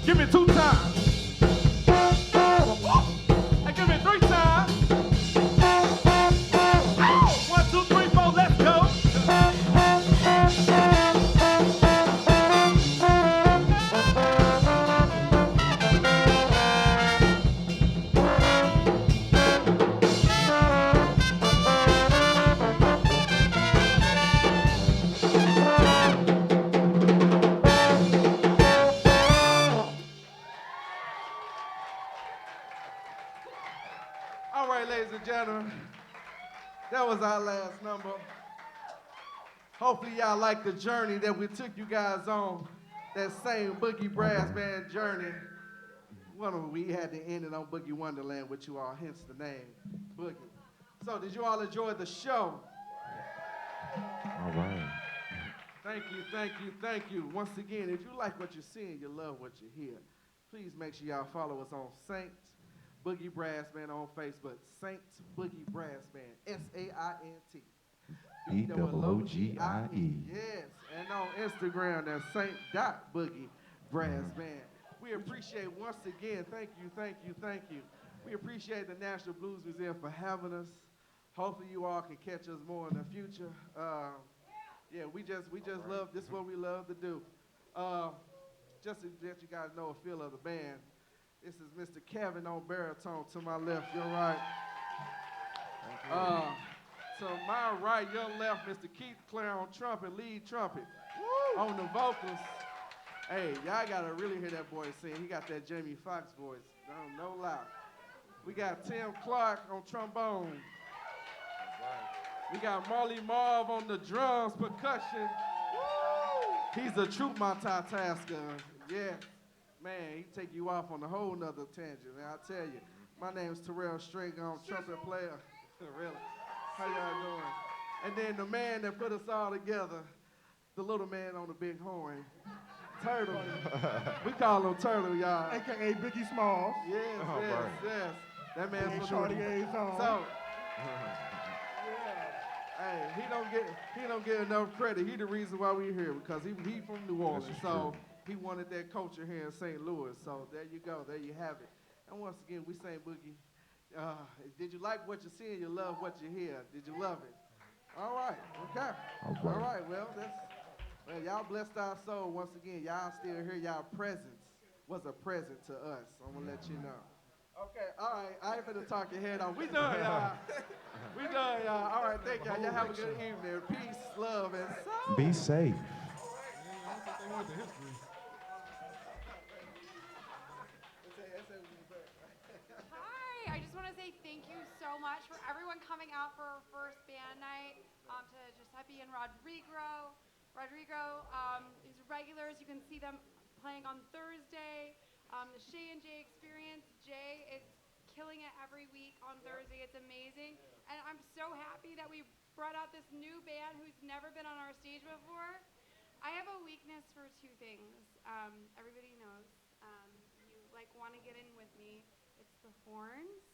[SPEAKER 8] Give me 2 times. Hey, give me 3 times. 1, 2, 3, 4, let's go. All right, ladies and gentlemen, that was our last number. Hopefully y'all like the journey that we took you guys on, that same Boogie Brass Band journey. We had to end it on Boogie Wonderland with you all, hence the name, Boogie. So did you all enjoy the show?
[SPEAKER 7] All right.
[SPEAKER 8] Thank you, thank you, thank you. Once again, if you like what you're seeing, you love what you hear, please make sure y'all follow us on Saint Boogie Brass Band on Facebook. Saint Boogie Brass Band, S-A-I-N-T.
[SPEAKER 7] E-double-O-G-I-E.
[SPEAKER 8] Yes, and on Instagram, that's Saint.Boogie Brass Band. We appreciate, once again, thank you, thank you, thank you. We appreciate the National Blues Museum for having us. Hopefully you all can catch us more in the future. Yeah, we just love, this is what we love to do. Just to let you guys know a feel of the band, this is Mr. Kevin on baritone to my left, your right. To my right, your left, Mr. Keith Clare on trumpet, lead trumpet. Woo! On the vocals. Hey, y'all gotta really hear that boy sing. He got that Jamie Foxx voice, no lie. We got Tim Clark on trombone. We got Marley Marv on the drums, percussion. Woo! He's a true multitasker. Yeah, man, he take you off on a whole nother tangent, man, I tell you. My name's Terrell Straight, I'm trumpet player. Really? How y'all doing? And then the man that put us all together, the little man on the big horn, Turtle. We call him Turtle, y'all.
[SPEAKER 11] AKA Biggie Smalls.
[SPEAKER 8] Yes, yes. That man's
[SPEAKER 11] Chartier's on.
[SPEAKER 8] So, hey, he don't get enough credit. He the reason why we here, because he from New Orleans. So he wanted that culture here in St. Louis. So there you go, there you have it. And once again, we sang Boogie. Did you like what you see and you love what you hear? Did you love it? All right, okay. All right, well, y'all blessed our soul once again. Y'all still here. Y'all presence was a present to us. I'm gonna let you know. Okay, all right, I ain't finna talk your head off. We done, y'all. We done, y'all. All right, thank y'all. Y'all have a good evening. Peace, love, and soul.
[SPEAKER 7] Be safe.
[SPEAKER 1] I just want to say thank you so much for everyone coming out for our first band night, to Giuseppe and Rodrigo. These regulars, you can see them playing on Thursday. The Shae and Jay experience. Jay is killing it every week on Thursday. It's amazing. And I'm so happy that we brought out this new band who's never been on our stage before. I have a weakness for 2 things. Everybody knows. You want to get in with me. It's the horns,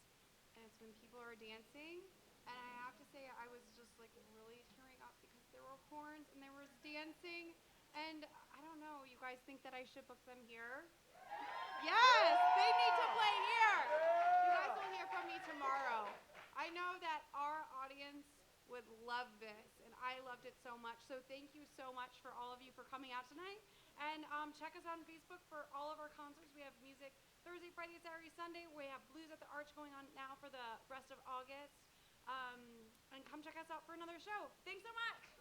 [SPEAKER 1] and it's when people are dancing. And I have to say, I was just really tearing up because there were horns and there was dancing. And I don't know, you guys think that I should book them here? Yes, they need to play here. You guys will hear from me tomorrow. I know that our audience would love this, and I loved it so much. So thank you so much for all of you for coming out tonight. And check us out on Facebook for all of our concerts. We have music Thursday, Friday, Saturday, Sunday. We have Blues at the Arch going on now for the rest of August. And come check us out for another show. Thanks so much.